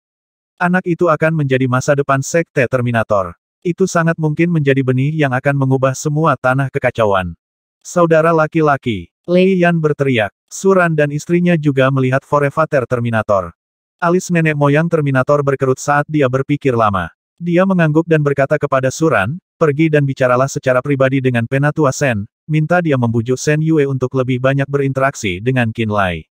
Anak itu akan menjadi masa depan Sekte Terminator. Itu sangat mungkin menjadi benih yang akan mengubah semua tanah kekacauan. Saudara laki-laki, Lei Yan berteriak. Suran dan istrinya juga melihat Forefather Terminator. Alis nenek moyang Terminator berkerut saat dia berpikir lama. Dia mengangguk dan berkata kepada Suran, pergi dan bicaralah secara pribadi dengan Penatua Sen. Minta dia membujuk Sen Yue untuk lebih banyak berinteraksi dengan Qinlai.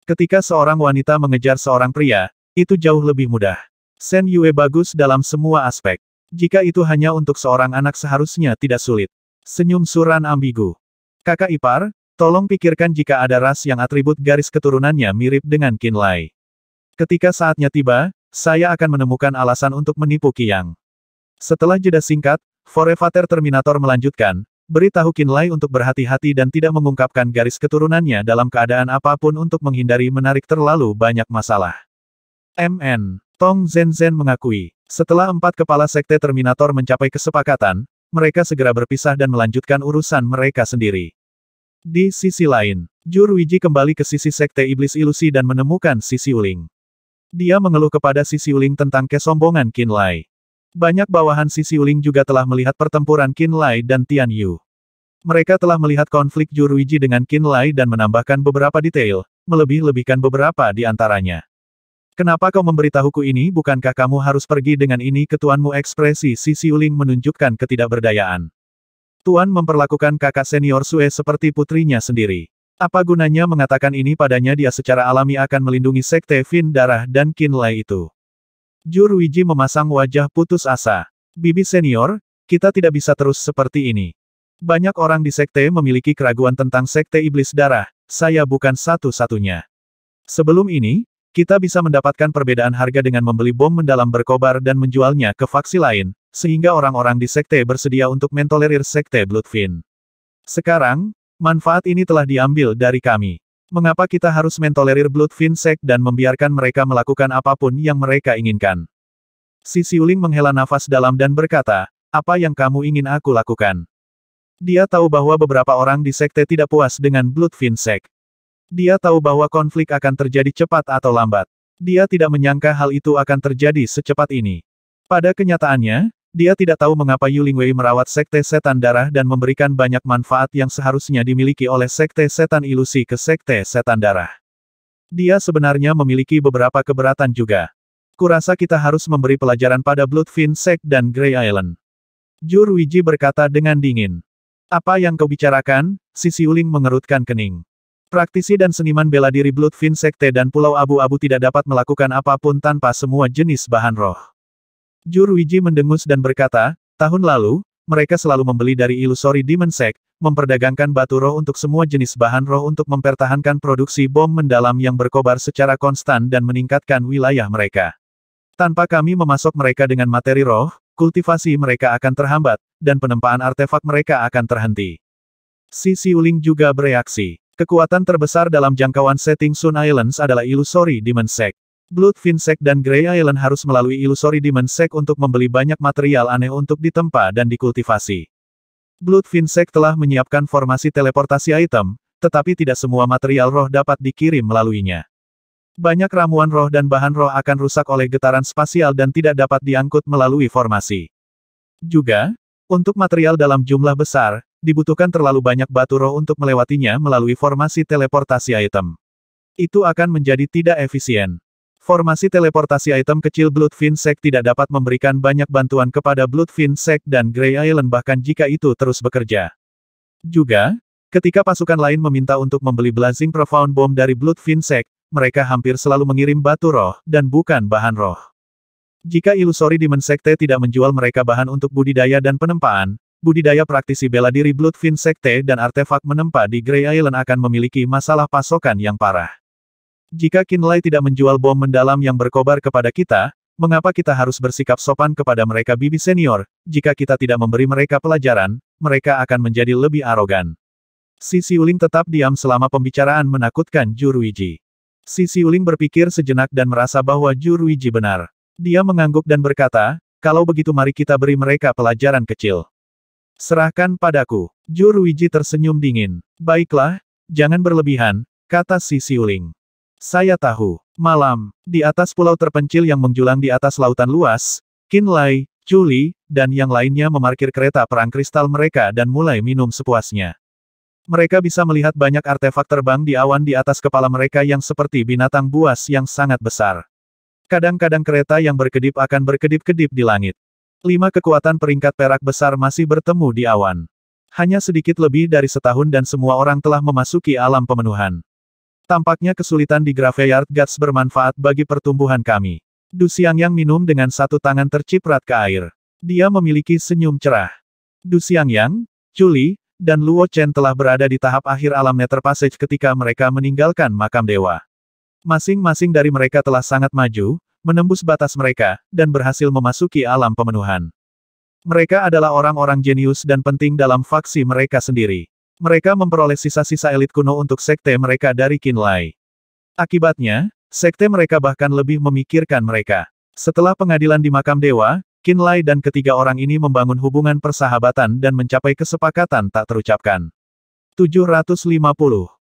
Ketika seorang wanita mengejar seorang pria, Itu jauh lebih mudah. Shen Yue bagus dalam semua aspek. Jika itu hanya untuk seorang anak seharusnya tidak sulit. Senyum Suran ambigu. Kakak ipar, tolong pikirkan jika ada ras yang atribut garis keturunannya mirip dengan Qin Lai. Ketika saatnya tiba, saya akan menemukan alasan untuk menipu Qiyang. Setelah jeda singkat, Forevater Terminator melanjutkan, beritahu Qin Lai untuk berhati-hati dan tidak mengungkapkan garis keturunannya dalam keadaan apapun untuk menghindari menarik terlalu banyak masalah. MN. Tong Zhen mengakui. Setelah 4 kepala sekte Terminator mencapai kesepakatan, mereka segera berpisah dan melanjutkan urusan mereka sendiri. Di sisi lain, Jur Wiji kembali ke sisi sekte iblis ilusi dan menemukan Sisi Uling. Dia mengeluh kepada Sisi Uling tentang kesombongan Qin Lai. Banyak bawahan Sisi Uling juga telah melihat pertempuran Qin Lai dan Tian Yu. Mereka telah melihat konflik Jur Wiji dengan Qin Lai dan menambahkan beberapa detail, melebih-lebihkan beberapa di antaranya. Kenapa kau memberitahuku ini? Bukankah kamu harus pergi dengan ini ke tuanmu? Ekspresi Sisi Uling menunjukkan ketidakberdayaan. Tuan memperlakukan kakak senior Sue seperti putrinya sendiri. Apa gunanya mengatakan ini padanya? Dia secara alami akan melindungi sekte Fin Darah dan Qin Lai itu. Jur Wiji memasang wajah putus asa. Bibi senior, kita tidak bisa terus seperti ini. Banyak orang di sekte memiliki keraguan tentang sekte iblis darah, saya bukan satu-satunya. Sebelum ini, kita bisa mendapatkan perbedaan harga dengan membeli bom mendalam berkobar dan menjualnya ke faksi lain, sehingga orang-orang di sekte bersedia untuk mentolerir sekte Bloodfin. Sekarang, manfaat ini telah diambil dari kami. Mengapa kita harus mentolerir Bloodfin Sect dan membiarkan mereka melakukan apapun yang mereka inginkan? Sisi Uling menghela nafas dalam dan berkata, apa yang kamu ingin aku lakukan? Dia tahu bahwa beberapa orang di sekte tidak puas dengan Bloodfin Sect. Dia tahu bahwa konflik akan terjadi cepat atau lambat. Dia tidak menyangka hal itu akan terjadi secepat ini. Pada kenyataannya, dia tidak tahu mengapa Yu Lingwei merawat sekte setan darah dan memberikan banyak manfaat yang seharusnya dimiliki oleh sekte setan ilusi ke sekte setan darah. Dia sebenarnya memiliki beberapa keberatan juga. Kurasa kita harus memberi pelajaran pada Bloodfin Sect dan Grey Island. Jur Wiji berkata dengan dingin. Apa yang kau bicarakan? Sisi Uling mengerutkan kening. Praktisi dan seniman bela diri Bloodfin Sekte dan Pulau Abu-Abu tidak dapat melakukan apapun tanpa semua jenis bahan roh. Jur Wiji mendengus dan berkata, tahun lalu, mereka selalu membeli dari Illusory Demon Sect, memperdagangkan batu roh untuk semua jenis bahan roh untuk mempertahankan produksi bom mendalam yang berkobar secara konstan dan meningkatkan wilayah mereka. Tanpa kami memasok mereka dengan materi roh, kultivasi mereka akan terhambat, dan penempaan artefak mereka akan terhenti. Sisi Uling juga bereaksi. Kekuatan terbesar dalam jangkauan setting Sun Islands adalah Illusory Demon Sect. Bloodfin Sect dan Grey Island harus melalui Illusory Demon Sect untuk membeli banyak material aneh untuk ditempa dan dikultivasi. Bloodfin Sect telah menyiapkan formasi teleportasi item, tetapi tidak semua material roh dapat dikirim melaluinya. Banyak ramuan roh dan bahan roh akan rusak oleh getaran spasial dan tidak dapat diangkut melalui formasi. Juga, untuk material dalam jumlah besar, dibutuhkan terlalu banyak batu roh untuk melewatinya melalui formasi teleportasi item. Itu akan menjadi tidak efisien. Formasi teleportasi item kecil Bloodfin Sect tidak dapat memberikan banyak bantuan kepada Bloodfin Sect dan Grey Island bahkan jika itu terus bekerja. Juga, ketika pasukan lain meminta untuk membeli Blazing Profound Bomb dari Bloodfin Sect, mereka hampir selalu mengirim batu roh, dan bukan bahan roh. Jika Illusory Demon Sekte tidak menjual mereka bahan untuk budidaya dan penempaan, budidaya praktisi bela diri Bloodfin Sekte dan artefak menempa di Grey Island akan memiliki masalah pasokan yang parah. Jika Qin Lai tidak menjual bom mendalam yang berkobar kepada kita, mengapa kita harus bersikap sopan kepada mereka bibi senior? Jika kita tidak memberi mereka pelajaran, mereka akan menjadi lebih arogan. Sisi Uling tetap diam selama pembicaraan menakutkan Jur Wiji. Sisi Uling berpikir sejenak dan merasa bahwa Jur Wiji benar. Dia mengangguk dan berkata, kalau begitu mari kita beri mereka pelajaran kecil. Serahkan padaku. Jur Wiji tersenyum dingin. Baiklah, jangan berlebihan, kata Sisi Uling. Saya tahu. Malam, di atas pulau terpencil yang menjulang di atas lautan luas, Qin Lai, Chu Li, dan yang lainnya memarkir kereta perang kristal mereka dan mulai minum sepuasnya. Mereka bisa melihat banyak artefak terbang di awan di atas kepala mereka yang seperti binatang buas yang sangat besar. Kadang-kadang kereta yang berkedip akan berkedip-kedip di langit. 5 kekuatan peringkat perak besar masih bertemu di awan. Hanya sedikit lebih dari setahun dan semua orang telah memasuki alam pemenuhan. Tampaknya kesulitan di Graveyard Gods bermanfaat bagi pertumbuhan kami. Du Xiangyang minum dengan satu tangan terciprat ke air. Dia memiliki senyum cerah. Du Xiangyang, Chu Li, dan Luo Chen telah berada di tahap akhir alam Nether Passage ketika mereka meninggalkan makam dewa. Masing-masing dari mereka telah sangat maju, menembus batas mereka, dan berhasil memasuki alam pemenuhan. Mereka adalah orang-orang jenius dan penting dalam faksi mereka sendiri. Mereka memperoleh sisa-sisa elit kuno untuk sekte mereka dari Qinlai. Akibatnya, sekte mereka bahkan lebih memikirkan mereka. Setelah pengadilan di makam dewa, Qinlai dan ketiga orang ini membangun hubungan persahabatan dan mencapai kesepakatan tak terucapkan. 750